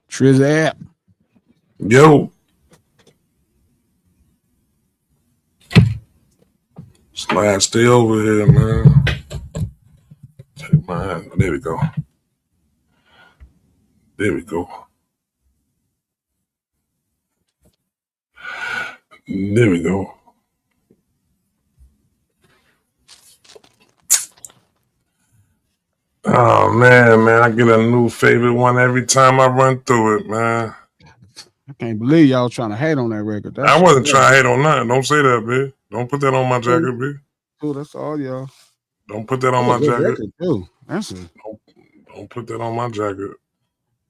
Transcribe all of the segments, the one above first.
Trizap. Yo, slide, stay over here, man. Take my hand. There we go. There we go. There we go. Oh man, I get a new favorite one every time I run through it, man. I can't believe y'all trying to hate on that record. I That's wasn't crazy. trying to hate on nothing. Don't say that, B. Don't put that on my Cool, jacket, B. cool. That's all y'all. Don't put that on That's a my good jacket. record too. That's a Don't put that on my jacket.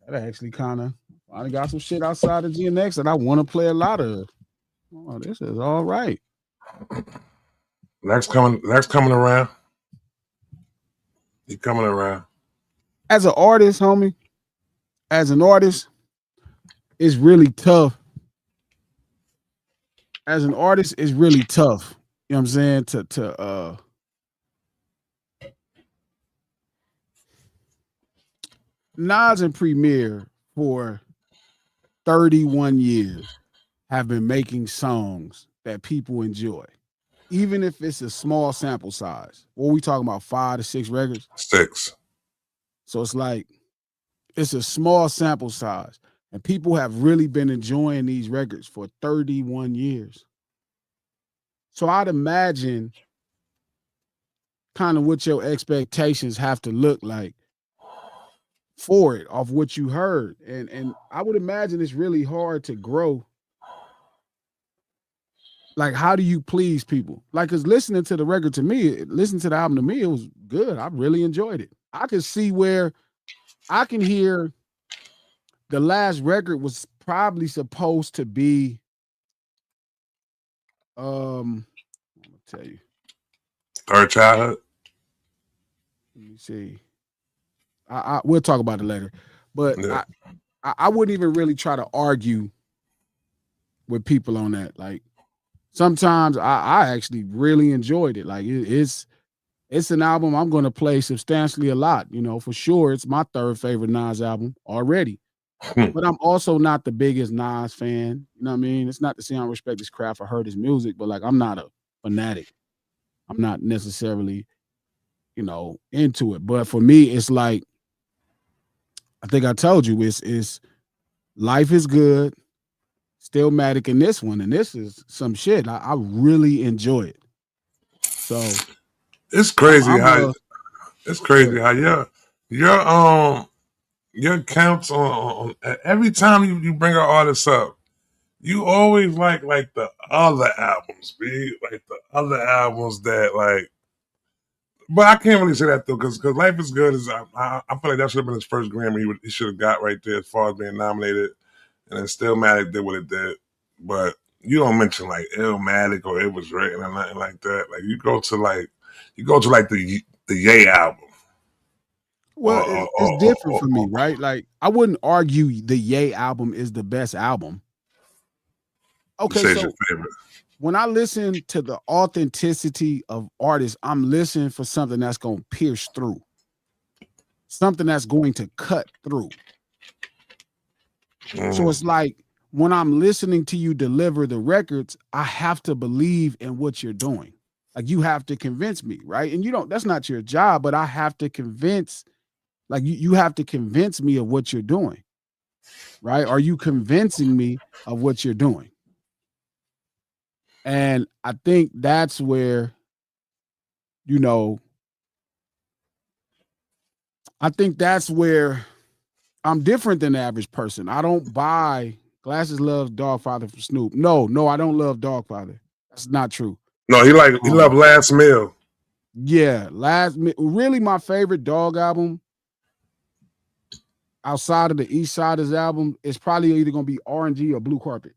that actually kind of. I got some shit outside of GNX that I want to play a lot of. Oh, this is all right. Next coming around. He coming around. As an artist, homie, as an artist, it's really tough. As an artist, it's really tough. You know what I'm saying? To Nas and Premier for 31 years have been making songs that people enjoy, even if it's a small sample size. What we talking about, 5 to 6 records? 6. So it's like it's a small sample size, and people have really been enjoying these records for 31 years. So I'd imagine kind of what your expectations have to look like for it off what you heard. And I would imagine it's really hard to grow. Like, how do you please people? Like, cause listening to the record to me, listening to the album to me, it was good. I really enjoyed it. I could see where I can hear the last record was probably supposed to be I'm gonna tell you. Third childhood. Let me see. I we'll talk about it later. But Yeah. I wouldn't even really try to argue with people on that. Like sometimes I actually really enjoyed it. Like it's an album I'm gonna play substantially a lot, you know, for sure. It's my third favorite Nas album already. But I'm also not the biggest Nas fan. You know what I mean? It's not to say I don't respect his craft or heard his music, but like I'm not a fanatic. I'm not necessarily, into it. But for me, it's like I think I told you, it's life is good, Stillmatic in this one, and this is some shit. I really enjoy it. So It's I'm crazy I'm how uh it's good. crazy how your counts on every time you bring an artist up, you always like the other albums, be like the other albums that like. But I can't really say that though, because Life is Good is I feel like that should have been his first Grammy he should have got right there as far as being nominated, and then Stillmatic did what it did. But you don't mention like Illmatic or It Was Written or nothing like that. Like you go to like the Ye album. Well, it's different for me, right? Like I wouldn't argue the Ye album is the best album. You Okay, say it's your so favorite. when I listen to the authenticity of artists, I'm listening for something that's going to pierce through, something that's going to cut through. So it's like when I'm listening to you deliver the records, I have to believe in what you're doing. Like you have to convince me, right? And you don't, that's not your job, but I have to convince, like you have to convince me of what you're doing, right? Are you convincing me of what you're doing? And I think that's where, you know, I think that's where I'm different than the average person. I don't buy Glasses loves Dogfather for Snoop. No, I don't love Dogfather. That's not true. No, he Um, loved Last Meal. yeah, really my favorite Dog album outside of the East Siders album is probably either gonna be RNG or Blue Carpet.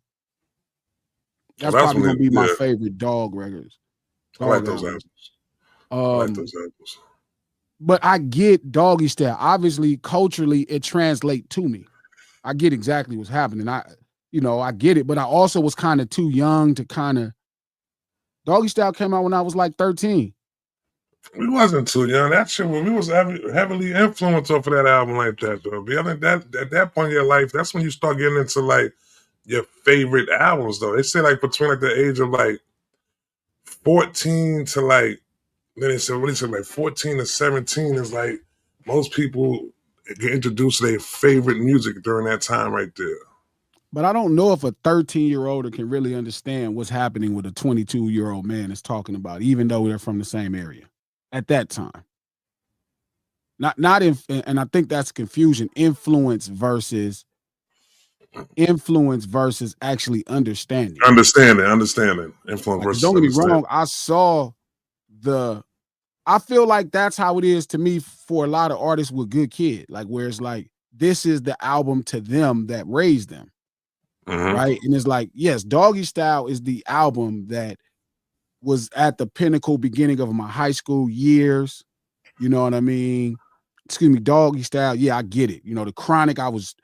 Oh, That's that's probably when gonna be my yeah, favorite Dog records, I like Dog those albums. albums. I like Um, those albums. but I get Doggy Style. Obviously, culturally, it translates to me. I get exactly what's happening. I get it, but I also was kind of too young to kind of. Doggy Style came out when I was like 13. We wasn't too young. That shit, we was heavily influenced off of that album like that, though. But I think that at that point in your life, that's when you start getting into like your favorite albums, though. They say like between like the age of like 14 to like, then they said, what they said, like 14 to 17 is like most people get introduced to their favorite music during that time right there. But I don't know if a 13-year-old can really understand what's happening with a 22-year-old man is talking about, even though they're from the same area at that time. Not in, and I think that's confusion. Influence versus actually understanding. Understanding. Influence Like, versus don't get me wrong. I feel like that's how it is to me for a lot of artists with Good Kid. Like, where it's like, this is the album to them that raised them. Mm-hmm. Right. And it's like, yes, Doggy Style is the album that was at the pinnacle beginning of my high school years. You know what I mean? Excuse me, Doggy Style. Yeah, I get it. You know, The Chronic, I was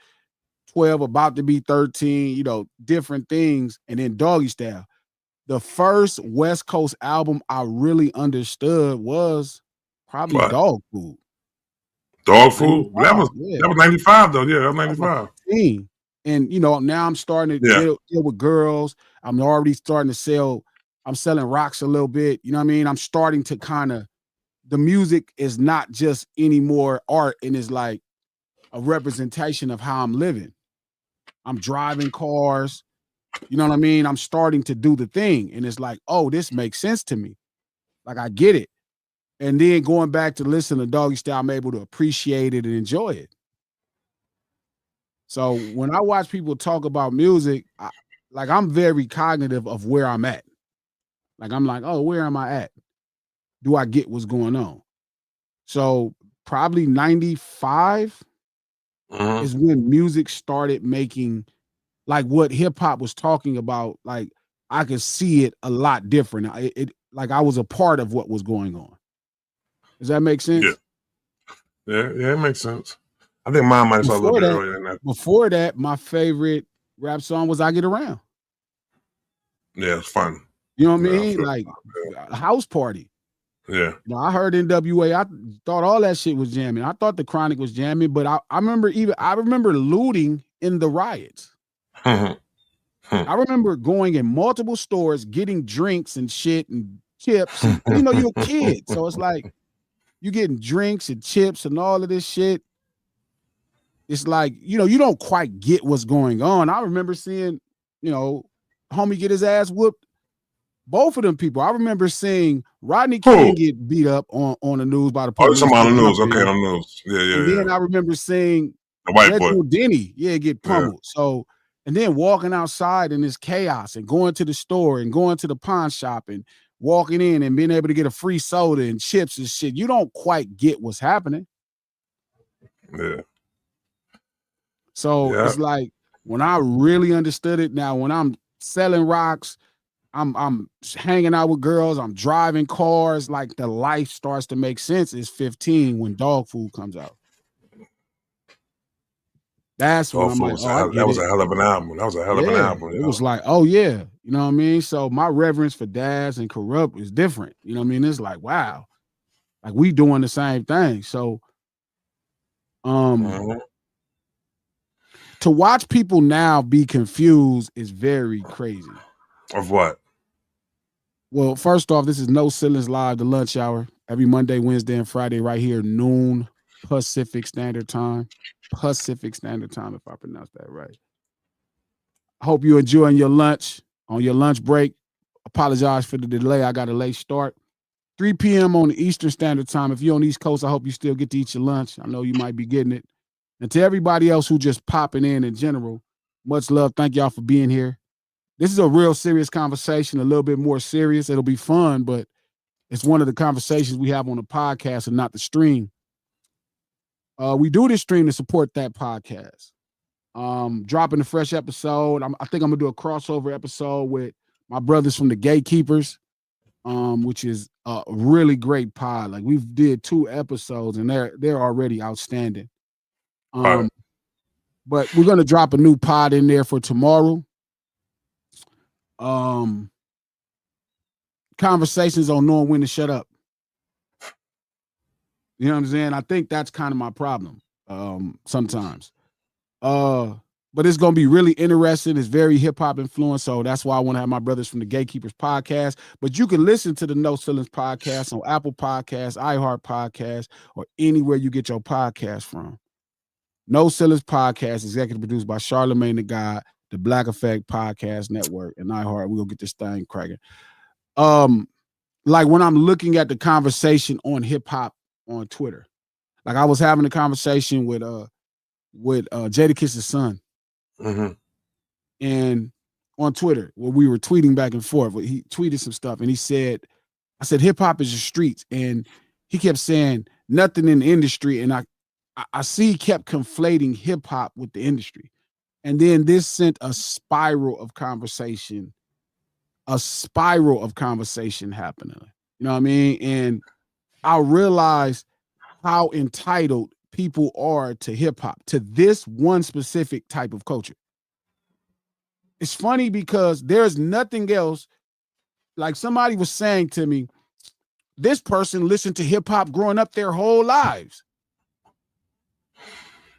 12, about to be 13, you know, different things. And then Doggy Style. The first West Coast album I really understood was probably What? Dog Food. Dog Food? That was 95, though. Yeah, that was 95. And, you know, now I'm starting to deal with girls. I'm already starting to sell. I'm selling rocks a little bit. You know what I mean? I'm starting to kind of, the music is not just anymore art, and it's like a representation of how I'm living. I'm driving cars. You know what I mean? I'm starting to do the thing. And it's like, oh, this makes sense to me. Like, I get it. And then going back to listen to Doggy Style, I'm able to appreciate it and enjoy it. So when I watch people talk about music, I'm very cognitive of where I'm at. Like, I'm like, oh, where am I at? Do I get what's going on? So probably 95 is when music started making, like, what hip hop was talking about. Like, I could see it a lot different. Like, I was a part of what was going on. Does that make sense? Yeah, it makes sense. I think mine might start a little bit earlier than that. Before that, my favorite rap song was I Get Around. Yeah, it's fun. You know what I mean? Like, a house party. Yeah. You know, I heard NWA. I thought all that shit was jamming. I thought the Chronic was jamming, but I remember looting in the riots. I remember going in multiple stores, getting drinks and shit and chips. And, you know, you're a kid. So it's like, you getting drinks and chips and all of this shit. It's like, you know, you don't quite get what's going on. I remember seeing, you know, homie get his ass whooped. Both of them people. I remember seeing Rodney King get beat up on the news by the police. Oh, on the news. Okay, on the news. Yeah. And then I remember seeing the white boy Denny, get pummeled. Yeah. So, and then walking outside in this chaos and going to the store and going to the pawn shop and walking in and being able to get a free soda and chips and shit. You don't quite get what's happening. Yeah. So it's like, when I really understood it, now when I'm selling rocks, I'm hanging out with girls, I'm driving cars, like, the life starts to make sense is 15 when Dog Food comes out. That's when I'm like, that was a hell of an album. That was a hell of an album. It was like, oh yeah, you know what I mean? So my reverence for Daz and Corrupt is different. You know what I mean? It's like, wow, like, we doing the same thing. So to watch people now be confused is very crazy. Of what? Well, first off, this is No Ceilings Live, the lunch hour, every Monday, Wednesday, and Friday, right here, noon Pacific Standard Time. Pacific Standard Time, if I pronounce that right. I hope you're enjoying your lunch on your lunch break. Apologize for the delay. I got a late start. 3 p.m. on the Eastern Standard Time. If you're on the East Coast, I hope you still get to eat your lunch. I know you might be getting it. And to everybody else who just popping in general, much love. Thank y'all for being here. This is a real serious conversation, a little bit more serious. It'll be fun, but it's one of the conversations we have on the podcast and not the stream. We do this stream to support that podcast. Dropping a fresh episode. I think I'm gonna do a crossover episode with my brothers from the Gatekeepers, which is a really great pod. Like, we've did 2 episodes and they're already outstanding. But we're gonna drop a new pod in there for tomorrow. Conversations on knowing when to shut up. You know what I'm saying? I think that's kind of my problem sometimes. But it's gonna be really interesting. It's very hip hop influenced, so that's why I want to have my brothers from the Gatekeepers podcast. But you can listen to the No Ceilings podcast on Apple Podcasts, iHeart Podcasts, or anywhere you get your podcast from. No Ceilings podcast, executive produced by Charlemagne the God, the Black Effect Podcast Network, and iHeart. We'll get this thing cracking. Like when I'm looking at the conversation on hip hop on Twitter, like I was having a conversation with Jadakiss' son. Mm-hmm. And on Twitter, where we were tweeting back and forth, he tweeted some stuff and he said, I said, hip hop is the streets. And he kept saying nothing in the industry. And I see he kept conflating hip hop with the industry. And then this sent a spiral of conversation happening. You know what I mean? And I realized how entitled people are to hip hop, to this one specific type of culture. It's funny because there's nothing else. Like somebody was saying to me, this person listened to hip hop growing up their whole lives.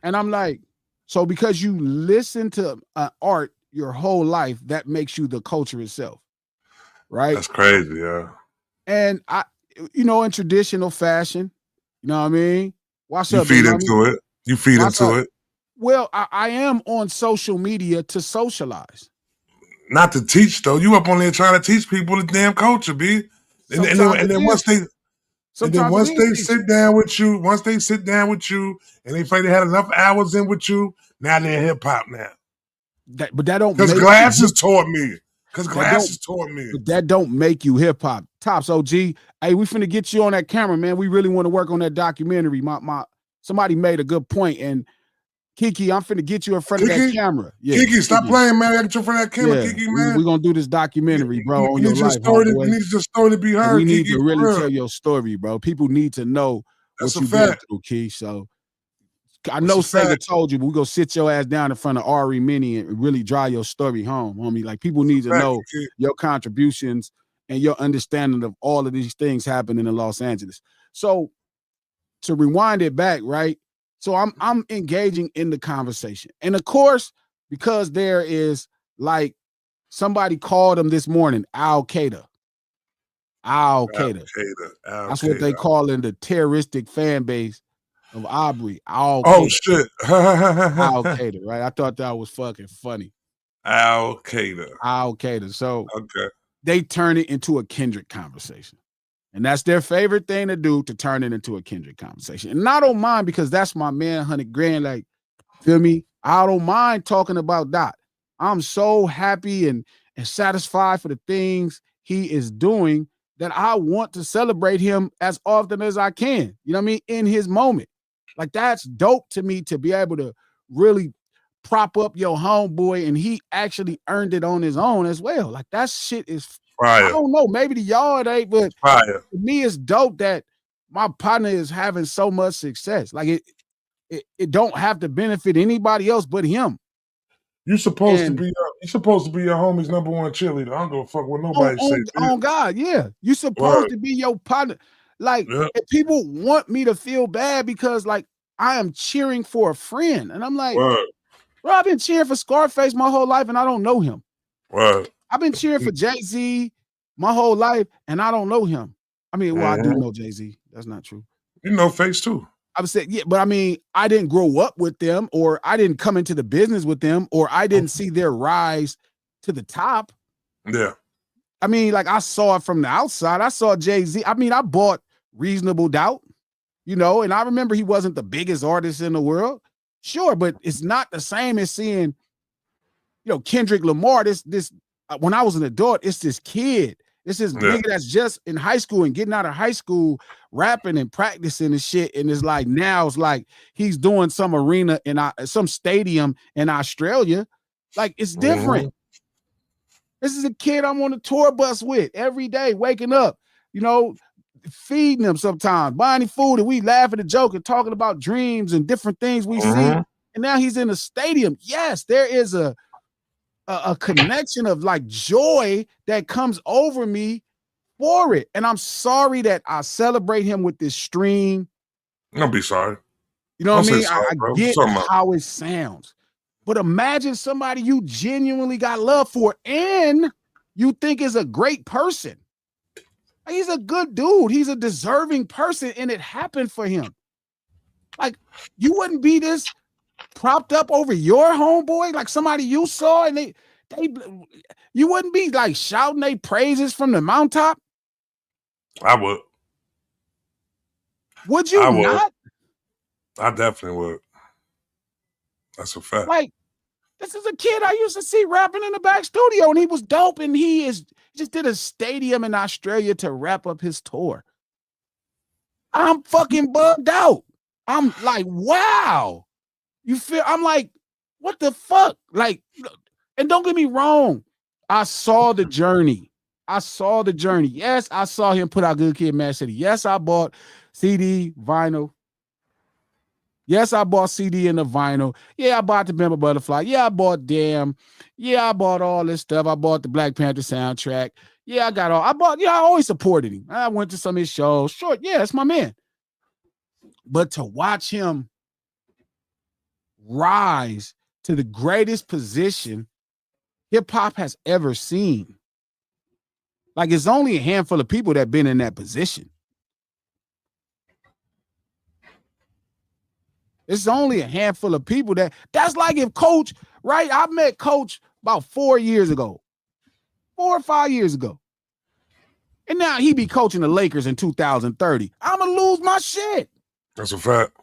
And I'm like, so because you listen to art your whole life, that makes you the culture itself. Right? That's crazy, yeah. And in traditional fashion, you know what I mean? What's you up, feed baby? into it. You feed What's into up? it. Well, I am on social media to socialize. Not to teach, though. You up on there trying to teach people the damn culture, B. And then once they sit down with you, and they find they had enough hours in with you, now they're hip hop now. But that don't because Glasses taught me. Because Glasses taught me. But that don't make you hip hop. Tops OG. Hey, we finna get you on that camera, man. We really want to work on that documentary. Somebody made a good point, and Kiki, I'm finna get you in front of that camera. Yeah, Kiki, stop playing, man. I get you in front of that camera, yeah, Kiki, man. We're gonna do this documentary, bro, on your life. You need your story to be heard. We need to really tell your story, bro. People need to know what you've been through, Key. So I know Sega told you, but we're gonna sit your ass down in front of Ari Mini and really drive your story home, homie. Like people need to know your contributions and your understanding of all of these things happening in Los Angeles. So to rewind it back, right? So I'm engaging in the conversation. And of course, because there is like somebody called him this morning, Al-Qaeda. Al-Qaeda. That's what they call in the terroristic fan base of Aubrey. Oh shit. Al-Qaeda, right? I thought that was fucking funny. Al-Qaeda. So they turn it into a Kendrick conversation. And that's their favorite thing to do, to turn it into a Kendrick conversation. And I don't mind because that's my man, 100 grand. Like, feel me? I don't mind talking about that. I'm so happy and satisfied for the things he is doing that I want to celebrate him as often as I can. You know what I mean? In his moment. Like, that's dope to me to be able to really prop up your homeboy, and he actually earned it on his own as well. Like, that shit is fire. I don't know, maybe to y'all it ain't, but fire. To me it's dope that my partner is having so much success. Like it don't have to benefit anybody else but him. You're supposed to be your homie's number one cheerleader. I don't give a fuck what nobody says. On God, yeah. You're supposed to be your partner. Like, if people want me to feel bad because like I am cheering for a friend, and I'm like, bro, I've been cheering for Scarface my whole life and I don't know him. I've been cheering for Jay-Z my whole life, and I don't know him. I mean, well, I do know Jay-Z. That's not true. You know Face too. I would say, yeah, but I mean, I didn't grow up with them, or I didn't come into the business with them, or I didn't see their rise to the top. Yeah. I mean, like I saw it from the outside. I saw Jay-Z. I mean, I bought Reasonable Doubt, and I remember he wasn't the biggest artist in the world. Sure, but it's not the same as seeing, Kendrick Lamar, this when I was an adult, it's this kid. It's this nigga that's just in high school and getting out of high school, rapping and practicing and shit. And it's like, now it's like he's doing some arena in some stadium in Australia. Like, it's different. This is a kid I'm on a tour bus with every day, waking up, feeding him sometimes, buying him food, and we laughing and joking, talking about dreams and different things we see. And now he's in a stadium. Yes, there is a connection of like joy that comes over me for it. And I'm sorry that I celebrate him with this stream Don't be sorry. You know Don't what I say mean? sorry, I bro. get Something up. how it sounds. But imagine somebody you genuinely got love for and you think is a great person. He's a good dude. He's a deserving person, and it happened for him. Like, you wouldn't be this propped up over your homeboy, like somebody you saw, and they you wouldn't be like shouting their praises from the mountaintop. I would. Would you I would. not? I definitely would. That's a fact. Like, this is a kid I used to see rapping in the back studio, and he was dope, and he just did a stadium in Australia to wrap up his tour. I'm fucking bugged out. I'm like, wow. You feel, I'm like, what the fuck? Like, and don't get me wrong. I saw the journey. Yes, I saw him put out Good Kid, Mad City. Yes, I bought CD, vinyl. Yes, I bought CD and the vinyl. Yeah, I bought the Bimba Butterfly. Yeah, I bought Damn. Yeah, I bought all this stuff. I bought the Black Panther soundtrack. Yeah, I always supported him. I went to some of his shows. Sure, yeah, it's my man. But to watch him rise to the greatest position hip hop has ever seen. Like, it's only a handful of people that have been in that position. It's only a handful of people that's like if Coach, right? I met Coach about 4 years ago, 4 or 5 years ago. And now he be coaching the Lakers in 2030. I'm going to lose my shit. That's a fact.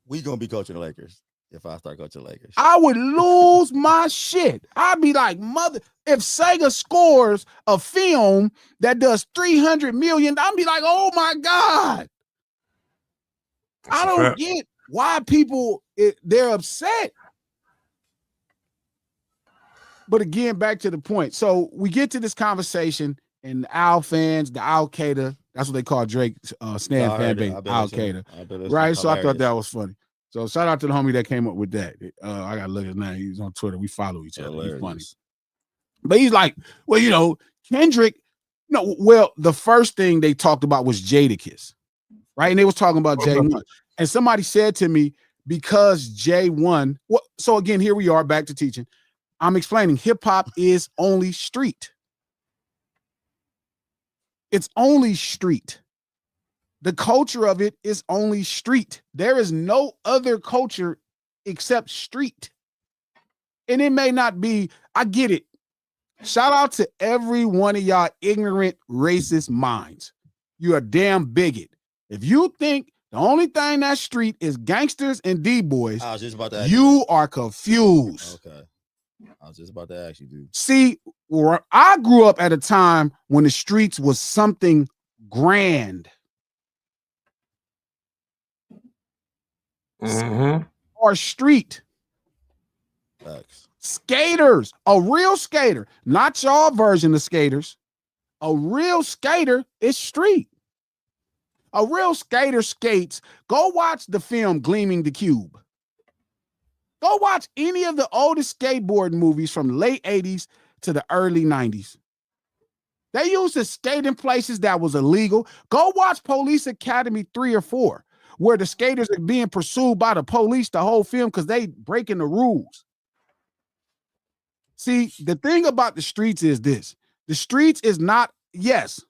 We going to be coaching the Lakers. If I start coaching the Lakers, I would lose my shit. I'd be like, if Sega scores a film that does $300 million, I'd be like, oh my God. I don't get why people, they're upset. But again, back to the point. So we get to this conversation, and the Al fans, the Al Qaeda, that's what they call Drake Stan fan base, Al Qaeda. Right? So I thought that was funny. So shout out to the homie that came up with that. I gotta look at his name. He's on Twitter. We follow each other. He's funny. But he's like, well, Kendrick. No, well, the first thing they talked about was Jadakiss, right? And they was talking about J1. And somebody said to me, because J1, so again, here we are back to teaching. I'm explaining hip hop is only street. It's only street. The culture of it is only street. There is no other culture except street. And it may not be, I get it. Shout out to every one of y'all ignorant, racist minds. You're a damn bigot. If you think the only thing that street is gangsters and D-boys, you are confused. Okay. I was just about to ask you, dude. See, I grew up at a time when the streets was something grand. Mm-hmm. Or street. Facts. Skaters, a real skater, not y'all version of skaters. A real skater is street. A real skater skates. Go watch the film Gleaming the Cube. Go watch any of the oldest skateboard movies from the late 80s to the early 90s. They used to skate in places that was illegal. Go watch Police Academy 3 or 4, where the skaters are being pursued by the police the whole film because they breaking the rules. See, the thing about the streets is this. The streets is not, yes,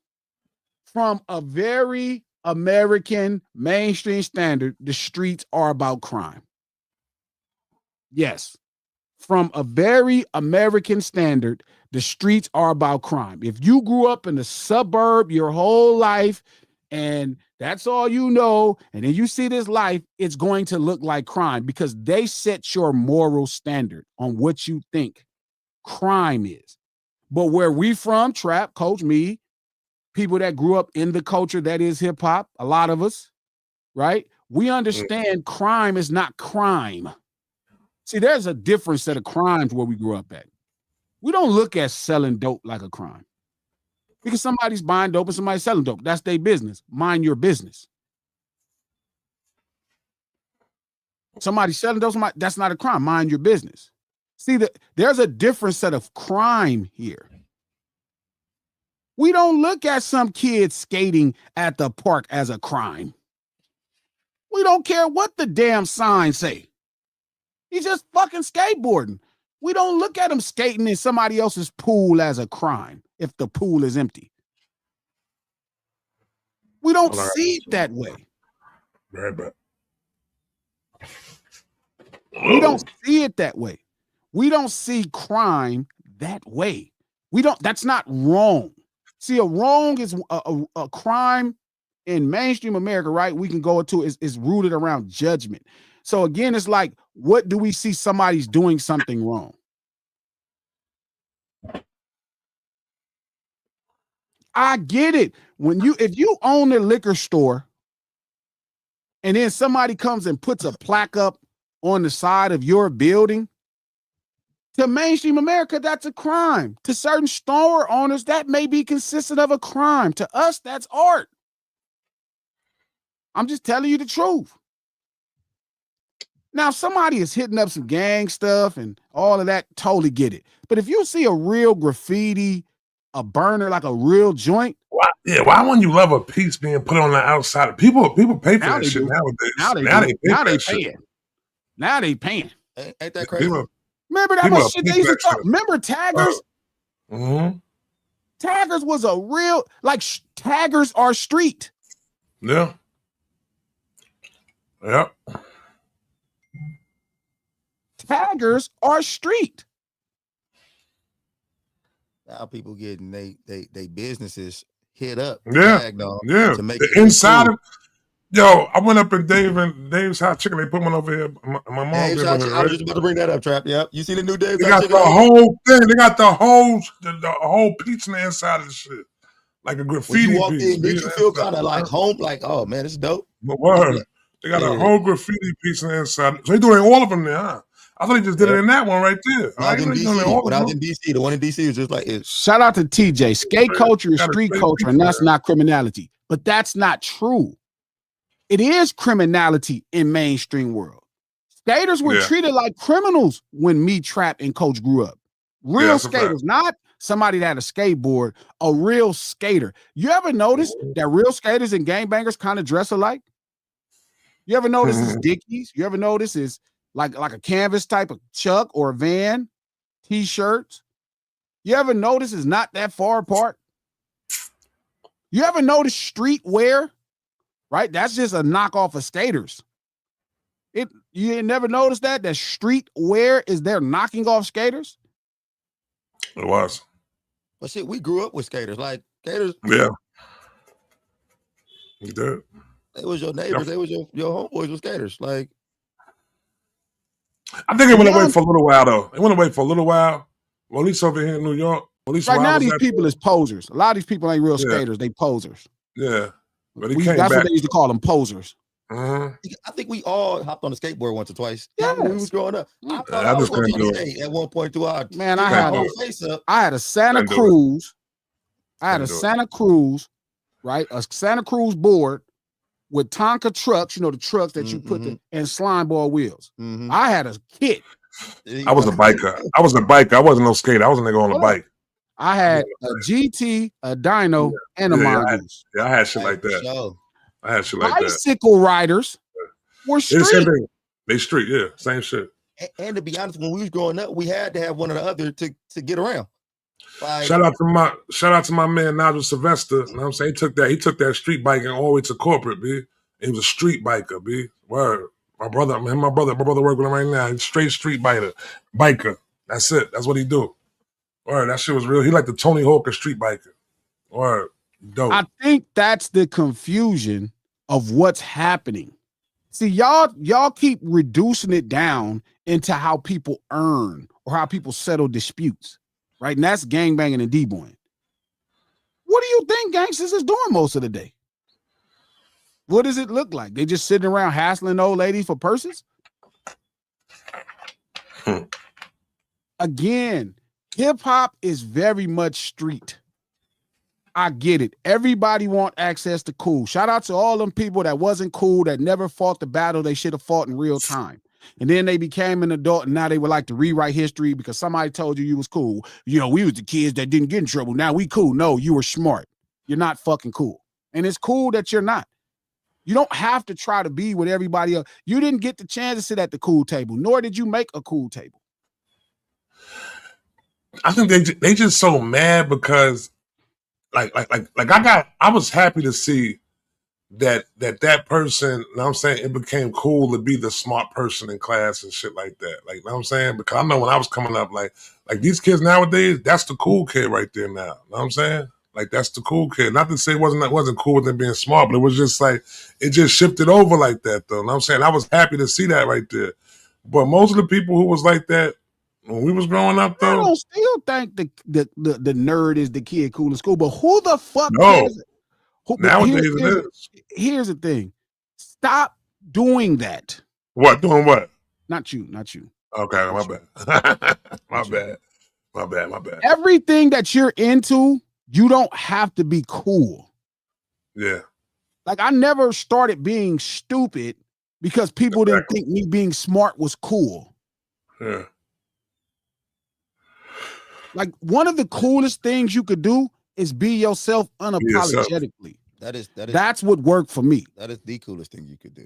from a very American mainstream standard, the streets are about crime. Yes, from a very American standard, the streets are about crime. If you grew up in a suburb your whole life and that's all you know, and then you see this life, it's going to look like crime because they set your moral standard on what you think crime is. But where we from, Trap, Coach, me, people that grew up in the culture that is hip hop, a lot of us, right? We understand crime is not crime. See, there's a different set of crimes where we grew up at. We don't look at selling dope like a crime. Because somebody's buying dope and somebody's selling dope. That's their business. Mind your business. Somebody selling dope, that's not a crime. Mind your business. See, there's a different set of crime here. We don't look at some kids skating at the park as a crime. We don't care what the damn signs say. He's just fucking skateboarding. We don't look at him skating in somebody else's pool as a crime if the pool is empty. We don't see it that way. Right back. We don't see it that way. We don't see crime that way. We don't. That's not wrong. See, a wrong is a crime in mainstream America, right? We can go into is rooted around judgment. So again, it's like, what do we see somebody's doing something wrong? I get it. If you own a liquor store and then somebody comes and puts a plaque up on the side of your building, to mainstream America, that's a crime. To certain store owners, that may be consistent of a crime. To us, that's art. I'm just telling you the truth. Now, if somebody is hitting up some gang stuff and all of that, totally get it. But if you see a real graffiti, a burner, like a real joint. Why wouldn't you love a piece being put on the outside? People pay for that shit nowadays. Now they paying. Ain't that crazy? Remember that much shit they used to talk? Remember Taggers? Taggers was a real, like, Taggers are street. Yeah. Yep. Taggers are street. Now people getting they businesses hit up. Yeah. To make the inside of. Yo, I went up in Dave's Hot Chicken. They put one over here. My mom. I was just about to bring that up, Trap. Yep. You see the new Dave's Hot Chicken? They got the whole thing. They got the whole piece on the inside of the shit, like a graffiti when you walked piece. In, did you feel kind of like home? Like, oh man, it's dope. But word, they got a whole graffiti piece on the inside. So they doing all of them now. Huh? I thought he just did it in that one right there. When I was in DC, the one in DC was just like it. Shout out to TJ. Skate culture is street culture, and that's not criminality. But that's not true. It is criminality in mainstream world. Skaters were treated like criminals when me, Trap, and Coach grew up. Real skaters, not somebody that had a skateboard, a real skater. You ever notice that real skaters and gangbangers kind of dress alike? You ever notice it's Dickies? You ever notice it's like a canvas type of Chuck or a Van t-shirts? You ever notice it's not that far apart? You ever notice streetwear? Right? That's just a knockoff of skaters. You never noticed that streetwear is they're knocking off skaters? It was. But shit, we grew up with skaters. Like skaters. Yeah. You did. They was your neighbors. They was your homeboys with skaters. Like I think it went away for a little while though. It went away for a little while. Well, at least over here in New York. At least right now these people is posers. A lot of these people ain't real skaters. They posers. Yeah. But that's what they used to call them, posers. I think we all hopped on the skateboard once or twice. Yeah, when we was growing up. I just couldn't do it. At one point through our man, I had a Santa Cruz. I had a Santa Cruz, right? A Santa Cruz board with Tonka trucks, you know, the trucks that you put and slime ball wheels. I had a kit. I was a biker. I wasn't no skater. I was a nigga on a bike. I had a GT, a dyno, and a mongoose. I had shit like that. I had shit like that. Bicycle riders were street. They street, same shit. And to be honest, when we was growing up, we had to have one or the other to get around. Like, shout out to my man Nigel Sylvester. You know what I'm saying? He took that street biking all the way to corporate, B. He was a street biker, B. Word. My brother working with him right now. He's straight street biker. That's it. That's what he do. Word, that shit was real. He like the Tony Hawk of street biker. Word, dope. I think that's the confusion of what's happening. See, y'all keep reducing it down into how people earn or how people settle disputes, right? And that's gangbanging and D-boying. What do you think gangsters is doing most of the day? What does it look like? They just sitting around hassling old ladies for purses? Again, hip-hop is very much street. I get it. Everybody want access to cool. Shout out to all them people that wasn't cool, that never fought the battle they should have fought in real time. And then they became an adult, and now they would like to rewrite history because somebody told you was cool. You know, we was the kids that didn't get in trouble. Now we cool. No, you were smart. You're not fucking cool. And it's cool that you're not. You don't have to try to be with everybody else. You didn't get the chance to sit at the cool table, nor did you make a cool table. I think they just so mad because I was happy to see that person, you know what I'm saying, it became cool to be the smart person in class and shit like that. Like, you know what I'm saying? Because I know when I was coming up, like these kids nowadays, that's the cool kid right there now. You know what I'm saying? Like, that's the cool kid. Not to say it wasn't cool with them being smart, but it was just like, it just shifted over like that, though. You know what I'm saying? I was happy to see that right there. But most of the people who was like that when we was growing up, though, I don't still think the nerd is the kid cool in school, but who the fuck no. cares? Nowadays it is. Here's the thing. Stop doing that. What? Doing what? Not you. Okay, my bad. My bad. Everything that you're into, you don't have to be cool. Yeah. Like, I never started being stupid because people didn't think me being smart was cool. Yeah. Like, one of the coolest things you could do is be yourself unapologetically. That's what worked for me. That is the coolest thing you could do.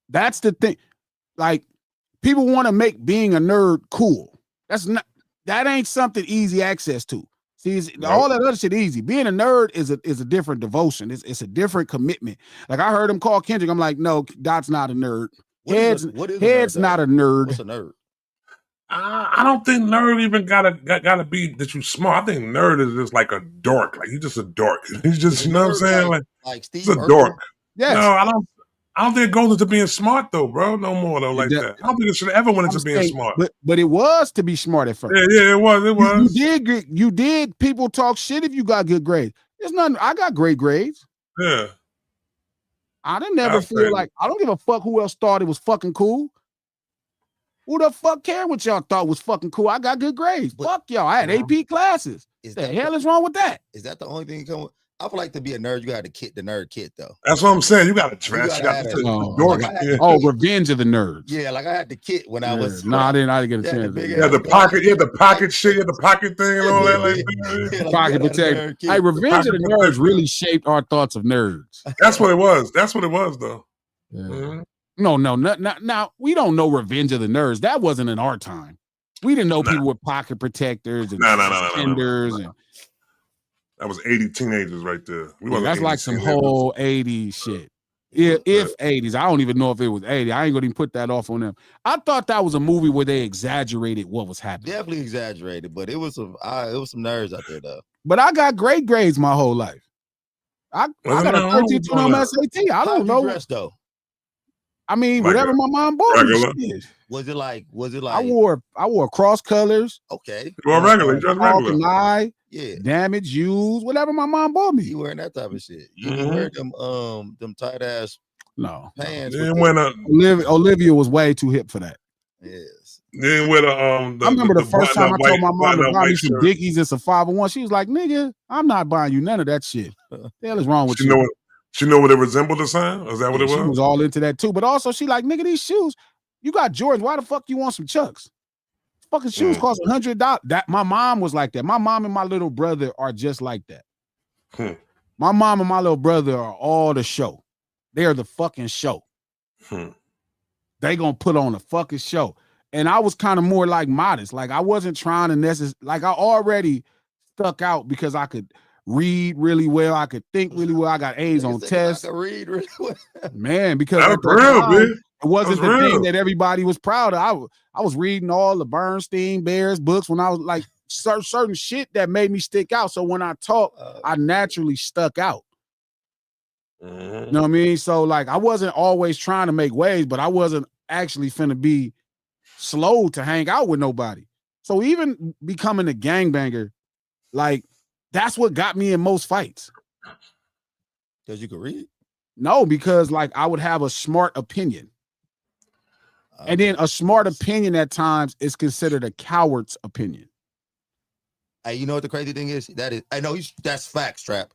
That's the thing. Like, people want to make being a nerd cool. That ain't something easy access to. See, all that other shit easy. Being a nerd is a different devotion. It's a different commitment. Like, I heard him call Kendrick. I'm like, no, Dot's not a nerd. Head's not a nerd. What's a nerd? I don't think nerd even gotta be that you smart. I think nerd is just like a dork. Like, he's just a dork. He's just, you know what I'm saying? Like Steve he's a dork. Yes. No, I don't think it goes into being smart though, bro. No more though, like that. I don't think it should ever went into being smart. But it was to be smart at first. Yeah, it was. You did. People talk shit if you got good grades. There's nothing. I got great grades. Yeah. I didn't never feel like I don't give a fuck who else thought it was fucking cool. Who the fuck cared what y'all thought was fucking cool? I got good grades. Fuck y'all. I had AP classes. The hell is wrong with that? Is that the only thing you come with? I would like to be a nerd. You got to kit the nerd kit though. That's what I'm saying. You got to dress. You got to Revenge of the Nerds. Yeah, like I had the kit when I was. No, I didn't get a chance. The pocket. Yeah, the pocket shit. Yeah, the pocket thing and all that. Like pocket protector. Hey, Revenge of the Nerds really shaped our thoughts of nerds. That's what it was. That's what it was, though. Yeah. Mm-hmm. No, now we don't know Revenge of the Nerds. That wasn't in our time. We didn't know people with pocket protectors and suspenders and. That was 80 teenagers right there. That's like some whole 80s shit. If 80s. I don't even know if it was 80. I ain't gonna even put that off on them. I thought that was a movie where they exaggerated what was happening. Definitely exaggerated, but it was some nerds out there though. But I got great grades my whole life. I got a 13 on my SAT. I don't know. Dress, though? I mean, whatever my mom bought me. Was it like? I wore cross colors. Okay. Well, regular, just regular. Yeah. Damaged, used, whatever my mom bought me. You wearing that type of shit. You wear them tight ass pants. Olivia was way too hip for that. Yes. Then with I remember the first time I told my mom to buy me some Dickies and some 501. She was like, "Nigga, I'm not buying you none of that shit. What the hell is wrong with you?" She know what it resembled the sign? Is that what it was? She was all into that too. But also, she like, nigga, these shoes, you got Jordans. Why the fuck you want some Chucks? Fucking shoes cost $100. That my mom was like that. My mom and my little brother are just like that. My mom and my little brother are all the show. They are the fucking show. They gonna put on a fucking show. And I was kind of more like modest. Like I wasn't trying to necessarily, like I already stuck out because I could read really well. I could think really well. I got A's on tests. I could read really well. Man, because at the time, it wasn't the thing that everybody was proud of. I was reading all the Bernstein Bears books when I was like certain shit that made me stick out. So when I talk, I naturally stuck out. You know what I mean? So like I wasn't always trying to make waves, but I wasn't actually finna be slow to hang out with nobody. So even becoming a gangbanger, like that's what got me in most fights. Because you could read? No, because like I would have a smart opinion. And then a smart opinion at times is considered a coward's opinion. Hey, you know what the crazy thing is? That's facts, Trap.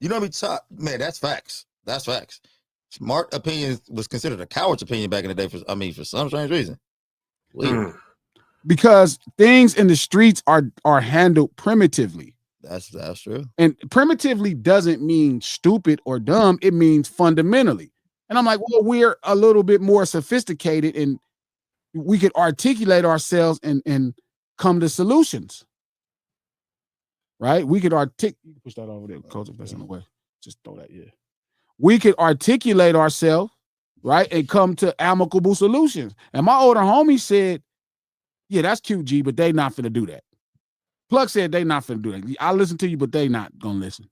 You know what I mean? Man, that's facts. That's facts. Smart opinion was considered a coward's opinion back in the day for some strange reason. Because things in the streets are handled primitively. That's true. And primitively doesn't mean stupid or dumb. It means fundamentally. And I'm like, well, we're a little bit more sophisticated and we could articulate ourselves and come to solutions. Right? We could push that over there, coach, if that's in the way. Just throw that, yeah. We could articulate ourselves, right, and come to amicable solutions. And my older homie said, yeah, that's cute, G, but they not finna do that. Plug said they not finna do that. I listen to you, but they not gonna listen.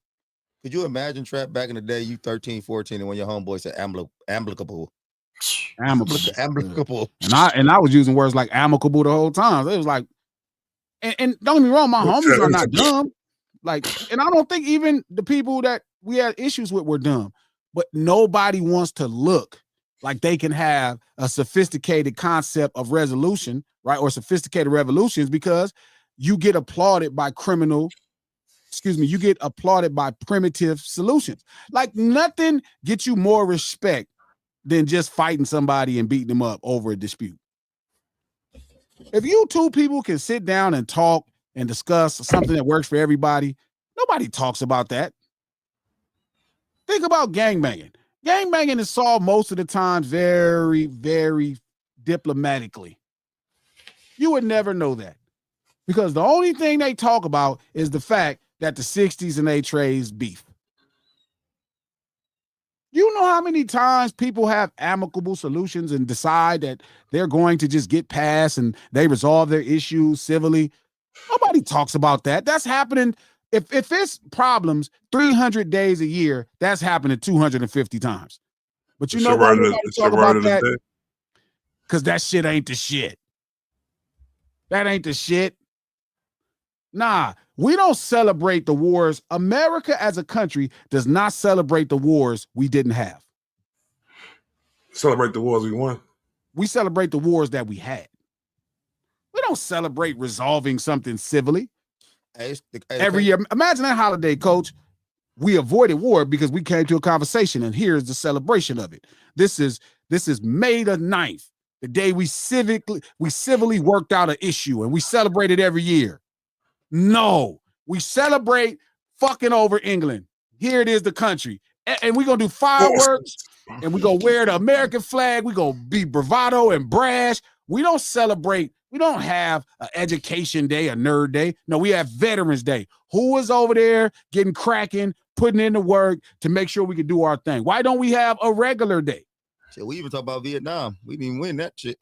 Could you imagine, Trap, back in the day, you 13, 14, and when your homeboy said amicable. Amicable. And I was using words like amicable the whole time. It was like, and don't get me wrong, my homies are not dumb. Like, and I don't think even the people that we had issues with were dumb, but nobody wants to look like they can have a sophisticated concept of resolution, right? Or sophisticated revolutions, because you get applauded by you get applauded by primitive solutions. Like nothing gets you more respect than just fighting somebody and beating them up over a dispute. If you two people can sit down and talk and discuss something that works for everybody, nobody talks about that. Think about gangbanging. Gangbanging is solved most of the time very, very diplomatically. You would never know that because the only thing they talk about is the fact that the 60s and 8-trays beef. You know how many times people have amicable solutions and decide that they're going to just get past and they resolve their issues civilly? Nobody talks about that. That's happening. If it's problems 300 days a year, that's happening 250 times. But you know why nobody talk about that? Because that shit ain't the shit. That ain't the shit. Nah, we don't celebrate the wars. America as a country does not celebrate the wars we didn't have. Celebrate the wars we won. We celebrate the wars that we had. We don't celebrate resolving something civilly. Every year. Imagine that holiday, coach. We avoided war because we came to a conversation, and here's the celebration of it. This is May the 9th, the day we civilly worked out an issue, and we celebrate it every year. No, we celebrate fucking over England. Here it is, the country. And we're going to do fireworks, and we're going to wear the American flag. We're going to be bravado and brash. We don't celebrate. We don't have an education day, a nerd day. No, we have Veterans Day. Who was over there getting cracking, putting in the work to make sure we can do our thing? Why don't we have a regular day? Shit, we even talk about Vietnam. We didn't even win that shit.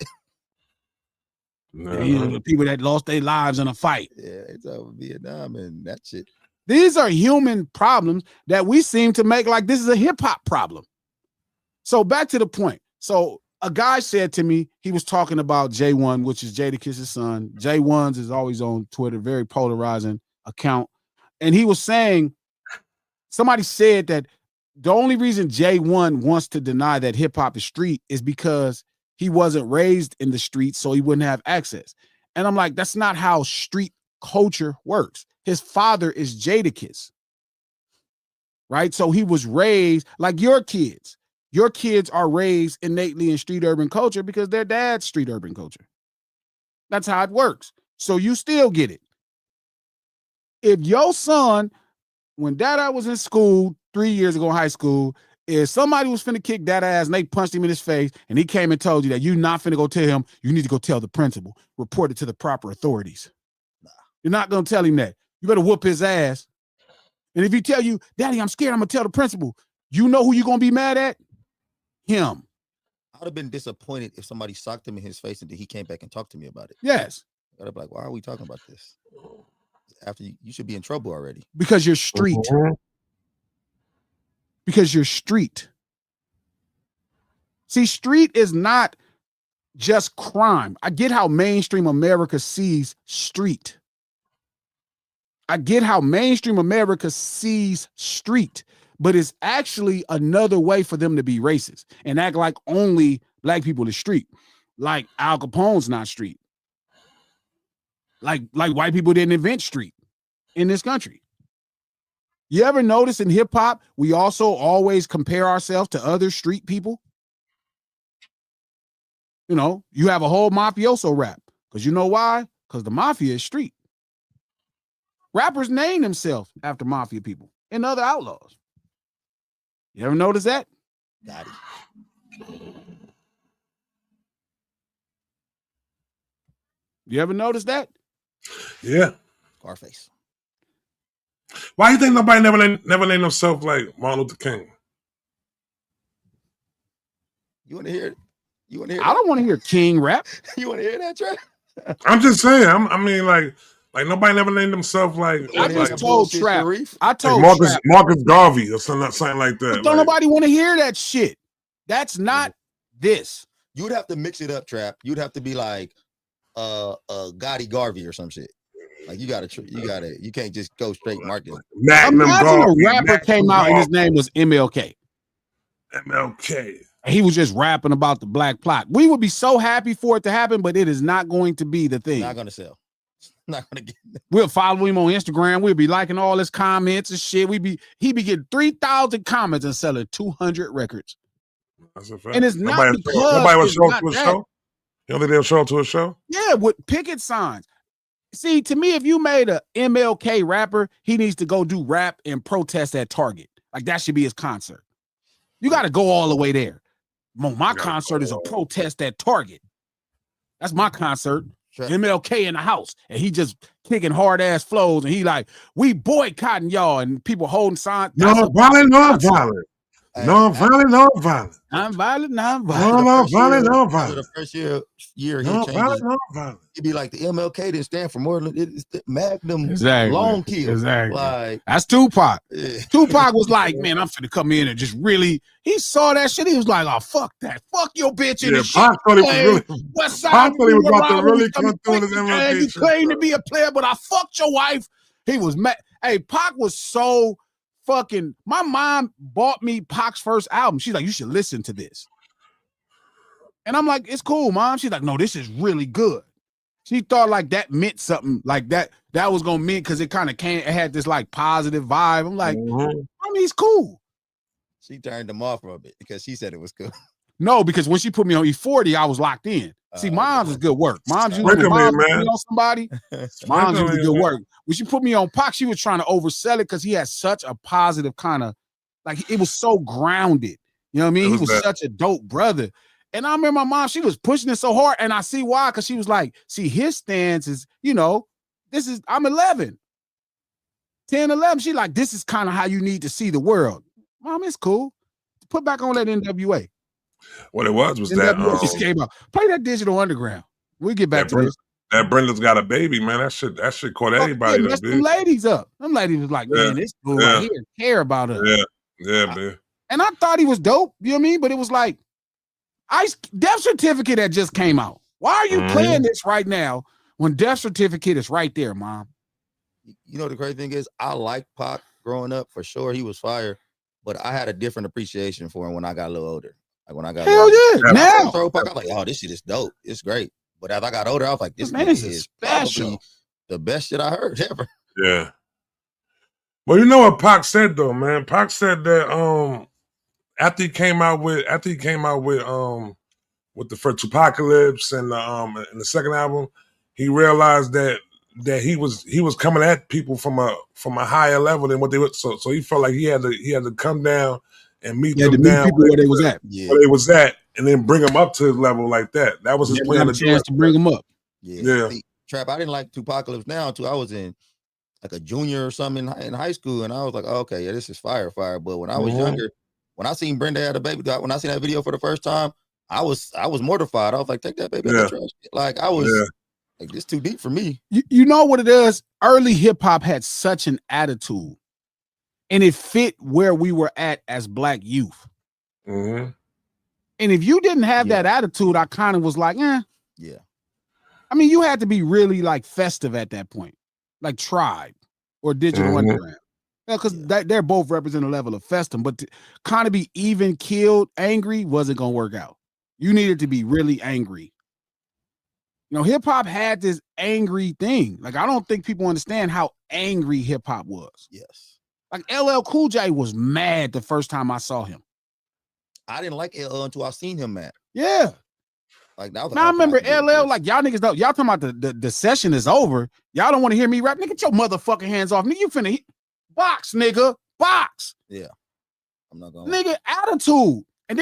No. The people that lost their lives in a fight. Yeah, it's over Vietnam and that shit. These are human problems that we seem to make like this is a hip-hop problem. So back to the point. So a guy said to me, he was talking about J1, which is Jadakiss's son. J1's is always on Twitter, very polarizing account. And he was saying, somebody said that the only reason J1 wants to deny that hip-hop is street is because he wasn't raised in the streets, so he wouldn't have access. And I'm like, that's not how street culture works. His father is Jadakiss, right? So he was raised like your kids. Your kids are raised innately in street urban culture because their dad's street urban culture. That's how it works. So you still get it. If your son, when Dada was in school 3 years ago in high school, if somebody was finna kick that ass and they punched him in his face and he came and told you that you're not finna go tell him, you need to go tell the principal, report it to the proper authorities. Nah. You're not gonna tell him that. You better whoop his ass. And if he tell you, Daddy, I'm scared, I'm gonna tell the principal, you know who you're gonna be mad at? Him. I would have been disappointed if somebody socked him in his face and then he came back and talked to me about it. Yes. I'd be like, why are we talking about this? After you should be in trouble already. Because you're street. Because you're street. See, street is not just crime. I get how mainstream America sees street. I get how mainstream America sees street, but it's actually another way for them to be racist and act like only black people is street. Like Al Capone's not street. Like white people didn't invent street in this country. You ever notice in hip hop, we also always compare ourselves to other street people? You know, you have a whole mafioso rap because you know why? Because the mafia is street. Rappers name themselves after mafia people and other outlaws. You ever notice that? Got it. You ever notice that? Yeah. Scarface. Why you think nobody never named themselves like Martin Luther King? You want to hear it? You want to hear? I don't want to hear King rap. You want to hear that, Trey? I'm just saying. I mean, like nobody never named themselves like. I just told Trap. I told Marcus Garvey or something like that. But don't nobody want to hear that shit. That's not this. You would have to mix it up, Trap. You'd have to be like Gotti Garvey or some shit. Like you can't just go straight Marcus. Imagine a rapper came out and his name was MLK. MLK. He was just rapping about the black plot. We would be so happy for it to happen, but it is not going to be the thing. Not gonna sell. Not gonna get. We'll follow him on Instagram. We'll be liking all his comments and shit. He be getting 3,000 comments and selling 200 records. That's a fact. And it's not nobody would show up to a show. You don't think they'll show up to a show? Yeah, with picket signs. See, to me, if you made a MLK rapper, he needs to go do rap and protest at Target. Like that should be his concert. You got to go all the way there. My concert is a protest at Target. That's my concert. Sure. MLK in the house, and he just kicking hard ass flows, and he like, we boycotting y'all, and people holding signs. No violent, no violent. No violent, no violent. Non-violent, non-violent. No violent. The first year he no changes. Violent, no violent. It'd be like the MLK didn't stand for more than it's the Magnum long kill. Exactly. Like that's Tupac. Yeah. Tupac was like, man, I'm finna come in and just really. He saw that shit. He was like, oh fuck that, fuck your bitch. And Pac thought he was really. West Side. Pac thought he was about to really come through his MLK. You claim to be a player, but I fucked your wife. He was mad. Hey, Pac was so. Fucking, my mom bought me Pac's first album. She's like, you should listen to this. And I'm like, it's cool, Mom. She's like, no, this is really good. She thought like that meant something, like that was gonna mean because it kind of it had this like positive vibe. I'm like, I mean, it's cool. She turned him off from it because she said it was cool. No, because when she put me on E40, I was locked in. See, Mom's is good work. Mom's usually man. On somebody. Mom's usually good work. When she put me on Pac, she was trying to oversell it because he had such a positive kind of, like it was so grounded. You know what I mean? He was such a dope brother. And I remember my mom, she was pushing it so hard, and I see why, because she was like, see, his stance is, I'm 11. 10, 11. She like, this is kind of how you need to see the world. Mom, it's cool. Put back on that NWA. What it was NWA just came out. Play that Digital Underground. We'll get back to this. That Brenda's Got a Baby, man. That shit caught everybody. Yeah, them ladies up. Them ladies was like, man, this dude right here care about us. Yeah, man. And I thought he was dope. You know what I mean? But it was like, Death Certificate that just came out. Why are you playing this right now when Death Certificate is right there, Mom? You know the crazy thing is, I liked Pac growing up for sure. He was fire, but I had a different appreciation for him when I got a little older. Like when I got now, I was like, oh, this shit is dope. It's great. But as I got older, I was like, this man is special. The best shit I heard ever. Yeah. Well, you know what Pac said though, man. Pac said that after he came out with the first Apocalypse and the second album, he realized that he was coming at people from a higher level than what they would. So he felt like he had to come down and meet them down people where they was at. Where they was at, and then bring them up to his level like that. That was his plan to bring them up. Yeah. See, Trap, I didn't like Tupacalypse now until I was in like a junior or something in high school, and I was like, oh, okay, yeah, this is fire. But when I was younger, when I seen Brenda had a baby, when I seen that video for the first time, I was mortified. I was like, take that baby out the trash. Like I was like, this too deep for me. You know what it is? Early hip hop had such an attitude, and it fit where we were at as Black youth. Mm-hmm. And if you didn't have that attitude, I kind of was like, Yeah. I mean, you had to be really like festive at that point, like Tribe or Digital Underground. Because they're both represent a level of festive, but to kind of be even killed, angry wasn't going to work out. You needed to be really angry. You know, hip hop had this angry thing. Like, I don't think people understand how angry hip hop was. Yes. Like LL Cool J was mad the first time I saw him. I didn't like LL until I seen him mad. Yeah. Like that was a Now I hard remember pass to get LL, to. like y'all niggas don't, y'all talking about the session is over. Y'all don't want to hear me rap. Nigga, get your motherfucking hands off. Nigga, you finna box, nigga. Box. Yeah. I'm not going. Nigga, attitude. And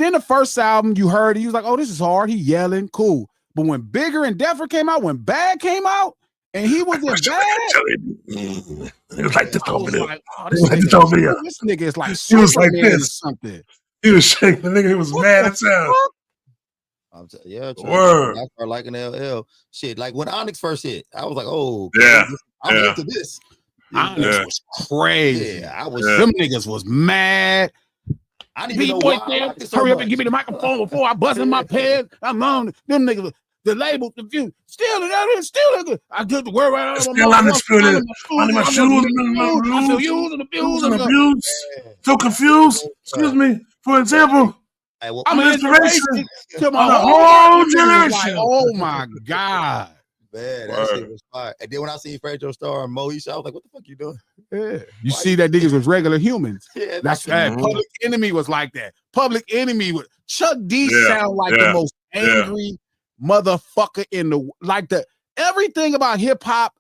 then the first album you heard, he was like, oh, this is hard. He yelling, cool. But when Bigger and Deffer came out, when Bad came out, and he was in Bad, it was like this I over was there. like, oh, It was like this over here. this nigga is like He was like Superman or this. something. He was shaking. The nigga, he was What mad the as hell. fuck? Yeah, Word. I started liking LL. Shit, like when Onyx first hit, I was like, oh, Yeah. I'm Yeah. into this. Onyx Yeah. was crazy. Yeah, I was. Yeah. Them niggas was mad. I didn't even know B-boy why I said, liked it so hurry up much. and give me the microphone before I bust in my pants. I'm on them niggas. The label, the view, still, I took the word right out of my Still mouth. undisputed. Under my I shoes, feel used and abused. and abused. Feel confused. Excuse me. For example, Hey, well, I'm an inspiration to my on the whole whole generation. generation. Like, oh my God. man, that shit was fire. And then when I seen Fredo Star and Moesha, I was like, what the fuck you doing? Yeah. You see that niggas was regular humans. Yeah, That's right. Public Enemy was like that. Public Enemy was Chuck D sound like the most angry motherfucker in the like the everything about hip hop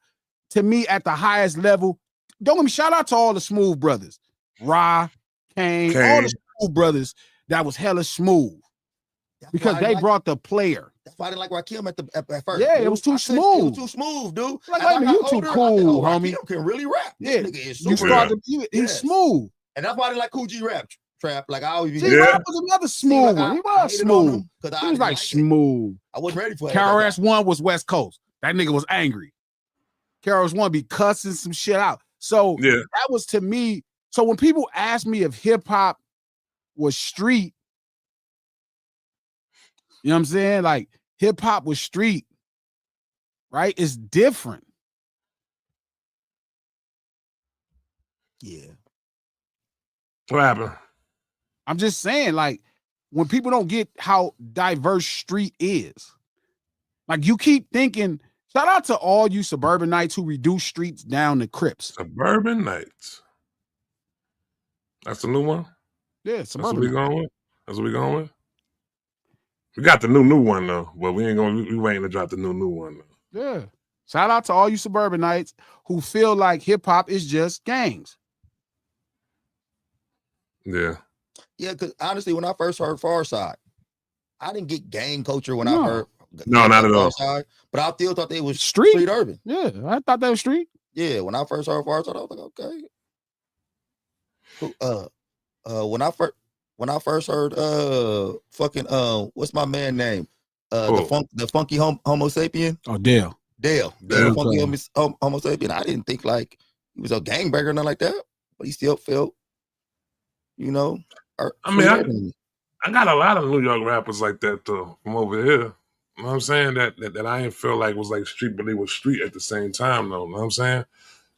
to me at the highest level. Don't let me shout out to all the Smooth brothers, Ra, Kane, all the Smooth brothers that was hella smooth because they brought the player. That's why I didn't like Rakim at first. Yeah, it was too smooth. It was too smooth, dude. Like, wait a minute, you too cool, homie. Rakim can really rap. Yeah, This nigga is you super started. He's smooth. And that's why I didn't like Cool G Rap Trap. Like I always G-Rap was another smooth one. He was smooth. He was like smooth. I wasn't ready for it. KRS-One was West Coast. That nigga was angry. KRS-One be cussing some shit out. So that was to me. So when people ask me if hip hop was street, you know what I'm saying? Like hip hop was street, right? It's different. Yeah. What happened? I'm just saying, like, when people don't get how diverse street is, like you keep thinking, shout out to all you suburbanites who reduce streets down to Crips. Suburban Nights. That's the new one? Yeah, That's what we going with? That's what we going with? We got the new one though, but we waiting to drop the new one though. Yeah. Shout out to all you suburbanites who feel like hip hop is just gangs. Yeah. Yeah, because honestly, when I first heard Far Side, I didn't get gang culture when I heard not at all. Side, but I still thought they was street urban. Yeah, I thought that was street. Yeah, when I first heard Far Side, I was like, okay. When I first heard fucking what's my man name? The funky Homo sapien. Oh, Dale. The funky Homo sapien. I didn't think like he was a gangbanger or nothing like that, but he still felt, you know. I mean, I got a lot of New York rappers like that though from over here. You know what I'm saying? That I didn't feel like was like street, but they were street at the same time though. You know what I'm saying?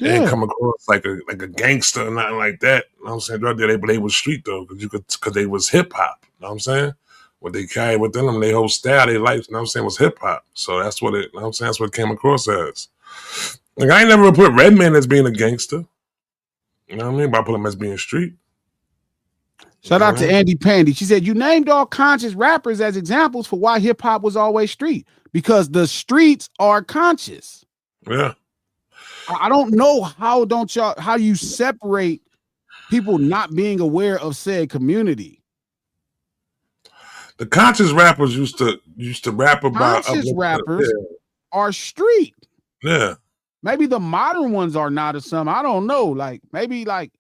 They didn't come across like a gangster or nothing like that. You know what I'm saying? But they was street though, because they was hip hop. You know what I'm saying? What they carried within them, their whole style, their life, you know what I'm saying, was hip hop. So that's what it, you know what I'm saying? That's what it came across as. Like I ain't never put Redman as being a gangster. You know what I mean? But I put him as being street. Shout out to Andy Pandy. She said, you named all conscious rappers as examples for why hip hop was always street, because the streets are conscious. Yeah. I don't know how you separate people not being aware of said community. The conscious rappers used to rap about conscious rappers are street. Yeah. Maybe the modern ones are not or something. I don't know. Like maybe like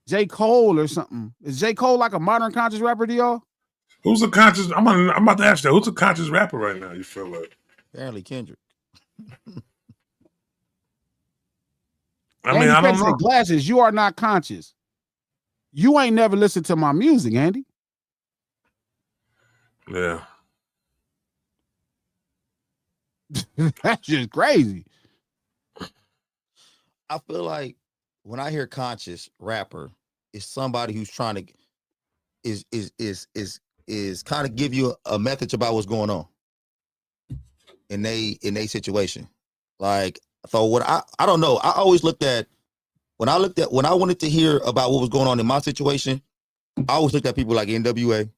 J. Cole or something. Is J. Cole like a modern conscious rapper to y'all? Who's a conscious? I'm about to ask that. Who's a conscious rapper right now? You feel like? Apparently Kendrick. I mean, I don't know. Glasses, you are not conscious. You ain't never listened to my music, Andy. Yeah. That's just crazy. I feel like when I hear conscious rapper, it's somebody who's trying to is kind of give you a message about what's going on in they situation. Like, so what I don't know. I always looked at when I wanted to hear about what was going on in my situation, I always looked at people like NWA,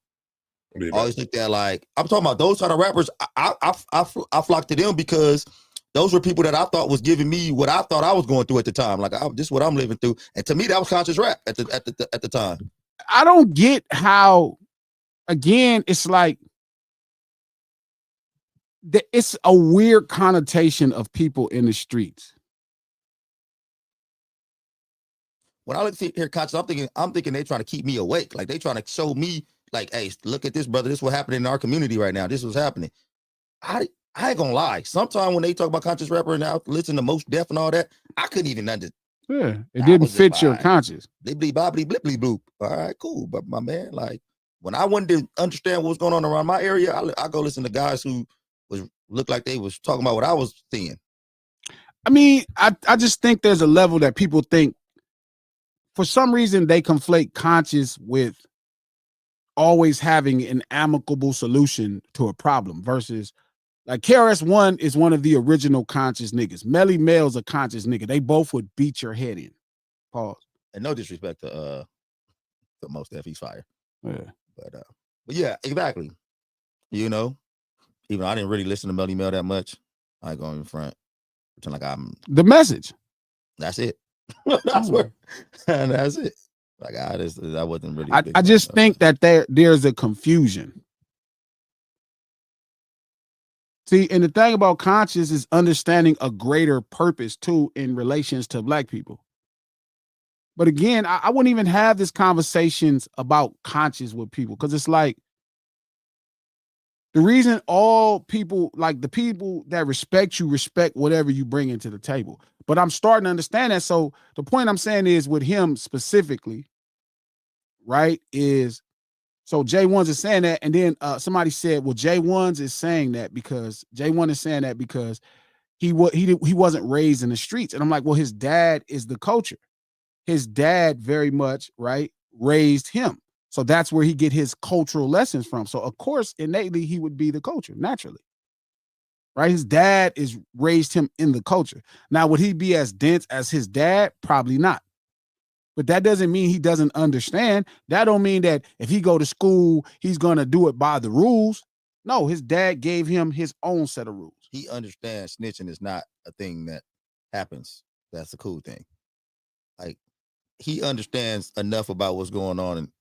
Yeah, I always looked at like I'm talking about those kind of rappers. I flocked to them because those were people that I thought was giving me what I thought I was going through at the time. Like this is what I'm living through, and to me that was conscious rap at the time. I don't get how. Again, it's like it's a weird connotation of people in the streets. When I look here, conscious, I'm thinking they trying to keep me awake. Like they trying to show me, like, hey, look at this, brother. This is what happening in our community right now. This was happening. I ain't gonna lie. Sometimes when they talk about conscious rapper and I listen to Most Def and all that, I couldn't even understand. Yeah, it didn't fit your conscience. Blibbly bobbly blipply bloop. All right, cool. But my man, like when I wanted to understand what's going on around my area, I go listen to guys who looked like they was talking about what I was seeing. I mean, I just think there's a level that people think for some reason they conflate conscious with always having an amicable solution to a problem versus like KRS-One is one of the original conscious niggas. Melly Mel's a conscious nigga. They both would beat your head in. Pause. And no disrespect to Most Def, he's fire. Yeah. But yeah, exactly. You know, even I didn't really listen to Melly Mel that much. I ain't going in front. Pretend like I'm the message. That's it. That's where, and that's it. Like I wasn't really. I just think that there's a confusion. See, and the thing about conscious is understanding a greater purpose too in relations to Black people. But again, I wouldn't even have these conversations about conscious with people because it's like the reason all people, like the people that respect you, respect whatever you bring into the table. But I'm starting to understand that. So the point I'm saying is with him specifically, right, is so J1s is saying that. And then somebody said, well, J1s is saying that because J1 is saying that because he wasn't raised in the streets. And I'm like, well, his dad is the culture. His dad very much, right, raised him. So that's where he get his cultural lessons from. So of course, innately, he would be the culture naturally. Right? His dad is raised him in the culture. Now, would he be as dense as his dad? Probably not. But that doesn't mean he doesn't understand. That don't mean that if he go to school, he's going to do it by the rules. No, his dad gave him his own set of rules. He understands snitching is not a thing that happens. That's the cool thing. Like he understands enough about what's going on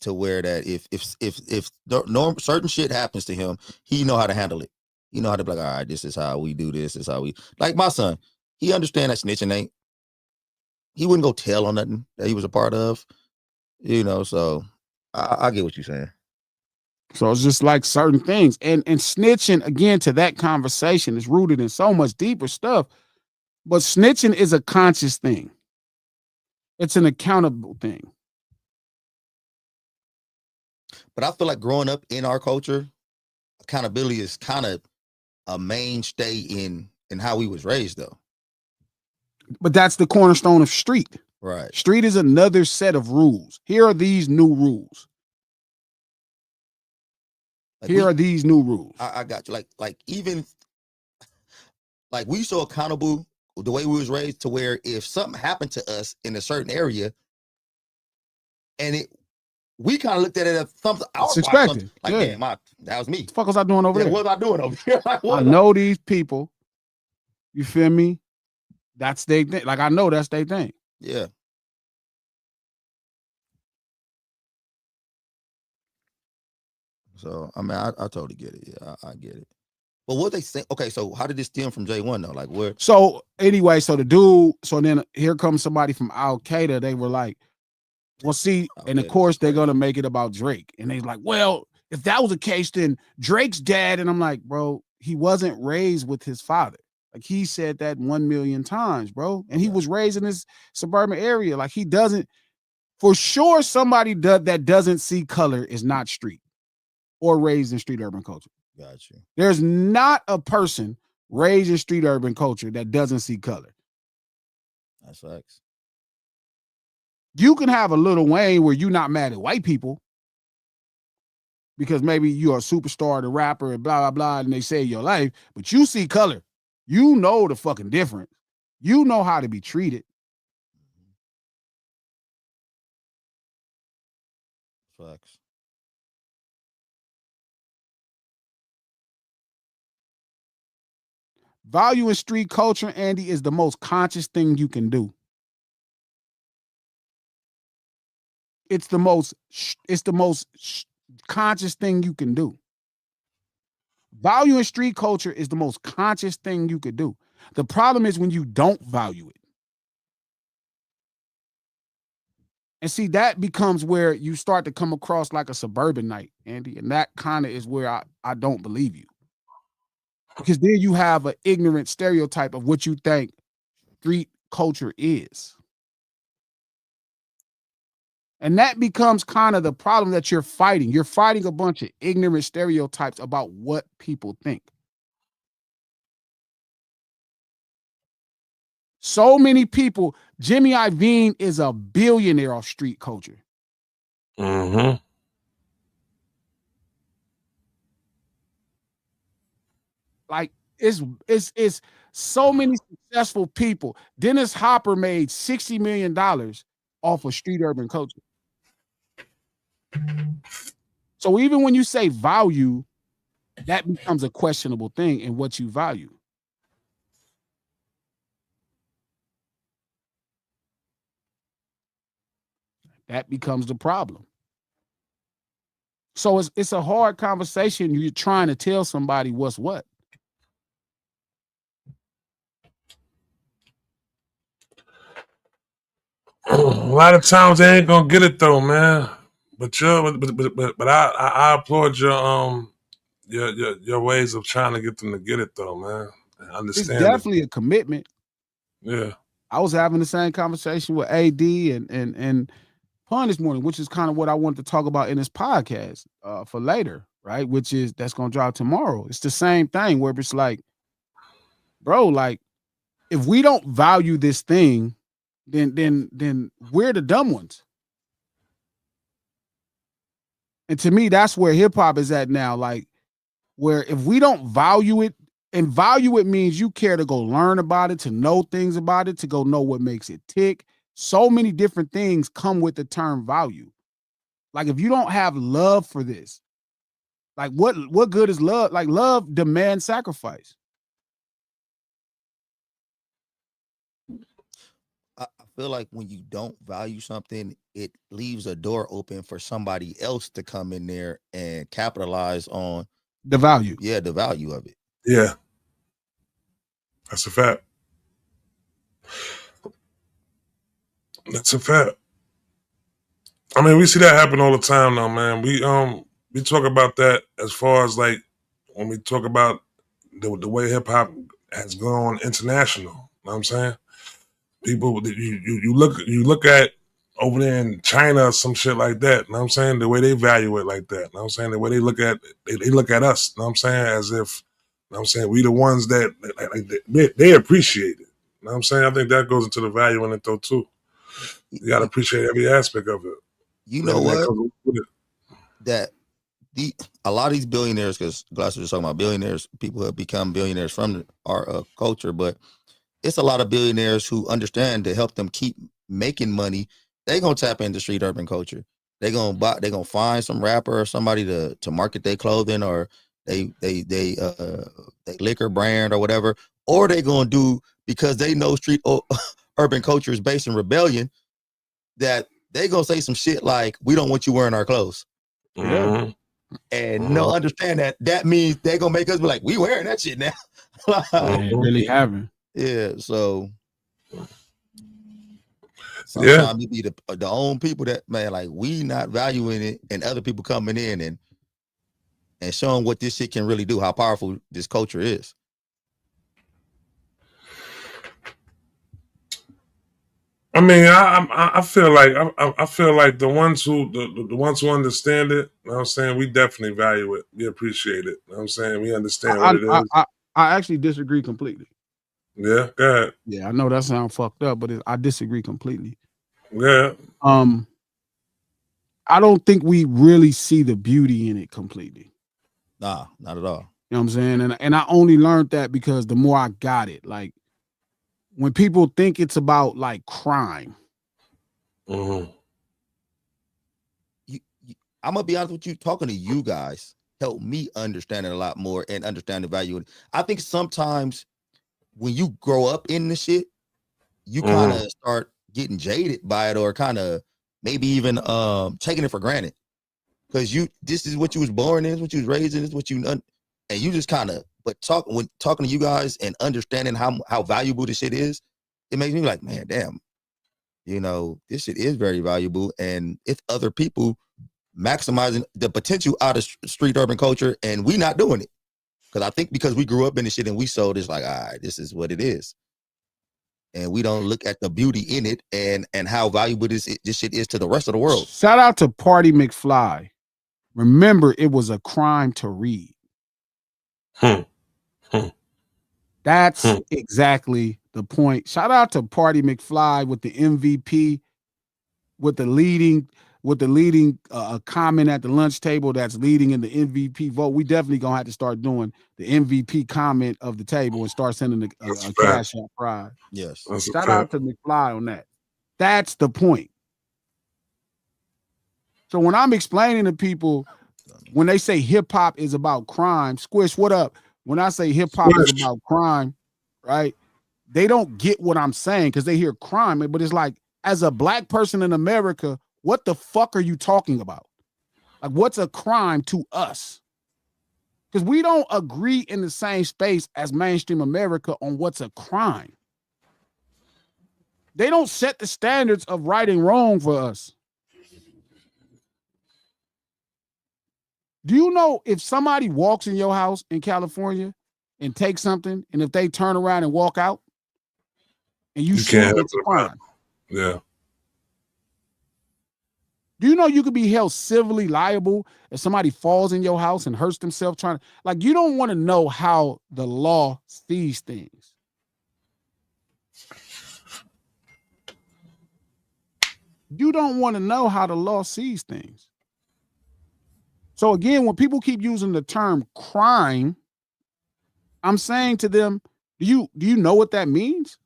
to where that if certain shit happens to him, he know how to handle it. You know how to be like, all right, this is how we do this. This is how we, like my son, he understand that snitching ain't, he wouldn't go tell on nothing that he was a part of, you know, so I get what you're saying. So it's just like certain things. And snitching, again, to that conversation is rooted in so much deeper stuff. But snitching is a conscious thing. It's an accountable thing. But I feel like growing up in our culture, accountability is kind of a mainstay in how we was raised, though. But that's the cornerstone of street. Right. Street is another set of rules. Here are these new rules. Like Here are these new rules. I got you. Like even like we so accountable the way we was raised to where if something happened to us in a certain area, and we kind of looked at it as something it's expected. Like, yeah, damn, that was me. What the fuck was I doing over there? What was I doing over here? Like, I know these people. You feel me? That's their thing. Like I know that's their thing. Yeah. So I mean, I totally get it. Yeah, I get it. But what they say? Okay, so how did this stem from J1 though? Like where? So anyway, so the dude. So then here comes somebody from Al Qaeda. They were like, well, see, and of course they're gonna make it about Drake, and they're like, well, if that was the case, then Drake's dad. And I'm like, bro, he wasn't raised with his father. Like he said that 1 million times, bro. And he was raised in this suburban area. Like he doesn't, for sure, somebody that doesn't see color is not street or raised in street urban culture. Got you. There's not a person raised in street urban culture that doesn't see color. That's facts. You can have a Lil Wayne where you're not mad at white people because maybe you're a superstar, the rapper, and blah, blah, blah, and they save your life, but you see color. You know the fucking difference. You know how to be treated. Facts. Valuing street culture, Andy, is the most conscious thing you can do. It's the most conscious thing you can do. Valuing street culture is the most conscious thing you could do. The problem is when you don't value it. And see, that becomes where you start to come across like a suburbanite, Andy. And that kind of is where I don't believe you. Because then you have an ignorant stereotype of what you think street culture is. And that becomes kind of the problem that you're fighting. You're fighting a bunch of ignorant stereotypes about what people think. So many people, Jimmy Iovine is a billionaire off street culture. Mm-hmm. Like it's so many successful people. Dennis Hopper made $60 million off of street urban culture. So even when you say value, that becomes a questionable thing in what you value. That becomes the problem. So it's a hard conversation. You're trying to tell somebody what's what. A lot of times they ain't gonna get it though, man. But I applaud your ways of trying to get them to get it though, man. I understand. It's definitely a commitment. Yeah. I was having the same conversation with AD and Pun this morning, which is kind of what I wanted to talk about in this podcast for later, right? Which is that's gonna drop tomorrow. It's the same thing where it's like, bro, like if we don't value this thing, then we're the dumb ones. And to me, that's where hip hop is at now. Like, where if we don't value it, and value it means you care to go learn about it, to know things about it, to go know what makes it tick. So many different things come with the term value. Like, if you don't have love for this, like what good is love? Like, love demands sacrifice. I feel like when you don't value something, it leaves a door open for somebody else to come in there and capitalize on The value. the value of it. Yeah. That's a fact. That's a fact. I mean, we see that happen all the time now, man. We talk about that as far as like when we talk about the way hip hop has gone international. You know what I'm saying? People you look at over there in China or some shit like that. You know what I'm saying? The way they value it like that. You know what I'm saying? The way they look at us, you know what I'm saying? As if, you know what I'm saying, we the ones that they appreciate it. You know what I'm saying? I think that goes into the value in it though too. You gotta appreciate every aspect of it. You know what? That a lot of these billionaires, because Glasser was talking about billionaires, people have become billionaires from our culture, but it's a lot of billionaires who understand to help them keep making money. They gonna tap into street urban culture. They gonna find some rapper or somebody to market their clothing or they liquor brand or whatever, or they gonna do because they know street urban culture is based in rebellion. That they gonna say some shit like, "We don't want you wearing our clothes," Mm-hmm. and no understand that means they gonna make us be like, "We wearing that shit now." They really haven't. Yeah, so sometimes it be the own people that, man, like we not valuing it, and other people coming in and showing what this shit can really do, how powerful this culture is. I mean, I feel like I feel like the ones who the ones who understand it, you know what I'm saying, we definitely value it. We appreciate it. You know what I'm saying? We understand what it is. I actually disagree completely. Yeah, go ahead. Yeah, I know that sounds fucked up, but I disagree completely. Yeah. I don't think we really see the beauty in it completely. Nah, not at all. You know what I'm saying? And I only learned that because the more I got it, like when people think it's about like crime. Mm-hmm. I'm gonna be honest with you, talking to you guys helped me understand it a lot more and understand the value of it. I think sometimes when you grow up in the shit, you kind of start getting jaded by it, or kind of maybe even taking it for granted. Because this is what you was born in, what you was raised in, is what you and you just kind of. But talking to you guys and understanding how valuable this shit is, it makes me like, man, damn, this shit is very valuable, and if other people maximizing the potential out of street urban culture, and we not doing it, because I think because we grew up in this shit and we sold, it's like, all right, this is what it is, and we don't look at the beauty in it and how valuable this shit is to the rest of the world. Shout out to Party McFly. Remember, it was a crime to read. That's exactly the point. Shout out to Party McFly with the MVP, with the leading comment at the lunch table that's leading in the MVP vote. We definitely gonna have to start doing the MVP comment of the table and start sending a cash out prize. Yes. Shout out to McFly on that. That's the point. So when I'm explaining to people, when they say hip hop is about crime, Squish, what up? When I say hip hop is about crime, right? They don't get what I'm saying because they hear crime, but it's like, as a black person in America, what the fuck are you talking about? Like, what's a crime to us? Because we don't agree in the same space as mainstream America on what's a crime. They don't set the standards of right and wrong for us. Do you know if somebody walks in your house in California and takes something, and if they turn around and walk out, and you shoot, it's a crime? Yeah. Do you know you could be held civilly liable if somebody falls in your house and hurts themselves trying to, like, you don't want to know how the law sees things. You don't want to know how the law sees things. So again, when people keep using the term crime, I'm saying to them, do you know what that means?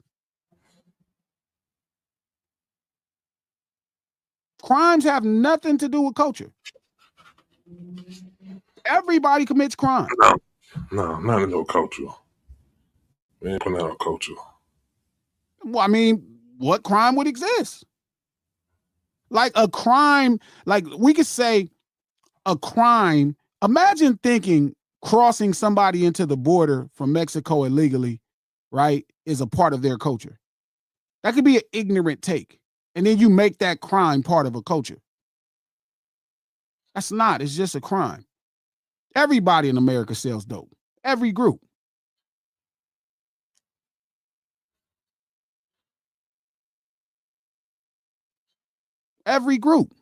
Crimes have nothing to do with culture. Everybody commits crime. No, not in no culture. We ain't putting that on culture. Well, I mean, what crime would exist? Like a crime, like we could say a crime. Imagine thinking crossing somebody into the border from Mexico illegally, right, is a part of their culture. That could be an ignorant take. And then you make that crime part of a culture. That's not. It's just a crime. Everybody in America sells dope. Every group. Every group.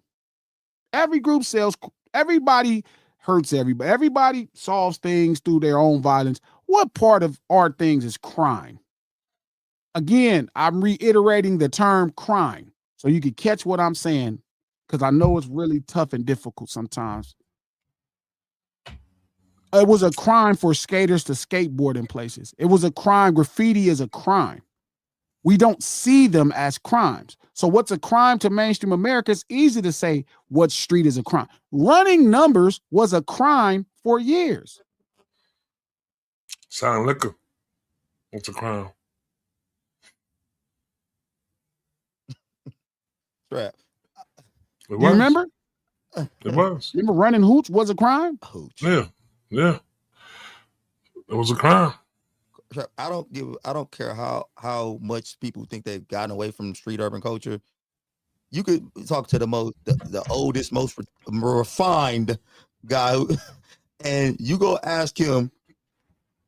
Every group sells. Everybody hurts everybody. Everybody solves things through their own violence. What part of our things is crime? Again, I'm reiterating the term crime so you can catch what I'm saying, because I know it's really tough and difficult sometimes. It was a crime for skaters to skateboard in places. It was a crime. Graffiti is a crime. We don't see them as crimes. So what's a crime to mainstream America? It's easy to say what street is a crime. Running numbers was a crime for years. Selling liquor. What's a crime? Right. You remember? It was. Remember running hooch was a crime? Hooch. Yeah. It was a crime. I don't care how much people think they've gotten away from street urban culture. You could talk to the oldest, most refined guy, and you go ask him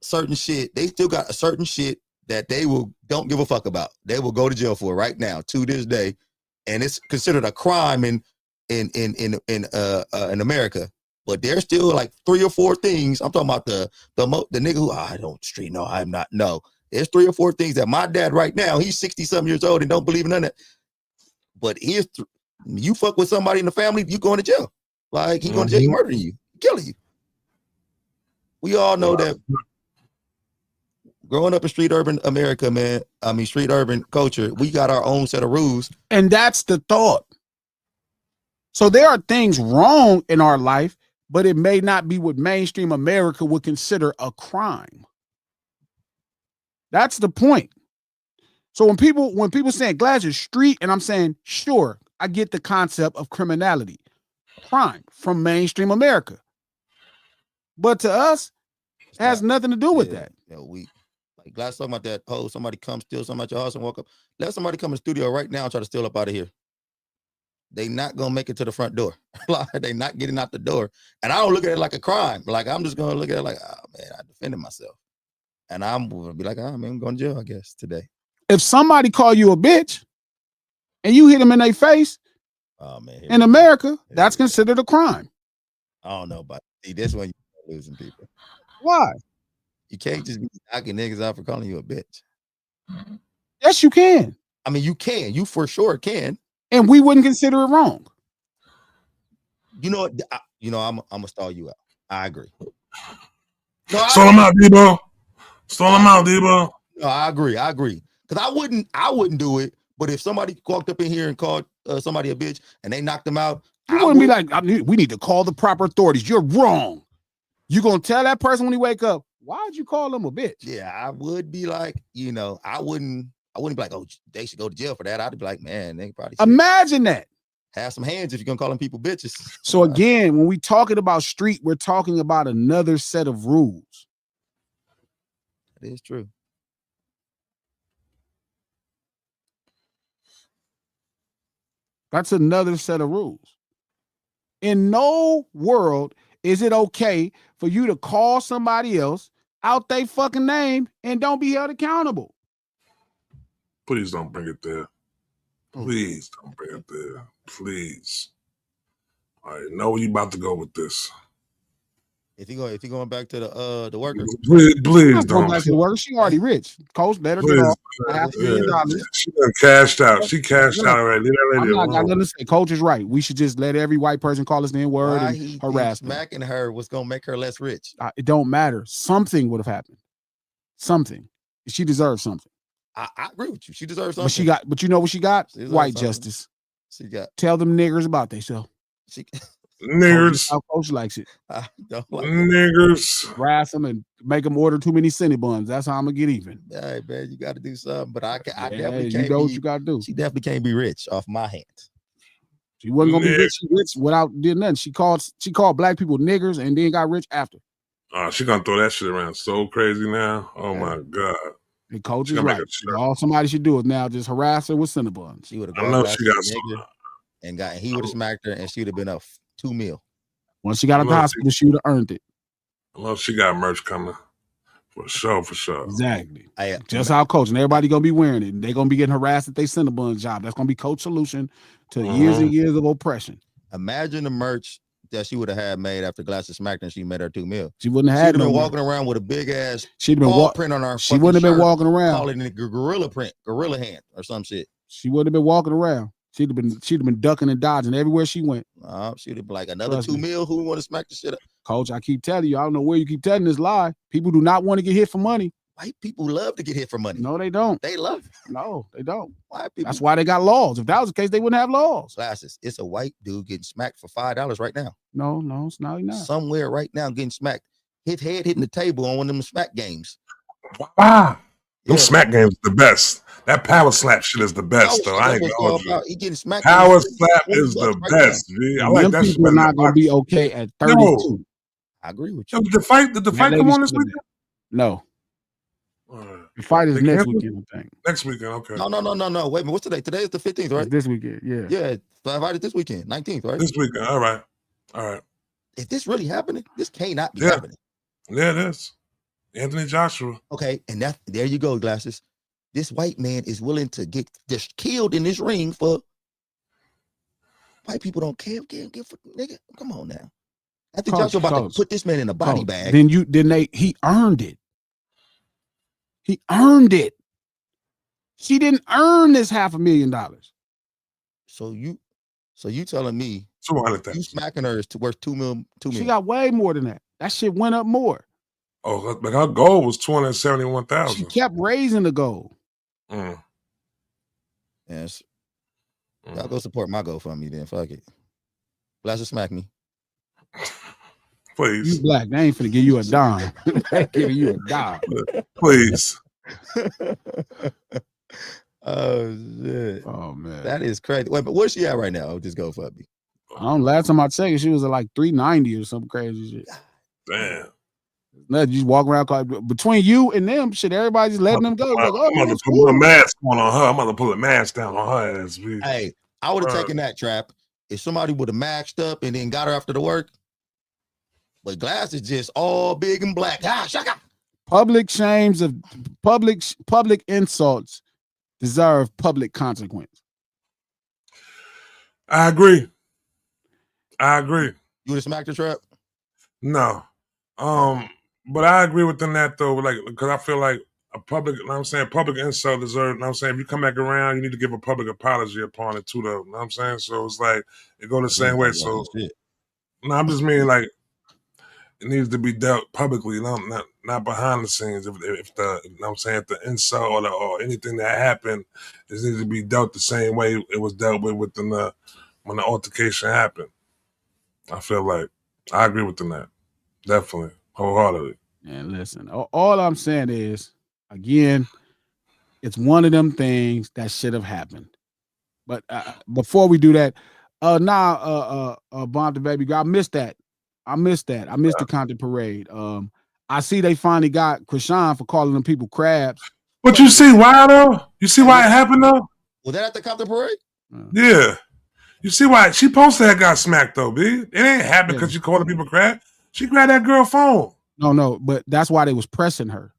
certain shit. They still got a certain shit that they don't give a fuck about. They will go to jail for right now to this day, and it's considered a crime in America. But there's still like 3 or 4 things. I'm talking about the nigga who I don't street. No, I'm not. No, there's 3 or 4 things that my dad right now, he's 60-something years old and don't believe in none of that. But you fuck with somebody in the family, you going to jail. Like he going to jail, he murdering you, killing you. We all know that. Growing up in street urban America, man. I mean, street urban culture. We got our own set of rules, and that's the thought. So there are things wrong in our life, but it may not be what mainstream America would consider a crime. That's the point. So when people saying Glass is street, and I'm saying, sure, I get the concept of criminality, crime from mainstream America. But to us, it has nothing to do with that. Yeah, we like Glass talking about that. Oh, somebody come steal something at your house and walk up. Let somebody come in the studio right now and try to steal up out of here. They not gonna make it to the front door. They not getting out the door. And I don't look at it like a crime. Like I'm just gonna look at it like, oh man, I defended myself. And I'm gonna be like, oh man, I'm going to jail, I guess, today. If somebody call you a bitch and you hit them in their face, oh man, in America, that's considered a crime. I don't know, but see, this one you're losing people. Why? You can't just be knocking niggas out for calling you a bitch. Yes, you can. I mean, you can. You for sure can. And we wouldn't consider it wrong. You know what? I'm gonna stall you out. I agree. Stall him out, Debo. Stall him out, Debo. No, I agree. Because I wouldn't do it. But if somebody walked up in here and called somebody a bitch and they knocked them out, you wouldn't be like, we need to call the proper authorities. You're wrong. You're gonna tell that person when he wake up, why'd you call them a bitch? Yeah, I would be like, I wouldn't be like, oh, they should go to jail for that. I'd be like, man, they probably should. Imagine that. Have some hands if you're gonna call them people bitches. So again, when we talking about street, we're talking about another set of rules. That is true. That's another set of rules. In no world is it okay for you to call somebody else out their fucking name and don't be held accountable. Please don't bring it there. Please don't bring it there. Please. I know where you about to go with this. If you going back to the worker, please don't. Going back to the worker, she already rich. Coach, let her get off. $500 million. She done cashed out. She cashed out already. I'm not gonna say Coach is right. We should just let every white person call us the N-word and harass them. Smacking her was gonna make her less rich. It don't matter. Something would have happened. Something. She deserves something. I agree with you. She deserves something. But you know what she got? White justice. She got. Tell them niggers about themselves. Niggers. How Coach likes it. I don't like niggers. Harass them and make them order too many Cinnabons. That's how I'm gonna get even. Hey man, you got to do something. But I definitely can't. You know what you got to do. She definitely can't be rich off my hands. She wasn't gonna be rich without doing nothing. She called black people niggers and then got rich after. She gonna throw that shit around so crazy now. Oh my God. The Coach is right. All somebody should do is now just harass her with Cinnabons. She would have. I know she got some. And he would have smacked her, and she would have been up $2 million. Once she got out the hospital, she would have earned it. I love she got merch coming. For sure. Exactly. Just how Coach, and everybody gonna be wearing it. They're gonna be getting harassed at their Cinnabon job. That's gonna be Coach's solution to years and years of oppression. Imagine the merch that she would have had made after Glasses smacked her and she made her $2 million. She wouldn't have had been walking around with a big ass print on her. She wouldn't have been walking around. Calling it gorilla print, gorilla hand, or some shit. She wouldn't have been walking around. She'd have been ducking and dodging everywhere she went. She'd have been like another $2 million. Who want to smack the shit up? Coach, I keep telling you, I don't know where you keep telling this lie. People do not want to get hit for money. White people love to get hit for money. No, they don't. They love it. No, they don't. White people. That's why they got laws. If that was the case, they wouldn't have laws. Glasses. It's a white dude getting smacked for $5 right now. No, it's not. Somewhere right now getting smacked. His head hitting the table on one of them smack games. Wow. Them smack games the best. That power slap shit is the best, though. I ain't gonna he getting smacked. Power slap is the best, G. I like that shit. People are not gonna be okay at 32. No. I agree with you. Did the fight come on this weekend? No. The fight is next weekend, I think. Next weekend, okay. No. Wait a minute. What's today? Today is the 15th, right? It's this weekend, yeah. Yeah. So I invited this weekend, 19th, right? This weekend. All right. Is this really happening? This cannot be happening. Yeah, it is. Anthony Joshua. Okay, and there you go, Glasses. This white man is willing to get just killed in this ring for white people don't care. Nigga, come on now. Anthony Joshua about to put this man in a body bag. He earned it. He earned it. She didn't earn this $500,000. So you telling me $200,000. You smacking her is worth $2 million? She got way more than that. That shit went up more. Oh, but her goal was $271,000. She kept raising the goal. Yes. Y'all go support my GoFundMe then. Fuck it. Glasses smack me. Please. You black. They ain't finna give you a dime. They giving you a dime. Please. Oh shit. Oh man. That is crazy. Wait, but where's she at right now? Oh, just go for me. Last time I checked, she was at like 390 or some crazy shit. Damn. Nothing, you just walk around between you and them, shit, everybody just letting them go. Like, oh, I'm man, about it's to put cool. my mask on her. I'm about to put a mask down on her ass, B. Hey, I would have taken that trap if somebody would have maxed up and then got her after the work. But Glass is just all big and black. Ah, shaka. Public shames of public insults deserve public consequence. I agree. You would have smacked the trap? No. But I agree with them that though, like, because I feel like a public, you know what I'm saying, public insult deserves, you know what I'm saying, if you come back around, you need to give a public apology upon it too, though. You know what I'm saying? So it's like, it go the same way. So, no, I'm just meaning like, it needs to be dealt publicly, not behind the scenes. If the, you know what I'm saying, if the insult or anything that happened, it needs to be dealt the same way it was dealt with when the altercation happened. I feel like, I agree with them that. Definitely. Wholeheartedly. And listen, all I'm saying is, again, it's one of them things that should have happened. But before we do that, Bomb the Baby Girl, I missed that. I missed the content parade. I see they finally got Krishan for calling them people crabs. But you see why though? You see why it happened though? Was that at the content parade? Yeah. You see why she posted that got smacked though, B? It ain't happened because she calling people crab. She grabbed that girl phone. No, but that's why they was pressing her.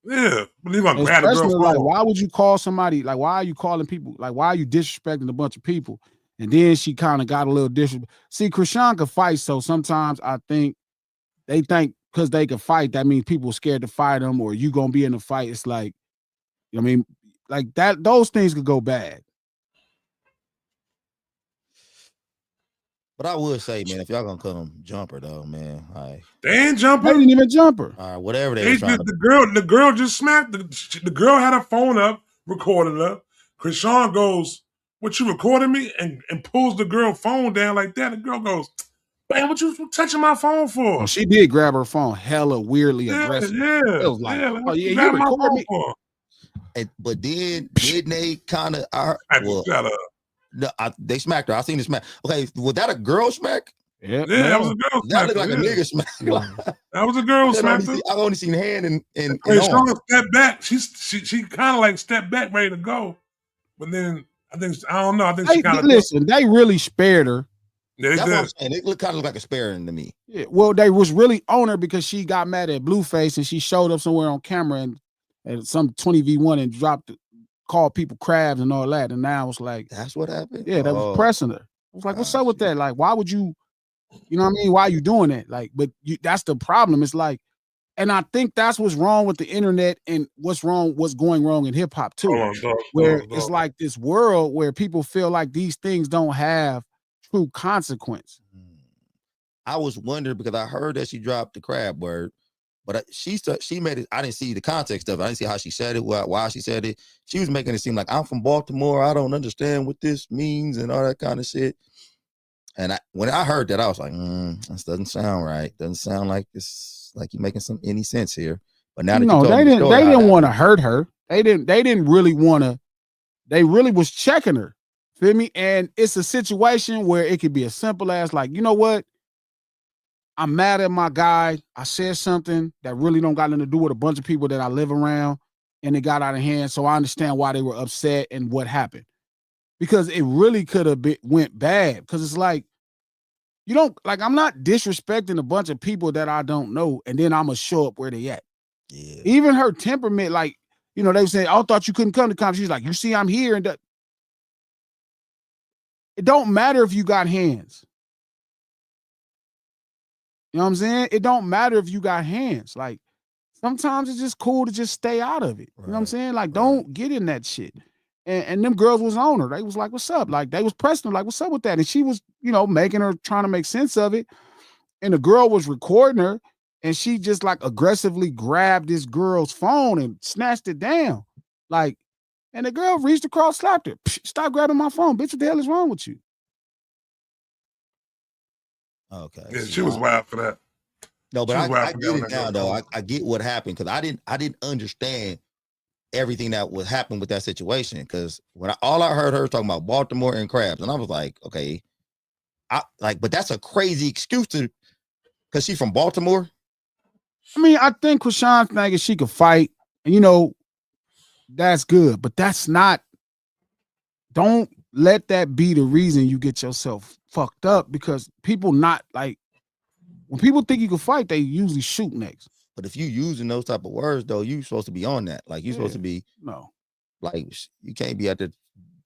Yeah, but you gonna grab the girl phone. Like, why would you call somebody? Like, why are you calling people? Like, why are you disrespecting a bunch of people? And then she kind of got a little disrespect. See, Krishan could fight, so sometimes I think they think because they can fight, that means people are scared to fight them, or you gonna be in a fight. It's like, you know what I mean, like that. Those things could go bad. But I would say, man, if y'all gonna come jumper though, man, they ain't jumping. They didn't even jump her. All right, whatever they trying to. The girl just smacked the girl had her phone up, recorded her. Krishan goes, "What, you recording me?" and pulls the girl phone down like that. The girl goes, "Man, what you touching my phone for?" Well, she did grab her phone hella weirdly aggressive. Yeah. It was like, oh yeah, you recording me for? But then didn't they kind of? No, they smacked her. I seen the smack. Okay, was that a girl smack? Yeah, that was a girl smack. That looked like a nigga smack. That was a girl smack. I only seen hand and she stepped back. She kind of like stepped back, ready to go. But then I don't know. I think she kind of listen. They really spared her. Yeah, they That's did. what I'm saying. It kind of looked like a sparing to me. Yeah, well, they was really on her because she got mad at Blueface and she showed up somewhere on camera and some 20v1 and called people crabs and all that. And now it's like, that's what happened. Yeah, that was pressing her. I was like, what's up with that? Like, why would you? You know what I mean? Why are you doing that? Like, but that's the problem. It's like, and I think that's what's wrong with the internet and what's going wrong in hip hop too. Where it's like this world where people feel like these things don't have true consequence. I was wondering because I heard that she dropped the crab word, but she made it. I didn't see the context of it. I didn't see how she said it, why she said it. She was making it seem like I'm from Baltimore. I don't understand what this means and all that kind of shit. And when I heard that, I was like, this doesn't sound right. Doesn't sound like this, like you're making any sense here. But now that they didn't want to hurt her. They didn't really want to. They really was checking her. Feel me? And it's a situation where it could be as simple as like, you know what? I'm mad at my guy. I said something that really don't got nothing to do with a bunch of people that I live around, and it got out of hand. So I understand why they were upset and what happened. Because it really could have went bad. Because it's like, you don't, like, I'm not disrespecting a bunch of people that I don't know, and then I'm going to show up where they at. Yeah. Even her temperament, like, you know, they were saying, I thought you couldn't come to conference. She's like, you see, I'm here. And it don't matter if you got hands. You know what I'm saying? It don't matter if you got hands. Like, sometimes it's just cool to just stay out of it. You know what I'm saying? Like, don't get in that shit. And them girls was on her. They was like, what's up? Like, they was pressing her, like, what's up with that? And she was, you know, making her, trying to make sense of it. And the girl was recording her, and she just, like, aggressively grabbed this girl's phone and snatched it down. Like, and the girl reached across, slapped her. Stop grabbing my phone. Bitch, what the hell is wrong with you? Okay. Yeah, she was wild for that. No, but I get it now, though. I get what happened because I didn't understand everything that would happen with that situation. Because all I heard her talking about Baltimore and crabs, and I was like, okay, but that's a crazy excuse because she's from Baltimore. I mean, I think Krishan's thing is she could fight, and that's good, but that's not. Don't let that be the reason you get yourself fucked up, because people not like when people think you can fight, they usually shoot next. But if you using those type of words, though, you supposed to be on that. Like you supposed to be like you can't be out there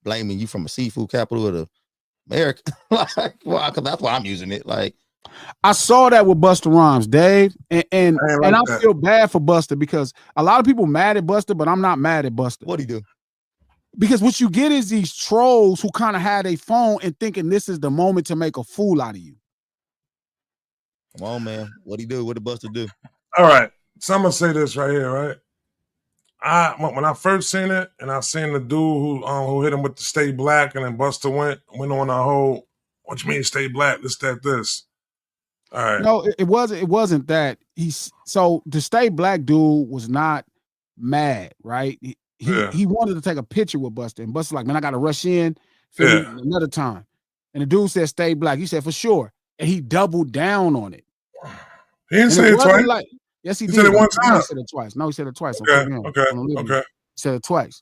blaming you from a seafood capital of the America. Like, well, cause that's why I'm using it. Like I saw that with Busta Rhymes, Dave, and I feel bad for Busta because a lot of people mad at Busta, but I'm not mad at Busta. What'd he do? Because what you get is these trolls who kind of had a phone and thinking this is the moment to make a fool out of you. Come on, man. What'd he do? What did Busta do? All right. So I'm gonna say this right here, right? When I first seen it, and I seen the dude who hit him with the Stay Black, and then Busta went on a whole, what you mean Stay Black? This. All right. No, it wasn't that. So the Stay Black dude was not mad, right? He wanted to take a picture with Busta, and Busta's like, man, I gotta rush in another time. And the dude said, Stay Black. He said, for sure. And he doubled down on it. He didn't say it twice. Yes, he did. He said it one time. He said it twice. No, he said it twice. Okay. He said it twice.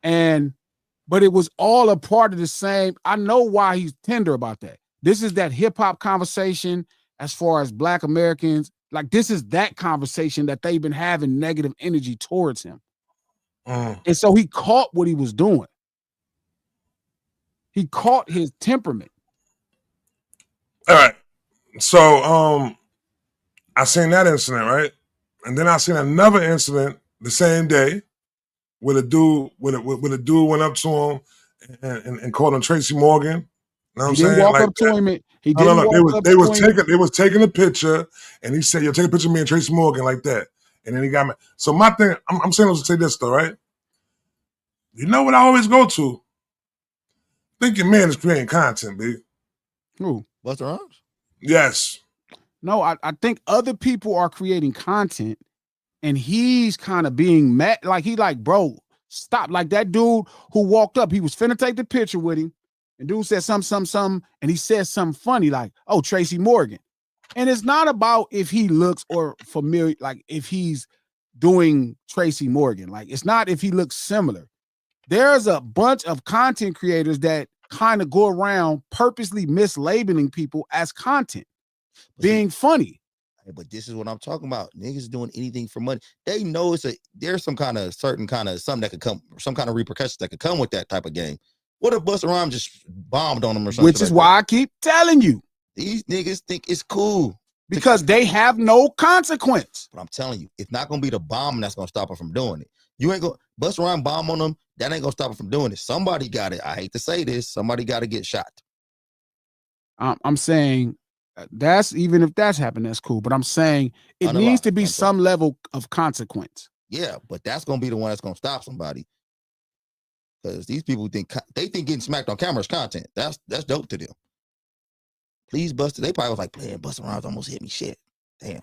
But it was all a part of the same. I know why he's tender about that. This is that hip hop conversation as far as Black Americans. Like, this is that conversation that they've been having negative energy towards him. And so he caught what he was doing. He caught his temperament. All right. So I seen that incident, right? And then I seen another incident the same day with a dude with a dude went up to him and called him Tracy Morgan. You know what I'm saying? Walk up to him. He didn't walk up they was taking a picture, and he said, "Yo, take a picture of me and Tracy Morgan like that." And then he got me. So my thing, I'm saying to say this though, right? You know what I always go to? Think your man is creating content, B. Who? Busta Rhymes? Yes. No, I think other people are creating content, and he's kind of being mad. Like, he like, bro, stop. Like that dude who walked up, he was finna take the picture with him, and dude said something, and he said something funny like, oh, Tracy Morgan. And it's not about if he looks or familiar, like if he's doing Tracy Morgan. Like, it's not if he looks similar. There's a bunch of content creators that kind of go around purposely mislabeling people as content, being funny. But this is what I'm talking about. Niggas doing anything for money. They know there's some kind of something that could come, some kind of repercussions that could come with that type of game. What if Busta Rhymes just bombed on them or something? Which is why I keep telling you. These niggas think it's cool. Because they have no consequence. But I'm telling you, it's not gonna be the bomb that's gonna stop her from doing it. You ain't gonna Busta Rhymes bomb on them. That ain't gonna stop her from doing it. Somebody got it. I hate to say this. Somebody got to get shot. I'm saying that's, even if that's happened, that's cool. But I'm saying it needs to be some level of consequence. Yeah, but that's gonna be the one that's gonna stop somebody. Because these people think getting smacked on camera is content. That's dope to them. Please, Busta. They probably was like, playing Busta Rhymes almost hit me. Shit. Damn.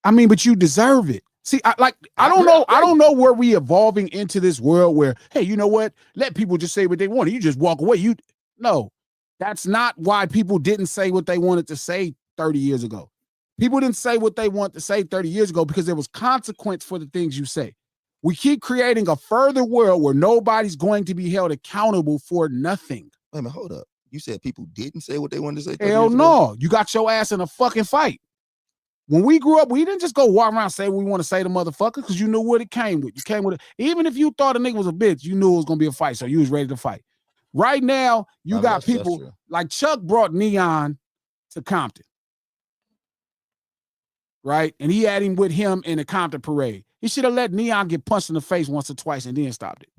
I mean, but you deserve it. See, I don't know. I don't know where we evolving into this world where, hey, you know what? Let people just say what they want. You just walk away. No, that's not why people didn't say what they wanted to say 30 years ago. People didn't say what they want to say 30 years ago because there was consequence for the things you say. We keep creating a further world where nobody's going to be held accountable for nothing. Wait a minute, hold up. You said people didn't say what they wanted to say 30 Hell years ago? no. You got your ass in a fucking fight. When we grew up, we didn't just go walk around and say what we want to say to motherfuckers because you knew what it came with. You came with it. Even if you thought a nigga was a bitch, you knew it was going to be a fight, so you was ready to fight. Right now, you got people like Chuck brought Neon to Compton, right? And he had him with him in the Compton parade. He should have let Neon get punched in the face once or twice and then stopped it.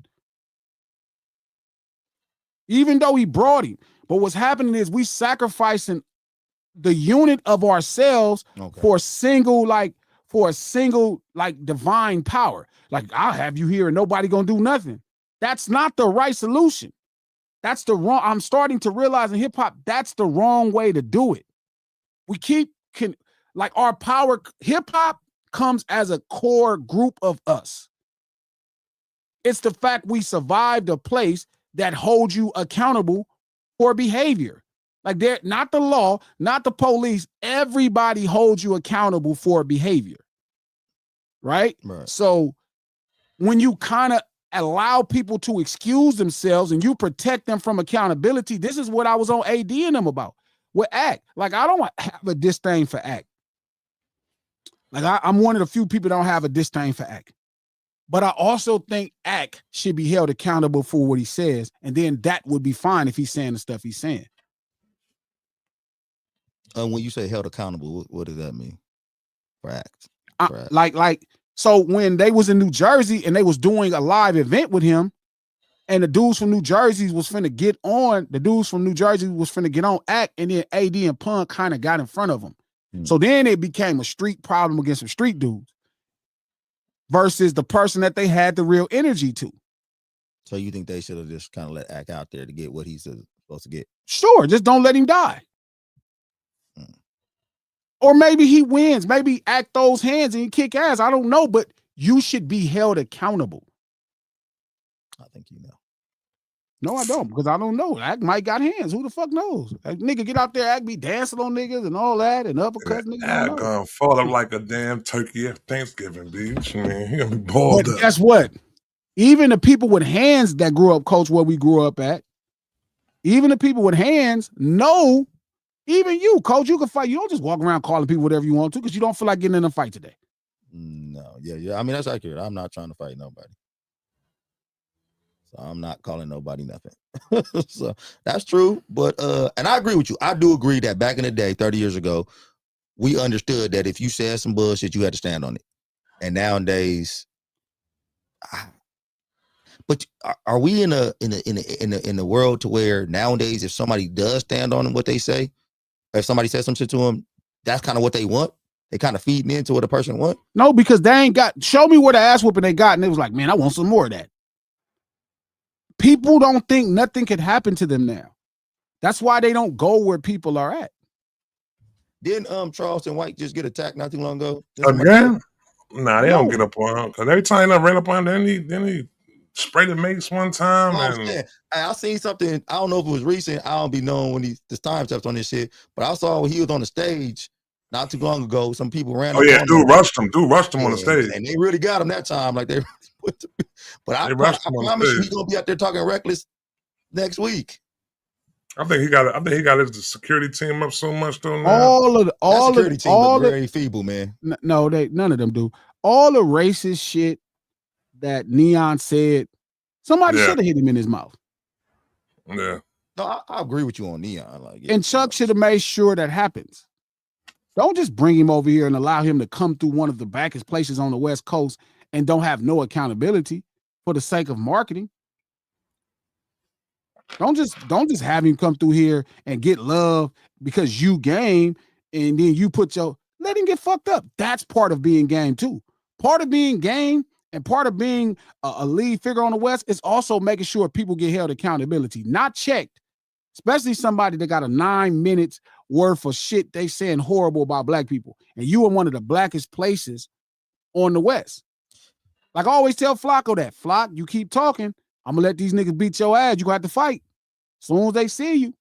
Even though he brought him. But what's happening is we sacrificing the unit of ourselves for a single divine power. Like, I'll have you here and nobody gonna do nothing. That's not the right solution. That's the wrong. I'm starting to realize in hip hop, that's the wrong way to do it. We our power, hip hop comes as a core group of us. It's the fact we survived a place that holds you accountable for behavior. Like they're not the law, not the police. Everybody holds you accountable for behavior. Right? Right. So when you kind of allow people to excuse themselves and you protect them from accountability, this is what I was on AD and them about. With ACT. Like, I don't have a disdain for ACT. Like, I'm one of the few people that don't have a disdain for ACT. But I also think ACT should be held accountable for what he says, and then that would be fine if he's saying the stuff he's saying. When you say held accountable, what does that mean? For ACT? So when they was in New Jersey and they was doing a live event with him, and the dudes from New Jersey was finna get on, ACT, and then AD and Pun kind of got in front of him. So then it became a street problem against some street dudes versus the person that they had the real energy to. So you think they should have just kind of let ACT out there to get what he's supposed to get? Sure, just don't let him die. Or maybe he wins. Maybe ACT those hands and he kick ass. I don't know, but you should be held accountable. I think you know. No, I don't, because I don't know. ACT might got hands. Who the fuck knows? Like, nigga get out there, ACT be dancing on niggas and all that, and uppercuts niggas. ACT gonna fall up like a damn turkey at Thanksgiving, bitch. Man, he gonna be balled up. Guess what? Even the people with hands that grew up, Coach, where we grew up at, even the people with hands know. Even you, Coach, you can fight. You don't just walk around calling people whatever you want to because you don't feel like getting in a fight today. No, yeah. I mean, that's accurate. I'm not trying to fight nobody. So I'm not calling nobody nothing. So that's true. But and I agree with you. I do agree that back in the day, 30 years ago, we understood that if you said some bullshit, you had to stand on it. And nowadays, but are we in a world to where nowadays, if somebody does stand on what they say, if somebody says some shit to them, that's kind of what they want? They kind of feeding into what a person wants? No, because they ain't got, show me where the ass whooping they got, and it was like, man, I want some more of that. People don't think nothing could happen to them now. That's why they don't go where people are at. Didn't Charleston White just get attacked not too long ago? Again? Nah, they don't get up on him. Because every time they ran up on him, then he sprayed the mace one time. I seen something. I don't know if it was recent. I don't be knowing when the time steps on this shit. But I saw when he was on the stage not too long ago. Some people ran. Oh yeah, dude rushed him on the stage, and they really got him that time. Like they really put. But I promise you, he's gonna be out there talking reckless next week. I think he got his security team up so much though. Now. All the security team is very feeble, man. No, none of them do. All the racist shit that Neon said, somebody should have hit him in his mouth. Yeah. No, I agree with you on Neon. And Chuck should have made sure that happens. Don't just bring him over here and allow him to come through one of the backest places on the West Coast and don't have no accountability for the sake of marketing. Don't just have him come through here and get love because you game and then you let him get fucked up. That's part of being game too. Part of being game and part of being a lead figure on the West is also making sure people get held accountability, not checked, especially somebody that got a 9 minutes worth of shit they saying horrible about black people. And you are one of the blackest places on the West. Like I always tell Flacco that, Flock, you keep talking, I'm gonna let these niggas beat your ass. You gonna have to fight as soon as they see you.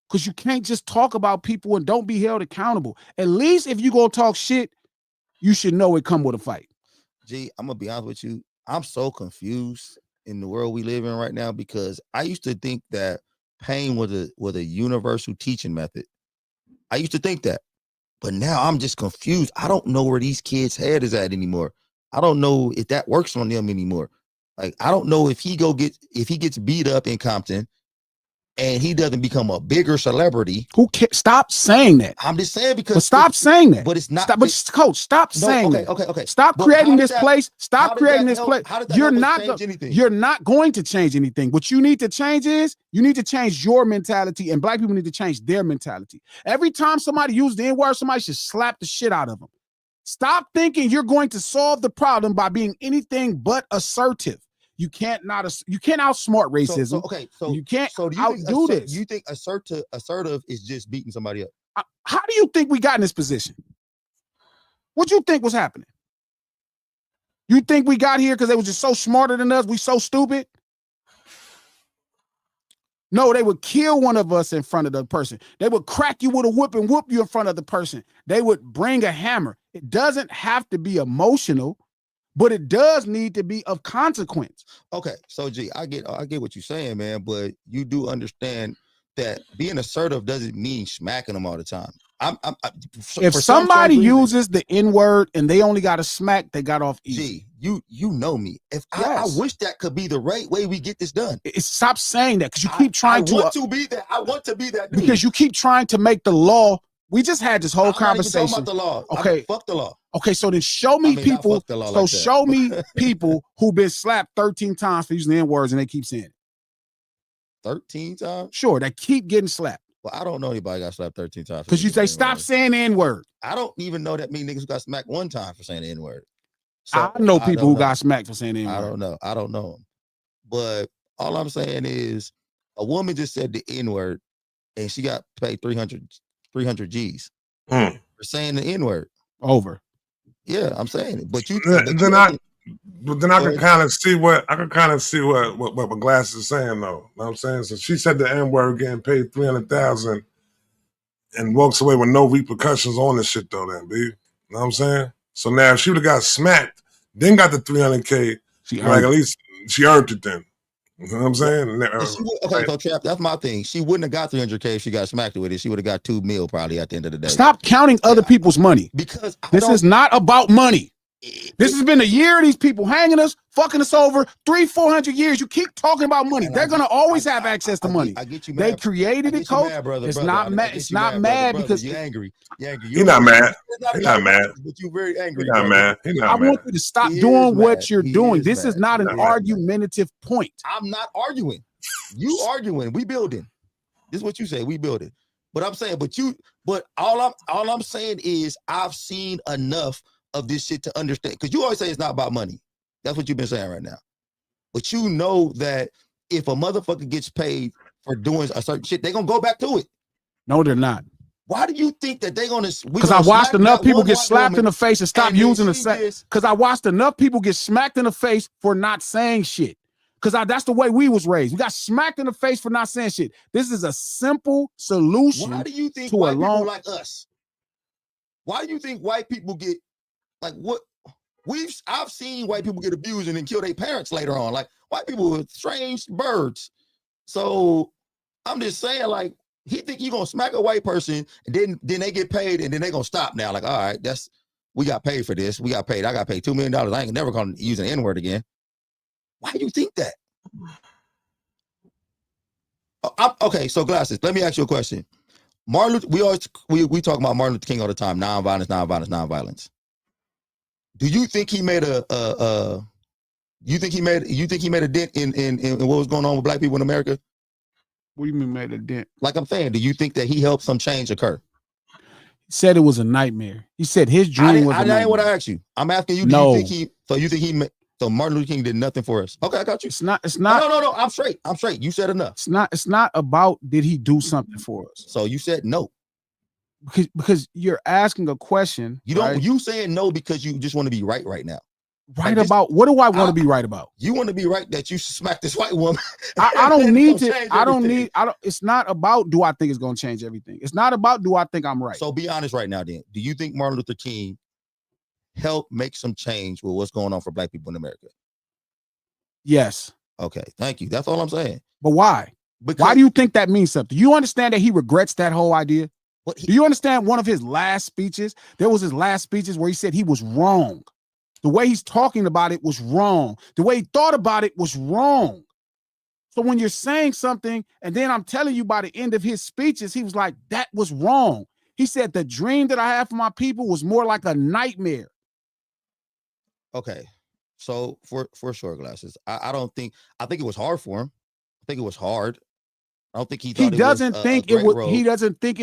Because you can't just talk about people and don't be held accountable. At least if you gonna talk shit, you should know it come with a fight. G, I'm gonna be honest with you. I'm so confused in the world we live in right now because I used to think that pain was a universal teaching method. I used to think that, but now I'm just confused. I don't know where these kids' head is at anymore. I don't know if that works on them anymore. Like I don't know if he gets beat up in Compton and he doesn't become a bigger celebrity. Stop saying that. I'm just saying because. But stop saying that. But it's not. Coach, stop saying that. Okay. Stop creating this place. Stop creating this place. You're not going to change anything. What you need to change is you need to change your mentality, and black people need to change their mentality. Every time somebody uses the N-word, somebody should slap the shit out of them. Stop thinking you're going to solve the problem by being anything but assertive. You can't outsmart racism. So you can't outdo this. You think assertive is just beating somebody up? How do you think we got in this position? What do you think was happening? You think we got here because they was just so smarter than us? We so stupid? No, they would kill one of us in front of the person. They would crack you with a whip and whoop you in front of the person. They would bring a hammer. It doesn't have to be emotional, but it does need to be of consequence. Okay, so G, I get what you're saying, man, but you do understand that being assertive doesn't mean smacking them all the time. If somebody uses the N-word and they only got a smack, they got off easy. G, you know me. If I wish that could be the right way we get this done. Stop saying that because you keep trying to. I want to be that dude. Because you keep trying to make the law. We just had this whole conversation. I'm not even talking about the law. Okay, fuck the law. Okay, so then show me people. So like show me people who've been slapped 13 times for using the N-words and they keep saying it. 13 times? Sure, they keep getting slapped. Well, I don't know anybody got slapped 13 times. Because you say stop saying the N-word. I don't even know that many niggas got smacked one time for saying the N-word. So, I know people who got smacked for saying the N-word. I don't know them. But all I'm saying is a woman just said the N-word and she got paid 300 G's for saying the N-word. Over. Yeah, I'm saying it. But then I can kind of see what Glass is saying though. You know what I'm saying? So she said the N-word getting paid $300,000 and walks away with no repercussions on this shit though, then, B. You know what I'm saying? So now if she would have got smacked, then got the $300K, like at least she earned it then. You know what I'm saying? Okay, so Trap, that's my thing. She wouldn't have got $300K if she got smacked with it. She would have got $2 million probably at the end of the day. Stop counting other people's money. Because this is not about money. This has been a year. These people hanging us, fucking us over 300-400 years. You keep talking about money. They're gonna always have access to money. I get you mad. They created it, Coach. It's not mad. It's not mad because you're angry. You're not mad. You're not mad. But you're very angry. You're not mad. I want you to stop doing what you're doing. This is not an argumentative point. I'm not arguing. You arguing. We building. This is what you say. We building. But I'm saying, but all I'm saying is I've seen enough of this shit to understand, because you always say it's not about money. That's what you've been saying right now. But you know that if a motherfucker gets paid for doing a certain shit, they're gonna go back to it. No, they're not. Why do you think that they're gonna? Because I watched enough people get slapped in the face and stop using the same. Because I watched enough people get smacked in the face for not saying shit. Because that's the way we was raised. We got smacked in the face for not saying shit. This is a simple solution. Why do you think white people like us? Why do you think white people get like what? I've seen white people get abused and then kill their parents later on. Like white people are strange birds. So I'm just saying, like, he think you gonna smack a white person and then they get paid and then they gonna stop now. Like, all right, we got paid for this. We got paid. I got paid $2 million. I ain't never gonna use an N-word again. Why do you think that? Okay, so Glasses, let me ask you a question. We talk about Martin Luther King all the time. Non-violence. Do you think he made a dent in what was going on with black people in America? What do you mean made a dent? Like I'm saying, do you think that he helped some change occur? He said it was a nightmare. He said his dream was a nightmare. I ain't what I asked you. I'm asking you, no. So Martin Luther King did nothing for us? Okay, I got you. It's not. No. I'm straight. You said enough. It's not about did he do something for us? So you said no. Because you're asking a question. You saying no because you just want to be right now. Right about what do I want to be right about? You want to be right that you smack this white woman. I don't need to. I don't need. It's not about do I think it's going to change everything. It's not about do I think I'm right. So be honest right now. Then, do you think Martin Luther King helped make some change with what's going on for black people in America? Yes. Okay. Thank you. That's all I'm saying. But why? Why do you think that means something? You understand that he regrets that whole idea? Do you understand one of his last speeches? There was his last speeches where he said he was wrong. The way he's talking about it was wrong. The way he thought about it was wrong. So when you're saying something, and then I'm telling you by the end of his speeches, he was like, that was wrong. He said the dream that I have for my people was more like a nightmare. Okay. So for sure, Glasses. I think it was hard for him. I think it was hard. I don't think he doesn't think it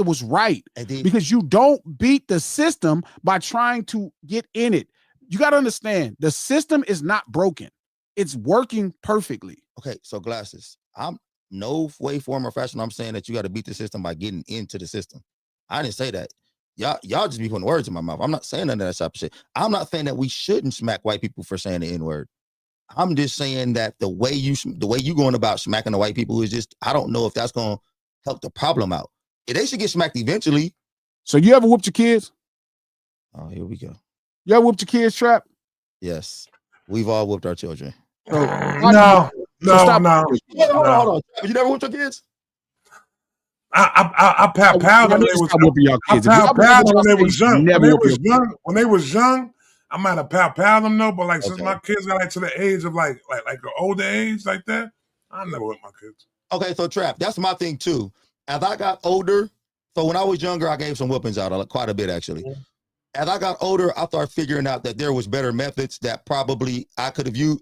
was right, because you don't beat the system by trying to get in it. You got to understand the system is not broken. It's working perfectly. Okay. So Glasses, I'm no way, form, or fashion I'm saying that you got to beat the system by getting into the system. I didn't say that. Y'all just be putting words in my mouth. I'm not saying none of that type of shit. I'm not saying that we shouldn't smack white people for saying the N-word. I'm just saying that the way you going about smacking the white people is just, I don't know if that's gonna help the problem out. They should get smacked eventually. So you ever whooped your kids? Oh, here we go. You ever whooped your kids, Trap? Yes, we've all whooped our children. So, No. Hold on. You never whooped your kids? I pal them when they was whooping your kids. I pal them when they was young. When they Never was young, I might have pal them though. But like since Okay. my kids got like to the age of like an older age like that, I never with my kids. Okay, so Trap, that's my thing too. As I got older, so when I was younger, I gave some whoopings out quite a bit actually. Yeah. As I got older, I started figuring out that there was better methods that probably I could use.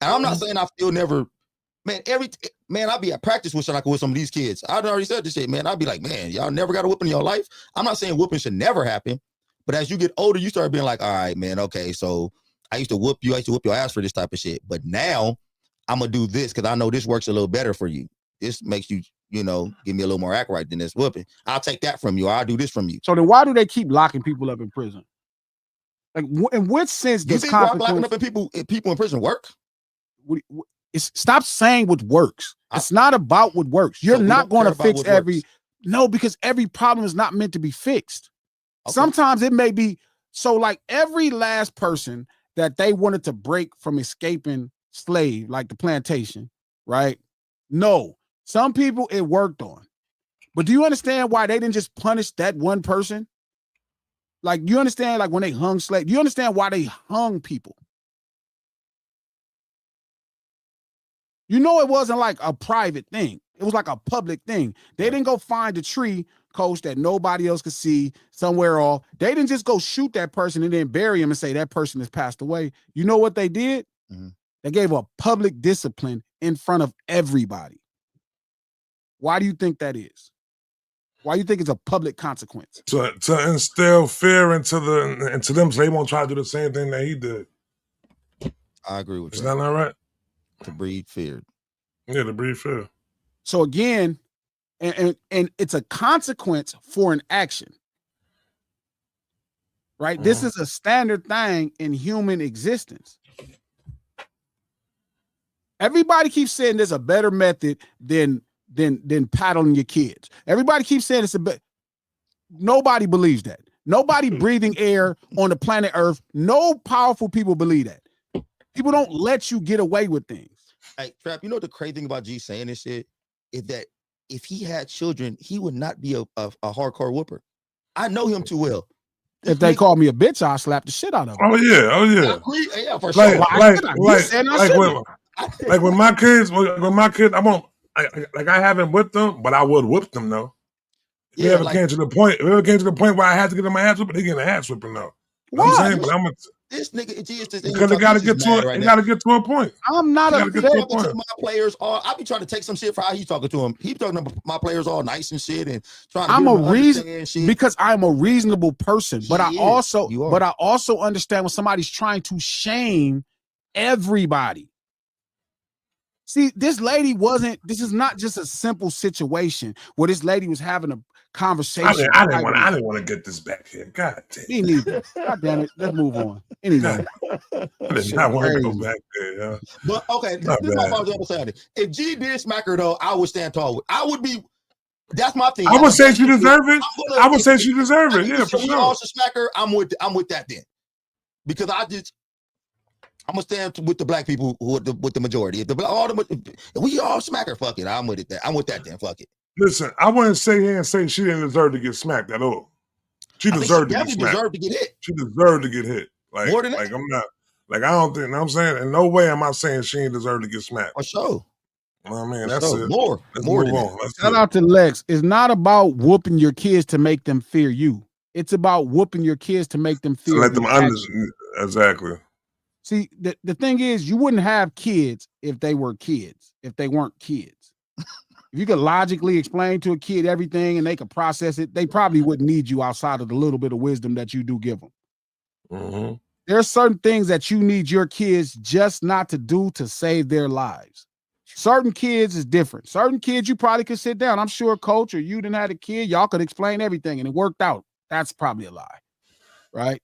And I'm not saying I still never, man, I'd be at practice with some of these kids. I'd already said this shit, man. I'd be like, man, y'all never got a whooping in your life. I'm not saying whooping should never happen, but as you get older, you start being like, all right, man, okay, so I used to whoop you, I used to whoop your ass for this type of shit, but now I'm gonna do this because I know this works a little better for you. This makes you, give me a little more act right than this whooping. I'll take that from you. Or I'll do this from you. So then why do they keep locking people up in prison? Like, in what sense You does think consequence... locking up people in prison work? Stop saying what works. It's not about what works. You're not going to fix every... No, because every problem is not meant to be fixed. Okay. Sometimes it may be... So like every last person that they wanted to break from escaping slave, like the plantation, right? No. Some people it worked on. But do you understand why they didn't just punish that one person? Like, you understand, like when they hung slaves, do you understand why they hung people? You know, it wasn't like a private thing. It was like a public thing. They didn't go find a tree, Coach, that nobody else could see somewhere off. They didn't just go shoot that person and then bury him and say that person has passed away. You know what they did? Mm-hmm. They gave a public discipline in front of everybody. Why do you think that is? Why do you think it's a public consequence? To instill fear into them so they won't try to do the same thing that he did. I agree with you. Is that not right? To breed fear. Yeah, to breed fear. So again, and it's a consequence for an action. Right? Mm-hmm. This is a standard thing in human existence. Everybody keeps saying there's a better method than paddling your kids. Everybody keeps saying it's a bit. Nobody believes that. Nobody breathing air on the planet Earth. No powerful people believe that. People don't let you get away with things. Hey, Trap, you know what the crazy thing about G saying this shit is that if he had children, he would not be a hardcore whooper. I know him too well. If they call me a bitch, I'll slap the shit out of them. Oh yeah. Yeah, for sure. Like with my kids, I won't. I haven't whipped them, but I would whip them though. If it ever came to the point where I had to get my ass whipping, they get an ass whipping though. Why? I'm saying, but this nigga G is just because it got to get to a point. I'm not talking to my players all. I be trying to take some shit for how he's talking to him. He's talking to my players all nice and shit and trying to. I'm a reason because I'm a reasonable person, but I also understand when somebody's trying to shame everybody. See, this is not just a simple situation where this lady was having a conversation. I didn't want to get this back here. God damn. Me neither. God damn it. Let's move on. Anyway. I did not want to go back there. Yeah. But okay, this is my father's understanding. If G did smack her though, I would stand tall. I would be. That's my thing. I would say she deserve it. I would say she deserve it. Yeah, for sure. Also smack her. I'm with that then, because I'm gonna stand with the black people who are with the majority. If we all smack her, fuck it. I'm with it. I'm with that then. Fuck it. Listen, I wouldn't sit here and say she didn't deserve to get smacked at all. She deserved to get smacked. Deserved to get hit. She deserved to get hit. More than that. I'm not. Like, I don't think. I'm saying in no way am I saying she ain't deserved to get smacked. For sure. I mean, that's it. More than that. Shout out to Lex. It's not about whooping your kids to make them fear you. It's about whooping your kids to make them fear. Let them understand. Exactly. See, the thing is, you wouldn't have kids if they were kids, if they weren't kids. If you could logically explain to a kid everything and they could process it, they probably wouldn't need you outside of the little bit of wisdom that you do give them. Mm-hmm. There are certain things that you need your kids just not to do to save their lives. Certain kids is different. Certain kids you probably could sit down. I'm sure Coach or you didn't have a kid, y'all could explain everything and it worked out. That's probably a lie, right?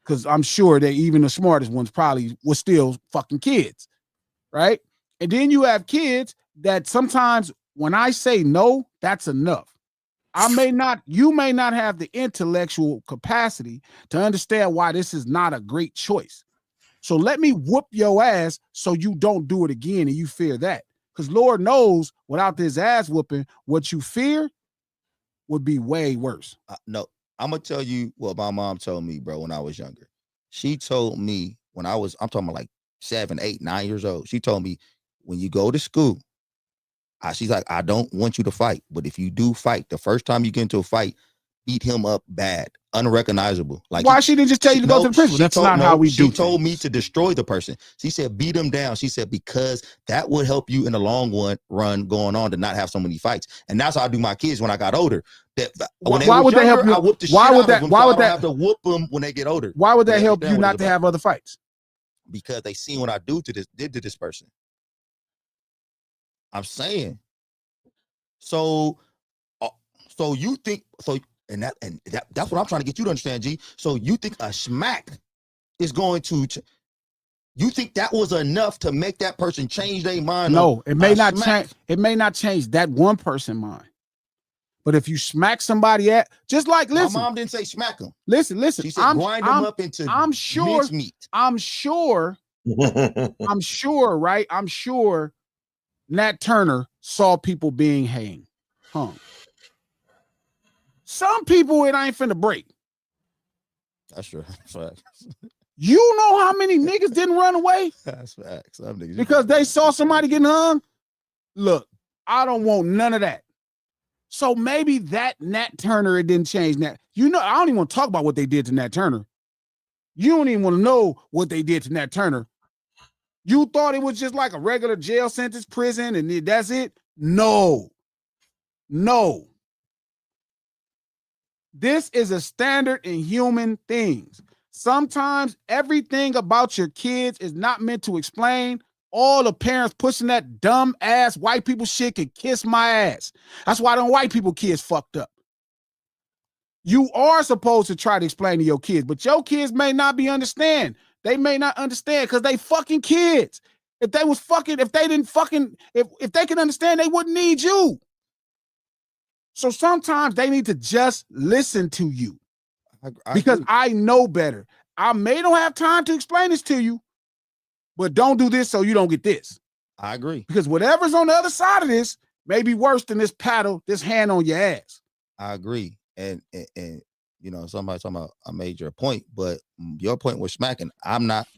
Because I'm sure that even the smartest ones probably were still fucking kids, right? And then you have kids that sometimes when I say no, that's enough. You may not have the intellectual capacity to understand why this is not a great choice. So let me whoop your ass so you don't do it again and you fear that. Because Lord knows without this ass whooping, what you fear would be way worse. No, I'm gonna tell you what my mom told me, bro, when I was younger. She told me when I'm talking about like 7, 8, 9 years old. She told me when you go to school, she's like, I don't want you to fight, but if you do fight, the first time you get into a fight, beat him up bad, unrecognizable. Like, why she didn't just tell you to go to the principal? That's not how we do. She told me to destroy the person. She said beat him down. She said because that would help you in the long run going on to not have so many fights. And that's how I do my kids when I got older. Why would that help you? Why would that have to whoop them when they get older? Why would that help you not to have other fights? Because they seen what I did to this person. I'm saying. So you think so. And that's what I'm trying to get you to understand, G. So you think a smack is going to, you think that was enough to make that person change their mind? No, it may not change. It may not change that one person's mind. But if you smack somebody just like, listen. My mom didn't say smack him. Listen. She said grind him up into mincemeat. I'm sure, right? I'm sure Nat Turner saw people being hung. Some people it ain't finna break. That's true. Facts. You know how many niggas didn't run away? That's facts. Because they saw somebody getting hung. Look, I don't want none of that. So maybe that Nat Turner, it didn't change that. You know, I don't even want to talk about what they did to Nat Turner. You don't even want to know what they did to Nat Turner. You thought it was just like a regular jail sentence, prison, and that's it? No. This is a standard in human things. Sometimes everything about your kids is not meant to explain. All the parents pushing that dumb ass white people shit can kiss my ass. That's why them white people kids fucked up. You are supposed to try to explain to your kids, but your kids may not understand. They may not understand because they fucking kids. If they could understand, they wouldn't need you. So sometimes they need to just listen to you because I know better. I may not have time to explain this to you, but don't do this so you don't get this. I agree. Because whatever's on the other side of this may be worse than this hand on your ass. I agree. And you know, somebody talking about I made your point, but your point was smacking. I'm not.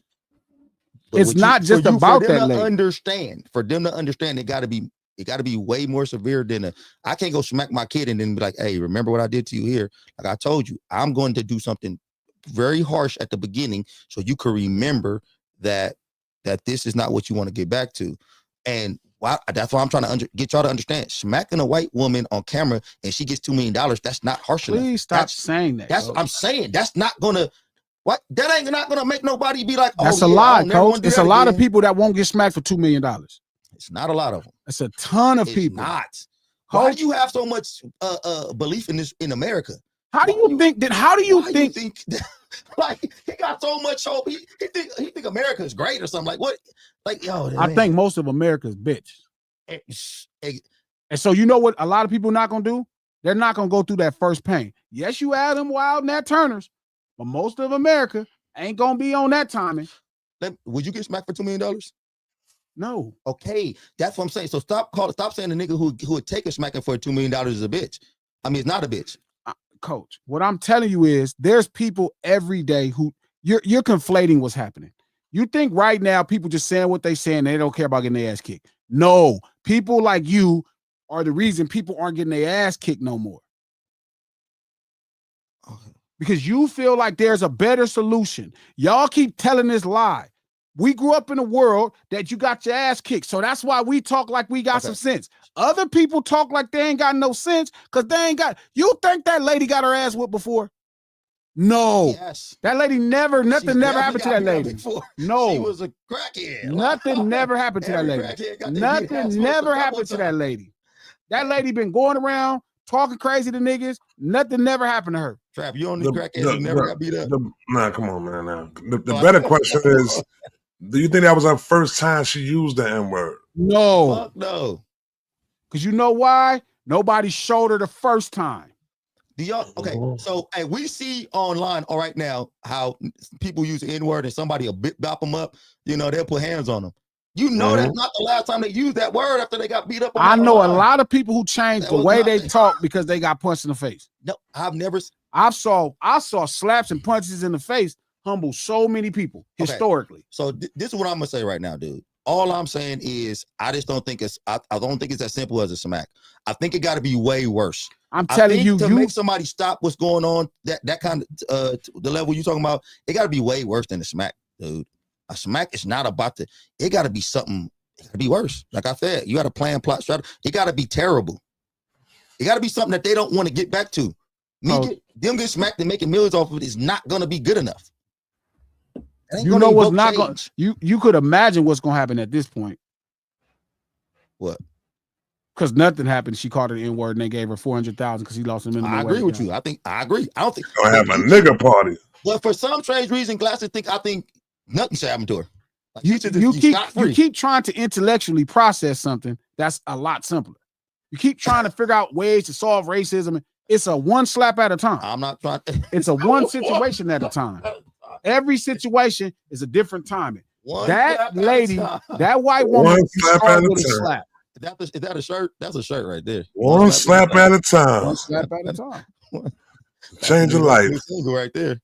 It's not just about that lady. For them to understand, it got to be way more severe than I can't go smack my kid and then be like, hey, remember what I did to you here? Like I told you, I'm going to do something very harsh at the beginning so you can remember that this is not what you want to get back to. And that's why I'm trying to get y'all to understand. Smacking a white woman on camera and she gets $2 million, that's not harsh enough. Please stop saying that. That's what I'm saying. That's not gonna that ain't not gonna make nobody be like, oh, that's a lie, coach. It's a lot of people that won't get smacked for $2 million. It's not a lot of them. It's a ton of people. Not. Why do you have so much belief in this in America? How do you think like he got so much hope? He think America is great or something. Like what? Like I think most of America's bitch. And so you know what a lot of people not gonna do? They're not gonna go through that first pain. Yes, you have them wild Nat Turners, but most of America ain't gonna be on that timing. Would you get smacked for $2 million? No. Okay, that's what I'm saying. So stop saying the nigga who would take a smacking for $2 million is a bitch. I mean, it's not a bitch. Coach, what I'm telling you is there's people every day who you're conflating what's happening. You think right now people just saying what they saying, they don't care about getting their ass kicked. No, people like you are the reason people aren't getting their ass kicked no more. Okay. Because you feel like there's a better solution. Y'all keep telling this lie. We grew up in a world that you got your ass kicked. So that's why we talk like we got some sense. Other people talk like they ain't got no sense because they ain't got. You think that lady got her ass whipped before? No. Yes. That lady nothing never happened to that lady. No. She was a crackhead. Nothing never happened to that lady. Nothing never happened to that lady. That lady been going around talking crazy to niggas. Nothing never happened to her. Trap, you on these crackheads who never got beat up? Nah, come on, man. Now. The better question is, do you think that was her first time she used the N-word? No. Fuck no. Because you know why? Nobody showed her the first time. Do y'all okay? So hey, we see online all right now how people use the N-word and somebody will bop them up. You know, they'll put hands on them. You know that's not the last time they used that word after they got beat up. I know a lot of people who changed the way they talk because they got punched in the face. No, I've never. I saw slaps and punches in the face humble so many people historically. So this is what I'm gonna say right now, dude. All I'm saying is I just don't think I don't think it's as simple as a smack. I think it got to be way worse. I'm telling you, to make somebody stop what's going on, that kind of the level you talking about, it got to be way worse than a smack, dude. A smack is not about to. It got to be something. It got to be worse. Like I said, you got to plan, plot, strategy. It got to be terrible. It got to be something that they don't want to get back to. Them get smacked and making millions off of it is not going to be good enough. You know what's not going. You could imagine what's going to happen at this point. What? Because nothing happened. She called her the N-word and they gave her $400,000 because he lost a minimum wage. I agree with you. I agree. I don't think I have a nigga party. But for some strange reason, Glasses I think nothing should happen to her. Like, you keep trying to intellectually process something that's a lot simpler. You keep trying to figure out ways to solve racism. It's a one slap at a time. I'm not trying. It's a one situation at a time. Every situation is a different timing. That lady, that white woman, one slap at a time. Slap. Is that a shirt? That's a shirt right there. One slap at a time. One slap at a time. Change your life. Right there.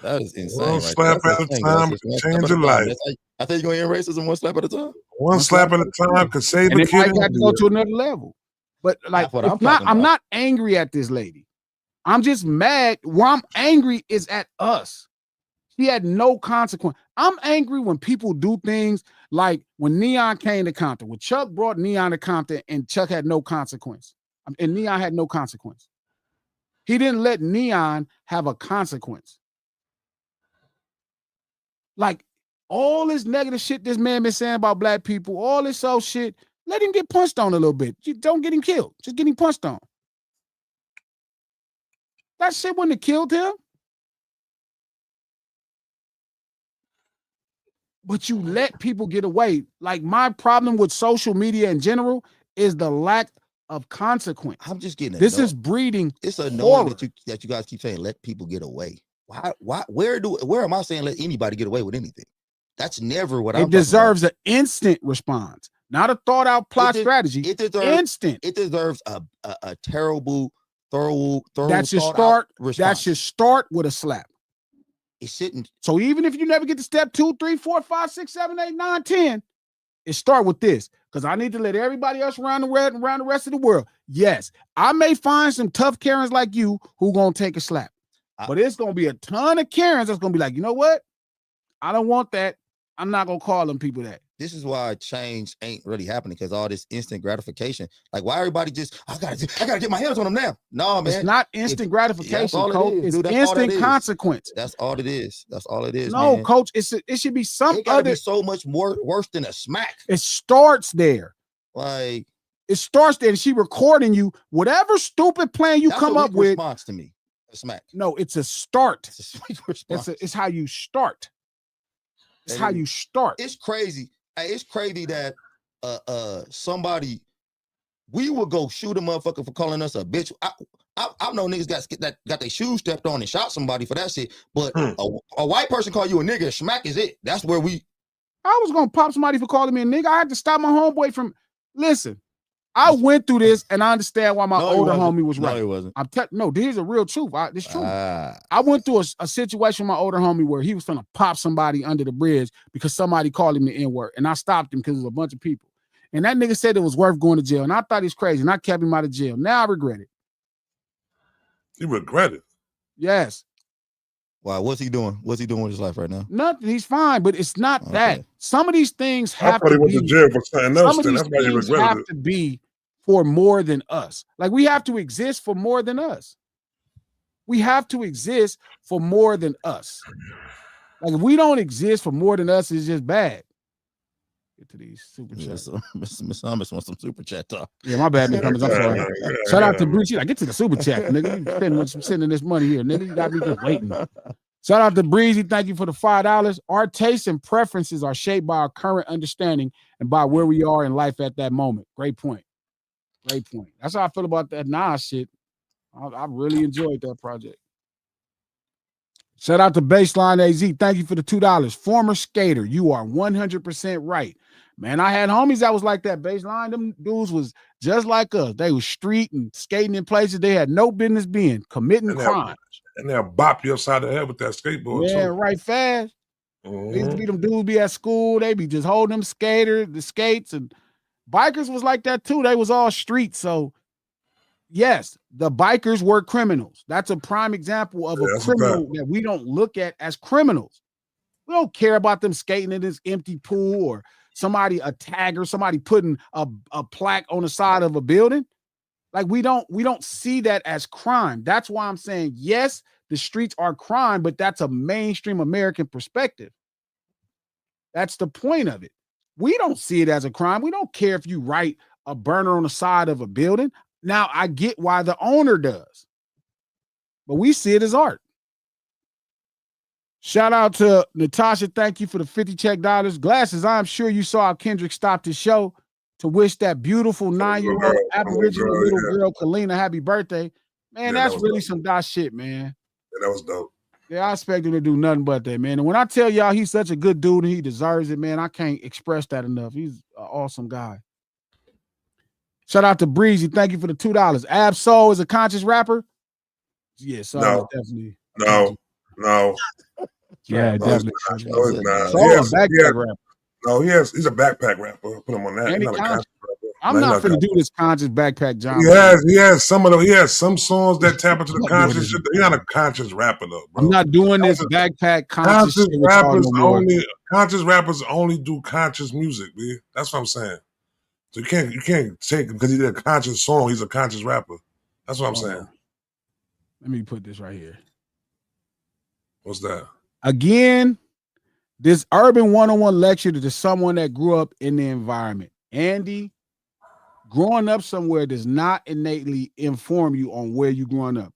That is insane. One slap at a time can change your life. I think you're gonna end racism one slap at a time. One slap at a time can save the kid. I got to go to another level. But like, I'm not angry at this lady. I'm just mad. Where I'm angry is at us. She had no consequence. I'm angry when people do things like when Neon came to Compton, when Chuck brought Neon to Compton and Chuck had no consequence. And Neon had no consequence. He didn't let Neon have a consequence. Like all this negative shit this man been saying about black people, all this old shit, let him get punched on a little bit. You don't get him killed. Just get him punched on. That shit wouldn't have killed him. But you let people get away. Like my problem with social media in general is the lack of consequence. I'm just getting this is breeding. It's annoying that you guys keep saying let people get away. Why? Where am I saying let anybody get away with anything? That's never what I'm. It deserves an instant response, not a thought out plot strategy. It deserves instant. It deserves a terrible, thorough. That should start. That should start with a slap. It shouldn't. So even if you never get to step 2, 3, 4, 5, 6, 7, 8, 9, 10, it start with this. Because I need to let everybody else around the rest of the world. Yes, I may find some tough Karens like you who gonna take a slap. But it's gonna be a ton of Karens that's gonna be like, you know what? I don't want that. I'm not gonna call them people that. This is why change ain't really happening because all this instant gratification. Like, why everybody just I gotta get my hands on them now? No, man, it's not instant gratification, Coach. It's instant consequence. That's all it is. That's all it is. No, man. Coach, it should be some it gotta be so much more worse than a smack. It starts there. Like it starts there, and she recording you. Whatever stupid plan you come up with. Response to me. Smack. No, it's a start. It's a sweet response. It's how you start. It's how you start. It's crazy. It's crazy that somebody we would go shoot a motherfucker for calling us a bitch. I know niggas got their shoes stepped on and shot somebody for that shit. But a white person call you a nigga, smack is it. That's where we. I was gonna pop somebody for calling me a nigga. I had to stop my homeboy from. Listen, I went through this, and I understand why my older homie was right. No, he wasn't. No, here's a real truth. This true. I went through a situation with my older homie where he was trying to pop somebody under the bridge because somebody called him the N-word, and I stopped him because it was a bunch of people. And that nigga said it was worth going to jail, and I thought he was crazy, and I kept him out of jail. Now I regret it. You regret it? Yes. Wow, what's he doing? What's he doing with his life right now? Nothing. He's fine, but it's not that. Some of these things have to be. I thought he went to jail for something else. That's why you regretted it. Have to be for more than us. Like we have to exist for more than us. We have to exist for more than us. Like if we don't exist for more than us, it's just bad. Get to these super Yeah, chats. so Miss Thomas wants some super chat talk. Yeah, my bad, Miss Thomas. I'm sorry. Shout out to Breezy. Like, get to the super chat, nigga. You sending this money here, nigga. You got me just waiting. Shout out to Breezy. Thank you for the $5. Our tastes and preferences are shaped by our current understanding and by where we are in life at that moment. Great point. Great point. That's how I feel about that Nas shit. I really enjoyed that project. Shout out to Baseline AZ. Thank you for the $2. Former skater, you are 100% right. Man, I had homies that was like that. Baseline, them dudes was just like us. They was street and skating in places they had no business being, committing crimes. And they'll bop you upside the head with that skateboard, yeah, too. Right fast. They used to be them dudes be at school. They be just holding them the skates, and bikers was like that too. They was all street. So yes, the bikers were criminals. That's a prime example of a criminal that we don't look at as criminals. We don't care about them skating in this empty pool or somebody, a tagger, somebody putting a plaque on the side of a building. Like we don't see that as crime. That's why I'm saying, yes, the streets are crime, but that's a mainstream American perspective. That's the point of it. We don't see it as a crime. We don't care if you write a burner on the side of a building. Now, I get why the owner does, but we see it as art. Shout out to Natasha. Thank you for the 50 check dollars. Glasses, I'm sure you saw how Kendrick stopped his show to wish that beautiful 9-year-old Aboriginal little girl, Kalina, happy birthday. Man, that's really some dot shit, man. Yeah, that was dope. Yeah, I expect him to do nothing but that, man. And when I tell y'all he's such a good dude and he deserves it, man, I can't express that enough. He's an awesome guy. Shout out to Breezy. Thank you for the $2. Ab-Soul is a conscious rapper? Yeah, so no. Definitely. No. Yeah, definitely. No, he's not. He's a backpack rapper. Put him on that. He's not a conscious rapper. I'm not finna do this conscious backpack job. He has some songs that tap into the conscious shit. He's not a conscious rapper though, bro. I'm not doing this backpack conscious shit. Conscious rappers only do conscious music, man. That's what I'm saying. So you can't take him because he did a conscious song. He's a conscious rapper. That's what I'm saying. Let me put this right here. What's that? Again, this Urban 101 lecture to someone that grew up in the environment. Andy, growing up somewhere does not innately inform you on where you growing up.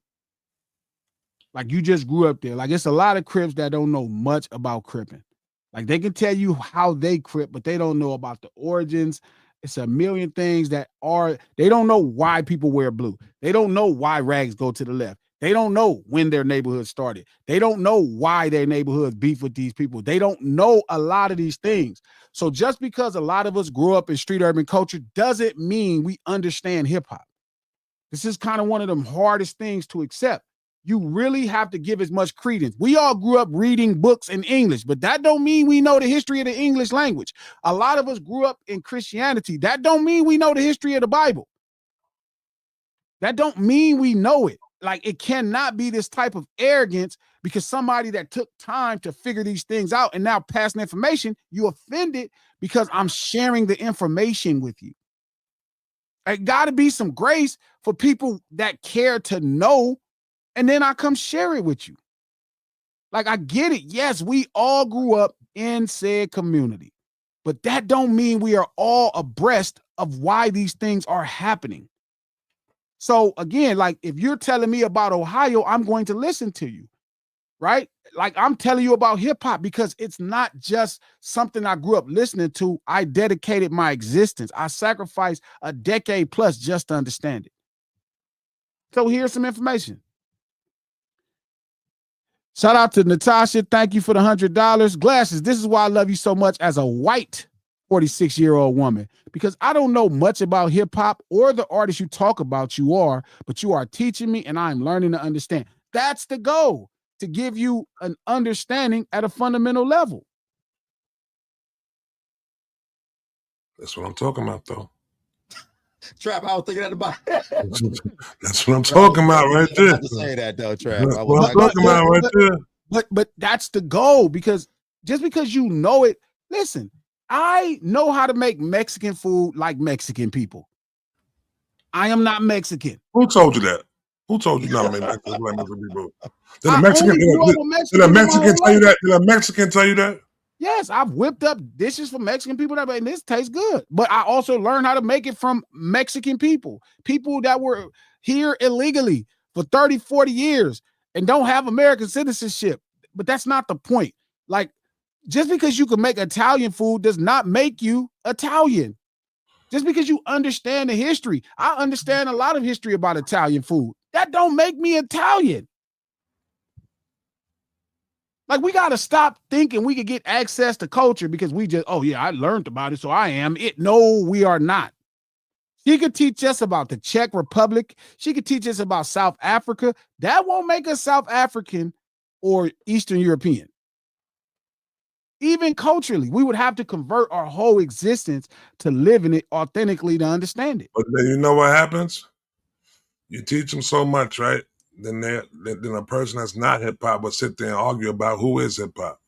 Like you just grew up there. Like it's a lot of Crips that don't know much about Cripping. Like they can tell you how they Crip, but they don't know about the origins. It's a million things they don't know why people wear blue. They don't know why rags go to the left. They don't know when their neighborhood started. They don't know why their neighborhoods beef with these people. They don't know a lot of these things. So just because a lot of us grew up in street urban culture doesn't mean we understand hip hop. This is kind of one of them hardest things to accept. You really have to give as much credence. We all grew up reading books in English, but that don't mean we know the history of the English language. A lot of us grew up in Christianity. That don't mean we know the history of the Bible. That don't mean we know it. Like it cannot be this type of arrogance because somebody that took time to figure these things out and now passing information, you offended because I'm sharing the information with you. It got to be some grace for people that care to know, and then I come share it with you. Like I get it. Yes, we all grew up in said community, but that don't mean we are all abreast of why these things are happening. So again, like if you're telling me about Ohio, I'm going to listen to you, right? Like I'm telling you about hip hop because it's not just something I grew up listening to. I dedicated my existence. I sacrificed a decade plus just to understand it. So here's some information. Shout out to Natasha. Thank you for the $100. Glasses, this is why I love you so much as a white 46-year-old woman, because I don't know much about hip hop or the artists you talk about but you are teaching me and I'm learning to understand. That's the goal, to give you an understanding at a fundamental level. That's what I'm talking about, though. Trap, I was thinking that about. That's what I'm talking about right there. To say that though, Trap. That's what I'm talking about right there. But that's the goal, because just because you know it, listen, I know how to make Mexican food like Mexican people. I am not Mexican. Who told you that? Who told you not to make Mexican food like Mexican people? Did a Mexican tell you that? Did a Mexican tell you that? Yes, I've whipped up dishes from Mexican people and this tastes good. But I also learned how to make it from Mexican people that were here illegally for 30, 40 years and don't have American citizenship. But that's not the point. Like, just because you can make Italian food does not make you Italian. Just because you understand the history. I understand a lot of history about Italian food. That don't make me Italian. Like, we got to stop thinking we could get access to culture because we just, oh, yeah, I learned about it, so I am it. No, we are not. She could teach us about the Czech Republic. She could teach us about South Africa. That won't make us South African or Eastern European. Even culturally, we would have to convert our whole existence to live in it authentically to understand it. But then you know what happens? You teach them so much, right? Then a person that's not hip hop will sit there and argue about who is hip hop.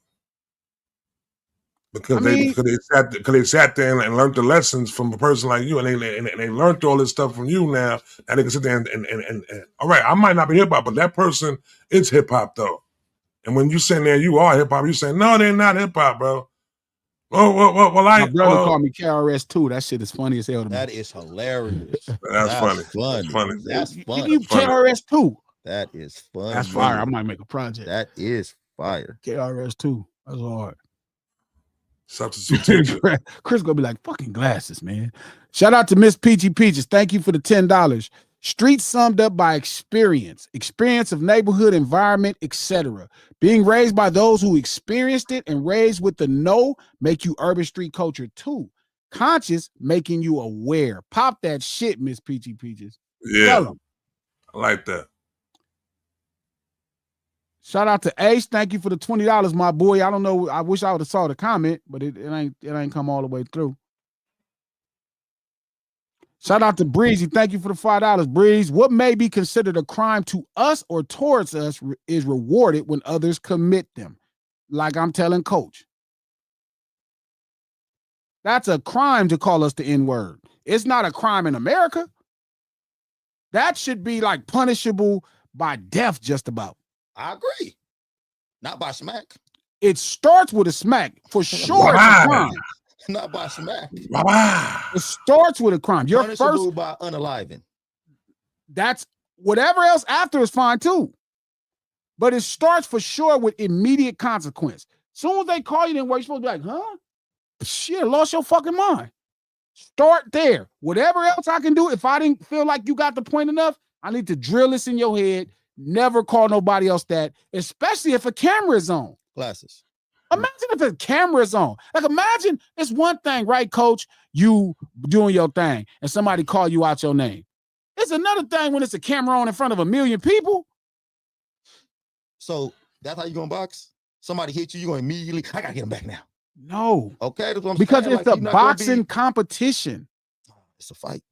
Because they sat there and learned the lessons from a person like you, and they learned all this stuff from you now, and they can sit there and all right, I might not be hip hop, but that person is hip hop though. And when you say there you are hip hop, you say no, they're not hip hop, bro. Well, my brother called me KRS-2. That shit is funny as hell to me. That is hilarious. That's funny. That's funny. You KRS-2. That is fun. That's fire. I might make a project. That is fire. KRS-2. That's hard. Substitute teacher. Chris gonna be like, fucking glasses, man. Shout out to Miss Peachy Peaches. Thank you for the $10. Streets summed up by experience of neighborhood, environment, etc. Being raised by those who experienced it and raised with the know make you urban street culture too. Conscious making you aware. Pop that shit, Miss Peachy Peaches. Yeah. Tell them. I like that. Shout out to Ace. Thank you for the $20, my boy. I don't know. I wish I would have saw the comment, but it ain't come all the way through. Shout out to Breezy. Thank you for the $5, Breeze. What may be considered a crime to us or towards us is rewarded when others commit them. Like I'm telling Coach. That's a crime to call us the N-word. It's not a crime in America. That should be like punishable by death just about. I agree. Not by smack. It starts with a smack. For sure, it's a crime. Not by smack. It starts with a crime. Your first by unaliving. That's whatever else after is fine too. But it starts for sure with immediate consequence. Soon as they call you, then you're supposed to be like, huh? Shit, lost your fucking mind. Start there. Whatever else I can do, if I didn't feel like you got the point enough, I need to drill this in your head. Never call nobody else that, especially if a camera is on. Glasses. Imagine if a camera is on. Like, imagine it's one thing, right, Coach? You doing your thing and somebody call you out your name. It's another thing when it's a camera on in front of 1 million people. So that's how you gonna box? Somebody hit you, you're gonna immediately, I gotta get him back now. No. Okay, that's what I'm because saying. it's a boxing competition. It's a fight.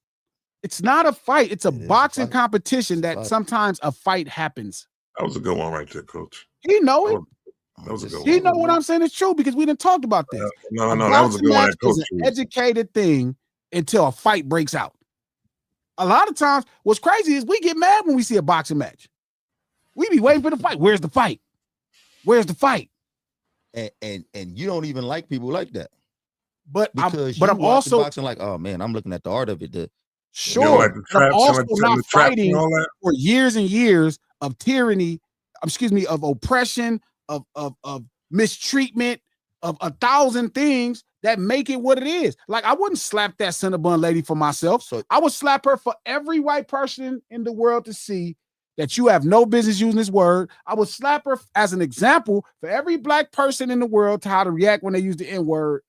It's not a fight. It's a boxing fight. competition that sometimes a fight happens. That was a good one right there, Coach. He know it. That was a good one. He know what I'm saying is true because we didn't talk about this. No, that was a good one. It's an educated thing until a fight breaks out. A lot of times, what's crazy is we get mad when we see a boxing match. We be waiting for the fight. Where's the fight? Where's the fight? And you don't even like people like that. But because I'm also boxing like, oh man, I'm looking at the art of it. Sure, like I'm also not fighting for years and years of tyranny. Of oppression, of mistreatment, of 1,000 things that make it what it is. Like, I wouldn't slap that Cinnabon lady for myself. So I would slap her for every white person in the world to see that you have no business using this word. I would slap her as an example for every black person in the world to how to react when they use the N-word.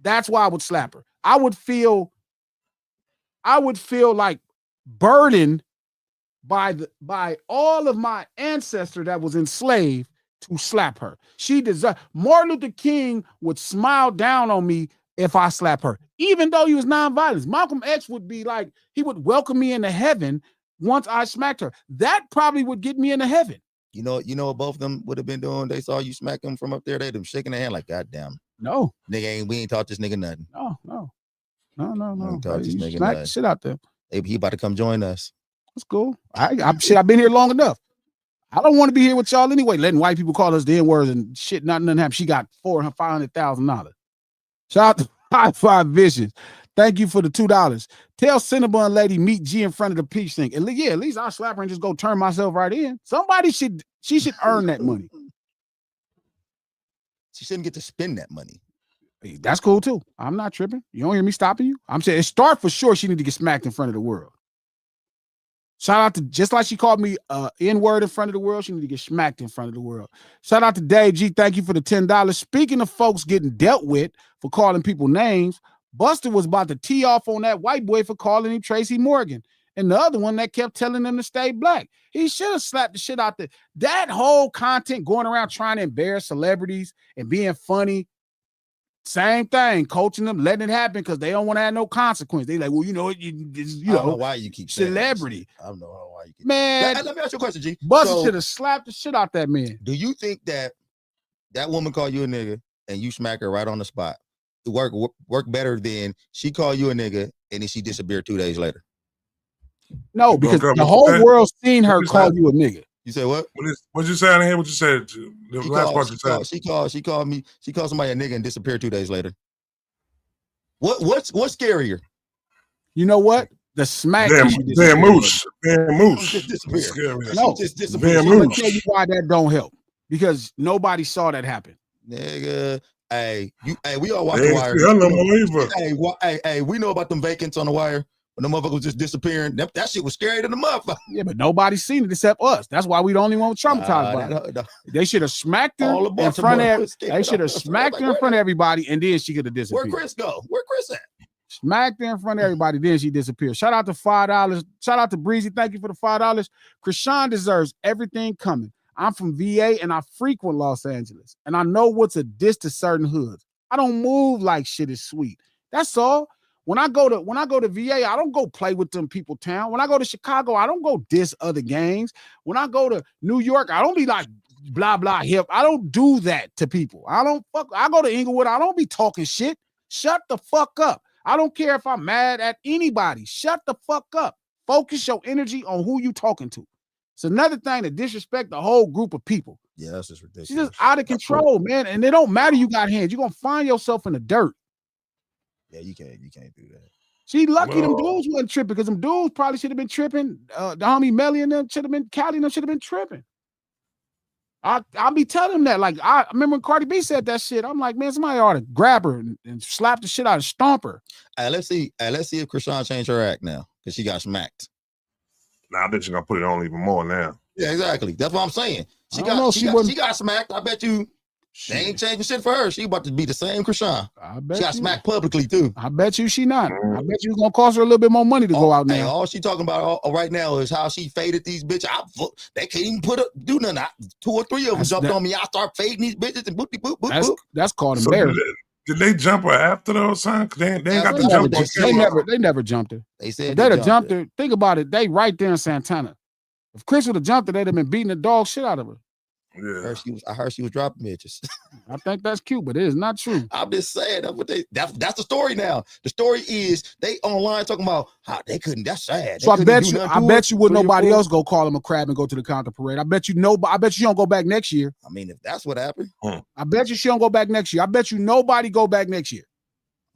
That's why I would slap her. I would feel like burdened by all of my ancestor that was enslaved to slap her. She deserved. Martin Luther King would smile down on me if I slap her, even though he was nonviolent. Malcolm X would be like, he would welcome me into heaven once I smacked her. That probably would get me into heaven. You know what both of them would have been doing? They saw you smack them from up there. They'd them shaking their hand like, God damn. No. Nigga we ain't taught this nigga nothing. No. Taught this nigga smack the shit out there. He about to come join us. That's cool. I've been here long enough. I don't want to be here with y'all anyway. Letting white people call us the N-words and shit. Nothing happened. She got $500,000. Shout out to High Five Visions. Thank you for the $2. Tell Cinnabon lady meet G in front of the peach thing. At least I'll slap her and just go turn myself right in. She should earn that money. She shouldn't get to spend that money. That's cool too. I'm not tripping. You don't hear me stopping you. I'm saying it start for sure. She need to get smacked in front of the world. Shout out to, just like she called me N-word in front of the world, she need to get smacked in front of the world. Shout out to Dave G. Thank you for the $10. Speaking of folks getting dealt with for calling people names, Buster was about to tee off on that white boy for calling him Tracy Morgan. And the other one that kept telling them to stay black. He should have slapped the shit out there. That whole content going around trying to embarrass celebrities and being funny. Same thing, coaching them, letting it happen because they don't want to have no consequence. They like, well, you know, you don't know why you keep celebrity. I don't know why you keep man. Let me ask you a question, G. Buster should have slapped the shit out that man. Do you think that woman called you a nigga and you smack her right on the spot? It work better than she called you a nigga and then she disappeared 2 days later? No, because the whole world seen her call you a nigga. You say what? What you say? I didn't hear what you said. The last part you said. She called me. She called somebody a nigga and disappeared 2 days later. What's scarier? You know what? The smack. Damn moose. Just disappeared. No, just disappeared. I'm gonna tell you why that don't help. Because nobody saw that happen. Nigga, we all watch The Wire. Hey, we know about them vacants on The Wire. When the motherfucker was just disappearing, that shit was scary to the motherfucker. Yeah, but nobody's seen it except us. That's why we the only one traumatized by it. They should have smacked her in front of. They should have smacked her in front of everybody, and then she could have disappeared. Where Chris go? Where Chris at? Smacked her in front of everybody, then she disappeared. Shout out to $5. Shout out to Breezy. Thank you for the $5. Krishan deserves everything coming. I'm from VA and I frequent Los Angeles, and I know what's a diss to certain hoods. I don't move like shit is sweet. That's all. When I go to VA, I don't go play with them people town. When I go to Chicago, I don't go diss other gangs. When I go to New York, I don't be like blah blah hip. I don't do that to people. I go to Inglewood, I don't be talking shit. Shut the fuck up. I don't care if I'm mad at anybody. Shut the fuck up. Focus your energy on who you talking to. It's another thing to disrespect the whole group of people. Yeah, that's just ridiculous. She's just out of control, man. And it don't matter you got hands. You're gonna find yourself in the dirt. Yeah, you can't do that. She lucky them dudes wasn't tripping because them dudes probably should have been tripping. The homie Melly and them should have been, Callie and them should have been tripping. I'll be telling them that. Like, I remember when Cardi B said that shit. I'm like, man, somebody ought to grab her and slap the shit out and stomp her. Hey, let's see if Krishan changed her act now because she got smacked. Nah, I bet you're gonna put it on even more now. Yeah, exactly. That's what I'm saying. She got smacked. I bet you. They ain't changing shit for her. She about to be the same Krishan. She got smacked publicly too. I bet you she not. I bet you it's gonna cost her a little bit more money to go out now. Hey, all she talking about right now is how she faded these bitches. They can't even do nothing. 2 or 3 of them jumped on me. I start fading these bitches and boop, boop, boop, boop. That's called embarrassment. Did they jump her after those, son? They ain't got the jump. They never jumped her. They said they'd have jumped her. Think about it. They right there in Santana. If Chris would have jumped her, they'd have been beating the dog shit out of her. Yeah. I heard she was dropping bitches. I think that's cute, but it is not true. I'm just saying that's the story now. The story is they online talking about how they couldn't. That's sad. So I bet you would nobody else go call him a crab and go to the counter parade. I bet you she don't go back next year. I mean, if that's what happened, I bet you she don't go back next year. I bet you nobody go back next year.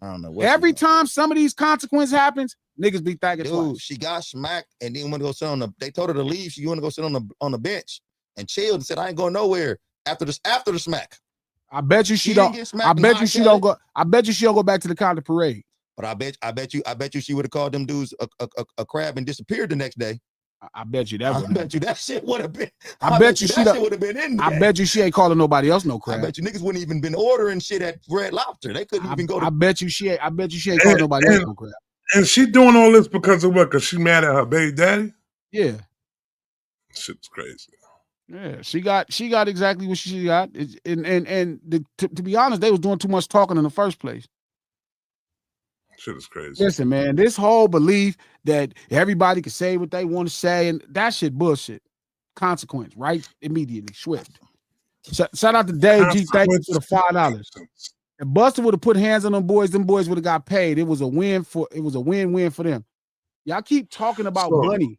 I don't know. Every time some of these consequences happens, niggas be thinking twice. She got smacked and then want to go sit they told her to leave. She want to go sit on the bench and chilled and said, I ain't going nowhere after the smack. I bet you she don't. I bet you she don't go. I bet you she don't go back to the counter parade. But I bet you she would have called them dudes a crab and disappeared the next day. I bet you that would. I bet you that shit would have been. I bet you that shit would have been in there. I bet you she ain't calling nobody else no crab. I bet you niggas wouldn't even been ordering shit at Red Lobster. They couldn't even go to. I bet you she ain't calling nobody else no crab. And she doing all this because of what? Because she mad at her baby daddy? Yeah. Shit's crazy. Yeah, she got exactly what she got, to be honest, they was doing too much talking in the first place. Shit is crazy. Listen, man, this whole belief that everybody can say what they want to say, and that shit bullshit. Consequence, right? Immediately, swift. Shout out to Dave G. Thank you for the $5. If Buster would have put hands on them boys would have got paid. It was a win-win for them. Y'all keep talking about money.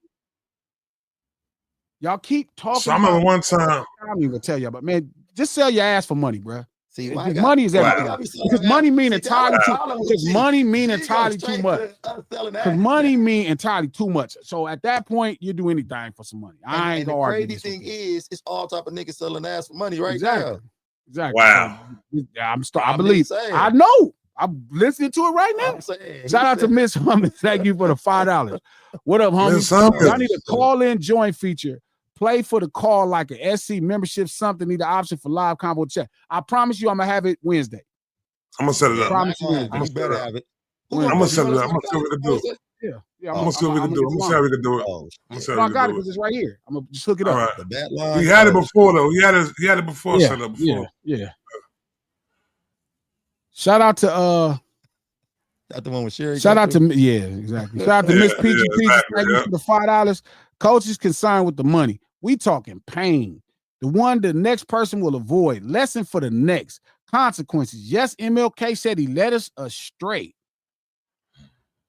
Y'all keep talking. So I remember one time. I don't even tell y'all, but man, just sell your ass for money, bro. See, Because money is everything. Wow. Because money mean entirely too. Because money mean entirely too much. Because money mean entirely too much. So at that point, you do anything for some money. I ain't gonna argue. The crazy thing is, it's all type of niggas selling ass for money right exactly. now. Exactly. Wow. So, I believe. I know. I'm listening to it right now. Shout out to Miss Hummus. Thank you for the $5. What up, homies? Y'all need a call-in join feature. Play for the call like a SC membership, something. Need an option for live combo chat. I promise you, I'm gonna have it Wednesday. I'm gonna set it up. You better have it. I'm gonna set it up. I'm gonna see what we can do. Yeah, I'm gonna see what we can do. I'm gonna see how we can do it. I got it because it's right here. I'm gonna just hook it up. Right. We had it before though. He had it before set up before. Yeah. Shout out to That the one with Sherry. Shout out to exactly. Shout out to Miss PG Peaches. Thank you for the $5. Coach is concerned with the money. We talking pain. The one the next person will avoid. Lesson for the next. Consequences. Yes, MLK said he led us astray.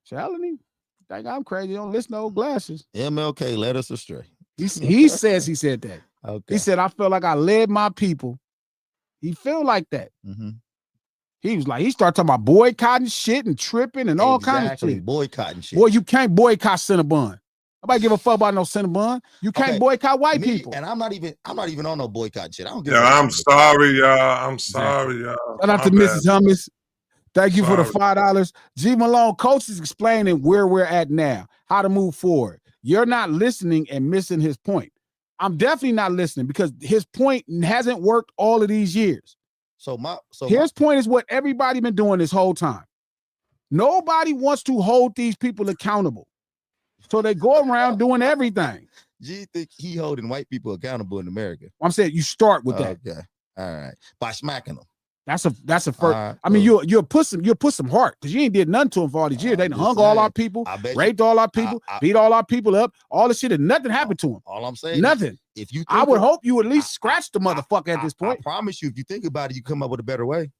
Challenging. Think I'm crazy. Don't listen to old glasses. MLK led us astray. He says he said that. Okay. He said, I felt like I led my people. He felt like that. Mm-hmm. He was like, he started talking about boycotting shit and tripping and all kinds of shit. Boycotting shit. Boy, you can't boycott Cinnabon. Nobody give a fuck about no Cinnabon. You can't boycott white people. And I'm not even on no boycott shit. I don't give I'm sorry, y'all. I'm sorry, y'all. Shout out to Mrs. Hummus. Thank you for the $5. G Malone, coach is explaining where we're at now, how to move forward. You're not listening and missing his point. I'm definitely not listening because his point hasn't worked all of these years. His point is what everybody been doing this whole time. Nobody wants to hold these people accountable. So they go around doing everything. G think he holding white people accountable in America. I'm saying you start with that. Okay. All right. By smacking them. That's a first. I mean, you'll put some heart because you ain't did nothing to them for all these years. They done hung all our people, raped all our people, beat all our people up, all the shit, and nothing happened to them. All I'm saying, nothing. I would hope you at least scratch the motherfucker at this point. I promise you, if you think about it, you come up with a better way.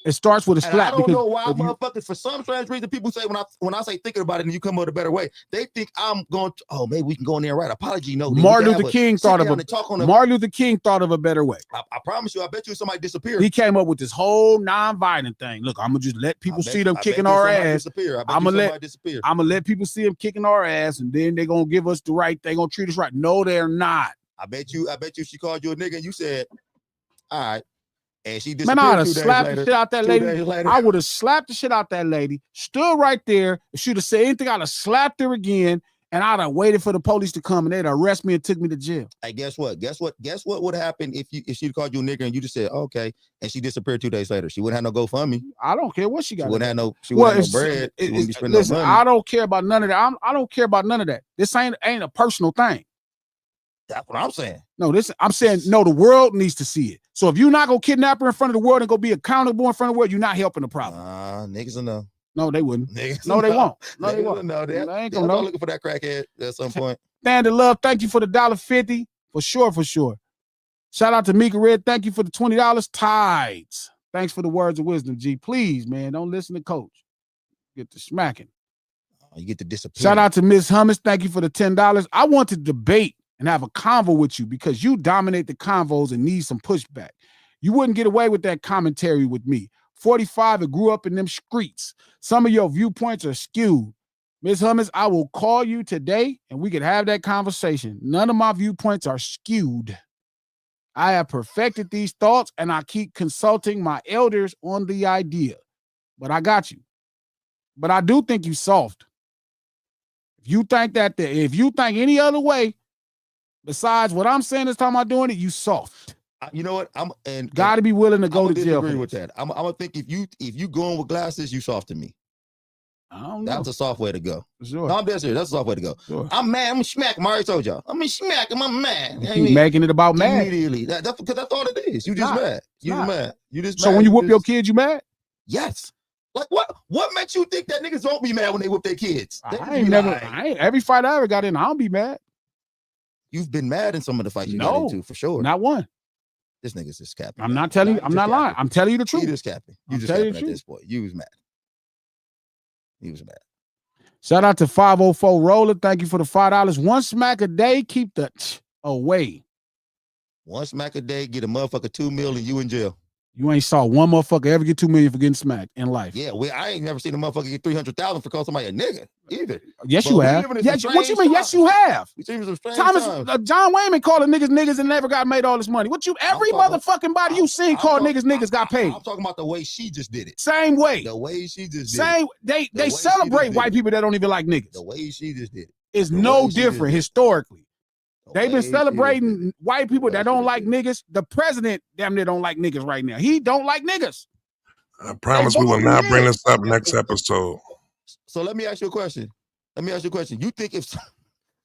It starts with a slap. I don't know why motherfuckers, for some strange reason, people say when I say thinking about it and you come up with a better way, they think I'm going to, maybe we can go in there and write apology note. Martin Luther King thought of a better way. I promise you, I bet you somebody disappeared. He came up with this whole non-violent thing. Look, I'm gonna just let people see them kicking our ass. I'm gonna let people see them kicking our ass, and then they're gonna give us the right. They're gonna treat us right. No, they're not. I bet you she called you a nigga and you said, all right. And she disappeared. Man, I would have slapped the shit out that lady. I would have slapped the shit out that lady, stood right there. If she'd have said anything, I'd have slapped her again, and I'd have waited for the police to come and they'd arrest me and took me to jail. Hey, guess what? Guess what would happen if she'd called you a nigga and you just said, okay, and she disappeared 2 days later? She wouldn't have no GoFundMe. I don't care what she got. She wouldn't have no bread. She wouldn't be spending no money. I don't care about none of that. I don't care about none of that. This ain't a personal thing. That's what I'm saying. No, I'm saying the world needs to see it. So if you're not gonna kidnap her in front of the world and go be accountable in front of the world, you're not helping the problem. Niggas will know. No, they wouldn't. They won't. No, they won't. No, they ain't gonna know. Looking for that crackhead at some point. Standard Love, thank you for the $1.50 for sure. Shout out to Mika Red, thank you for the $20. Tides, thanks for the words of wisdom. G, please, man, don't listen to Coach. Get the smacking. You get to disappear. Shout out to Miss Hummus, thank you for the $10. I want to debate and have a convo with you because you dominate the convos and need some pushback. You wouldn't get away with that commentary with me. 45 and grew up in them streets. Some of your viewpoints are skewed. Ms. Hummus, I will call you today and we can have that conversation. None of my viewpoints are skewed. I have perfected these thoughts and I keep consulting my elders on the idea. But I got you. But I do think you soft. If you think any other way, besides what I'm saying is talking about doing it, you soft. You know what? Got to be willing to go to jail. Agree with that. I'm gonna think if you going with glasses, you soft to me. I don't know. That's a soft way to go. Sure. No, I'm dead serious. That's a soft way to go. Sure. I'm mad. I'm smacking. I already told y'all. I'm smacking. I'm mad. You making it about mad immediately. That's because that's all it is. You just mad. You just mad. You just. So when you whoop your kids, you mad? Yes. Like what makes you think that niggas don't be mad when they whoop their kids? Every fight I ever got in, I don't be mad. You've been mad in some of the fights you got into for sure. Not one. This nigga's just capping. I'm not telling you. I'm not lying. I'm telling you the truth. You just capping. You just capping at this point. You was mad. He was mad. Shout out to 504 Roller. Thank you for the $5. One smack a day. Keep the away. One smack a day, get a motherfucker $2 million, and you in jail. You ain't saw one motherfucker ever get $2 million for getting smacked in life. Yeah, I ain't never seen a motherfucker get $300,000 for calling somebody a nigga either. Yes, But you we have. living in Yeah, some what you strange mean? Yes, you have. We seen some strange Thomas, times. John Wayman calling niggas and never got made all this money. What you? Every motherfucking body you seen called niggas got paid. I'm talking about the way she just did it. Same way. The way she just did Same. it. They celebrate white people that don't even like niggas. The way she just did it. It's no different historically. They've been way celebrating white people that don't like did it. niggas. The president damn near don't like niggas right now. He don't like niggas. I promise we will not bring this up next episode. So let me ask you a question.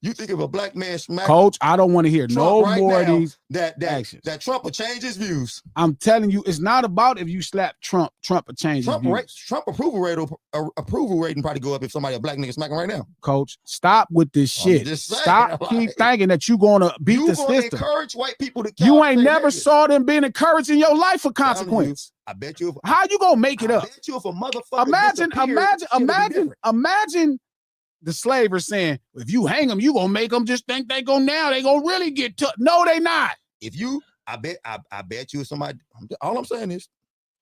You think if a black man smacked Coach, I don't want to hear Trump no right more now, of these that actions. that Trump will change his views? I'm telling you, it's not about if you slap Trump will change his views. Trump approval rating probably go up if somebody a black nigga smacking right now. Coach, stop with this shit. just saying, Stop keep thinking that you're gonna beat You the gonna system. encourage white people to You ain't say never nigga. saw them being encouraged in your life for Telling consequence. you, I bet you. How you gonna make it I up? bet you if a motherfucker Imagine the slavers saying, if you hang them, you gonna make them just think they gonna really get tough. No, they not. If you, I bet you if somebody. All I'm saying is,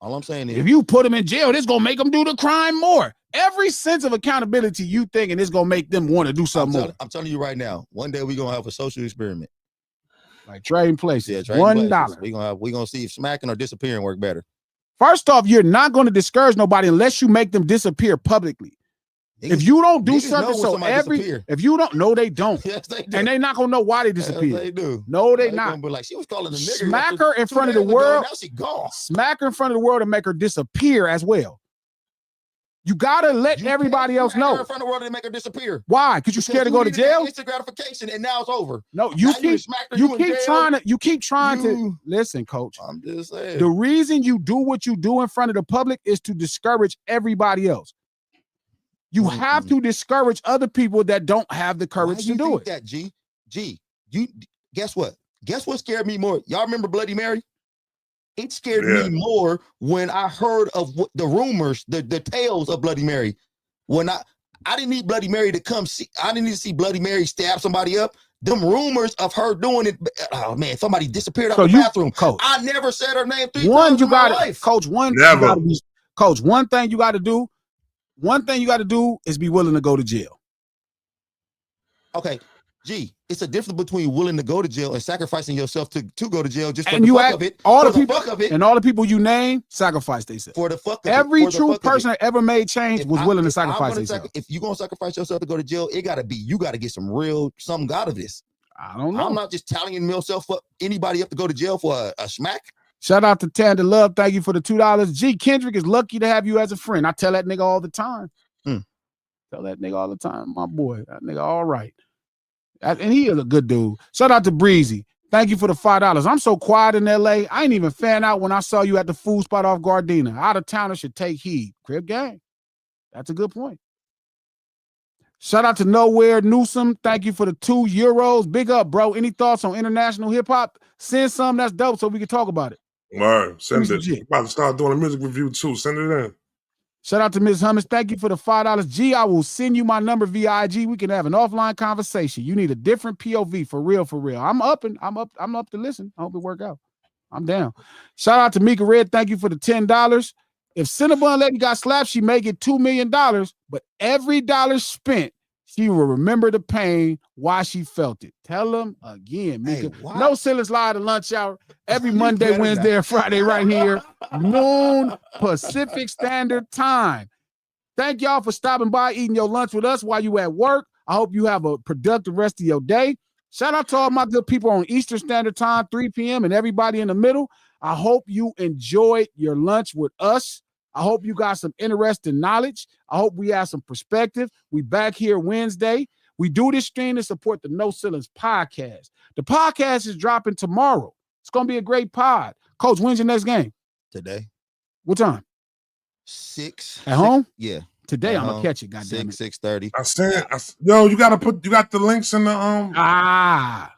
If you put them in jail, this gonna make them do the crime more. Every sense of accountability you thinking is gonna make them want to do something more. I'm telling you right now, one day we're gonna have a social experiment. Like trading places. Yeah, trading $1. places. We're gonna see if smacking or disappearing work better. First off, you're not going to discourage nobody unless you make them disappear publicly. If you don't do something, if you don't, no, they don't. Yes, they do. And they not gonna know why they disappeared. Yes, they do. No, they They're not. gonna be like, she was calling a nigga. Smack her in front of the 2 days ago, world. Now she gone. Smack her in front of the world and make her disappear as well. You gotta let everybody else Smack her know. in front of the world and make her disappear. Why? Because you're scared to go to Because you needed jail? that instant gratification, and now it's over. No, Now you done keep smacked her, you in keep jail. trying to You- listen, coach. I'm just saying. The reason you do what you do in front of the public is to discourage everybody else. You have to discourage other people that don't have the Why courage you to do think it. that, G? You guess what? Guess what scared me more? Y'all remember Bloody Mary? It scared Yeah. me more when I heard of the rumors, the tales of Bloody Mary. When I didn't need Bloody Mary to come see. I didn't need to see Bloody Mary stab somebody up. Them rumors of her doing it. Oh man, somebody disappeared out the bathroom. Coach, I never said her name 3 one times you in my got life. coach. Never. Coach. One thing you got to do. One thing you got to do is be willing to go to jail. Okay, G, it's a difference between willing to go to jail and sacrificing yourself to go to jail just for And the you fuck act- of it. all for the people fuck of it. and all the people you name sacrifice themselves. For the fuck of Every it. For the true fuck of person it. that ever made change If was I- willing to if I'm sacrifice gonna themselves. if you're gonna sacrifice yourself to go to jail, you gotta get some something out of this. I don't know. I'm not just tallying myself up anybody up to go to jail for a smack. Shout out to Tanda Love. Thank you for the $2. G Kendrick is lucky to have you as a friend. I tell that nigga all the time. Tell that nigga all the time, my boy. That nigga all right. And he is a good dude. Shout out to Breezy. Thank you for the $5. I'm so quiet in LA. I ain't even fan out when I saw you at the food spot off Gardena. Out of towners should take heed. Crib gang. That's a good point. Shout out to Nowhere Newsome. Thank you for the €2. Big up, bro. Any thoughts on international hip hop? Send some. That's dope so we can talk about it. All right, send Some it. shit. I'm about to start doing a music review too. Send it in. Shout out to Ms. Hummus. Thank you for the $5. G, I will send you my number via IG. We can have an offline conversation. You need a different POV for real, for real. I'm up to listen. I hope it work out. I'm down. Shout out to Mika Red. Thank you for the $10. If Cinnabon Lady got slapped, she may get $2 million, but every dollar spent, she will remember the pain, why she felt it. Tell them again, Mika. Hey, No Silence Live to lunch hour every Monday, better Wednesday, not. and Friday right here, noon Pacific Standard Time. Thank y'all for stopping by, eating your lunch with us while you at work. I hope you have a productive rest of your day. Shout out to all my good people on Eastern Standard Time, 3 p.m., and everybody in the middle. I hope you enjoyed your lunch with us. I hope you got some interesting knowledge. I hope we have some perspective. We back here Wednesday. We do this stream to support the No Ceilings podcast. The podcast is dropping tomorrow. It's going to be a great pod. Coach, when's your next game? Today. What time? 6 At home? Yeah. Today, At I'm going home. to catch it, goddamn it. 6:30. I said, yo, you got the links in the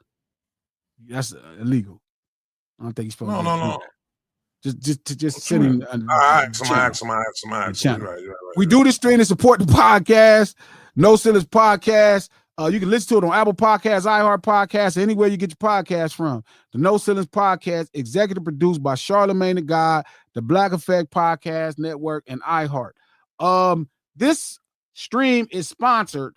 That's illegal. I don't think you're supposed to. No. Just sitting. I ask him. You're right. We do this stream to support the podcast. No Ceilings podcast. You can listen to it on Apple Podcasts, iHeart Podcasts, anywhere you get your podcast from. The No Ceilings Podcast, executive produced by Charlamagne the God, the Black Effect Podcast Network, and iHeart. This stream is sponsored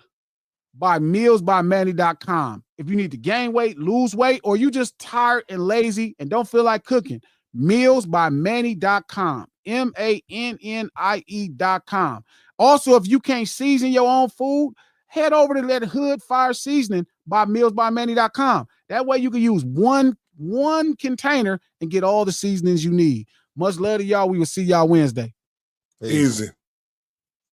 by mealsbymanny.com. If you need to gain weight, lose weight, or you just tired and lazy and don't feel like cooking, mealsbymanny.com. MANNIE.com. Also, if you can't season your own food, head over to that Hood Fire Seasoning by mealsbymanny.com. That way you can use one container and get all the seasonings you need. Much love to y'all. We will see y'all Wednesday. Peace. Easy.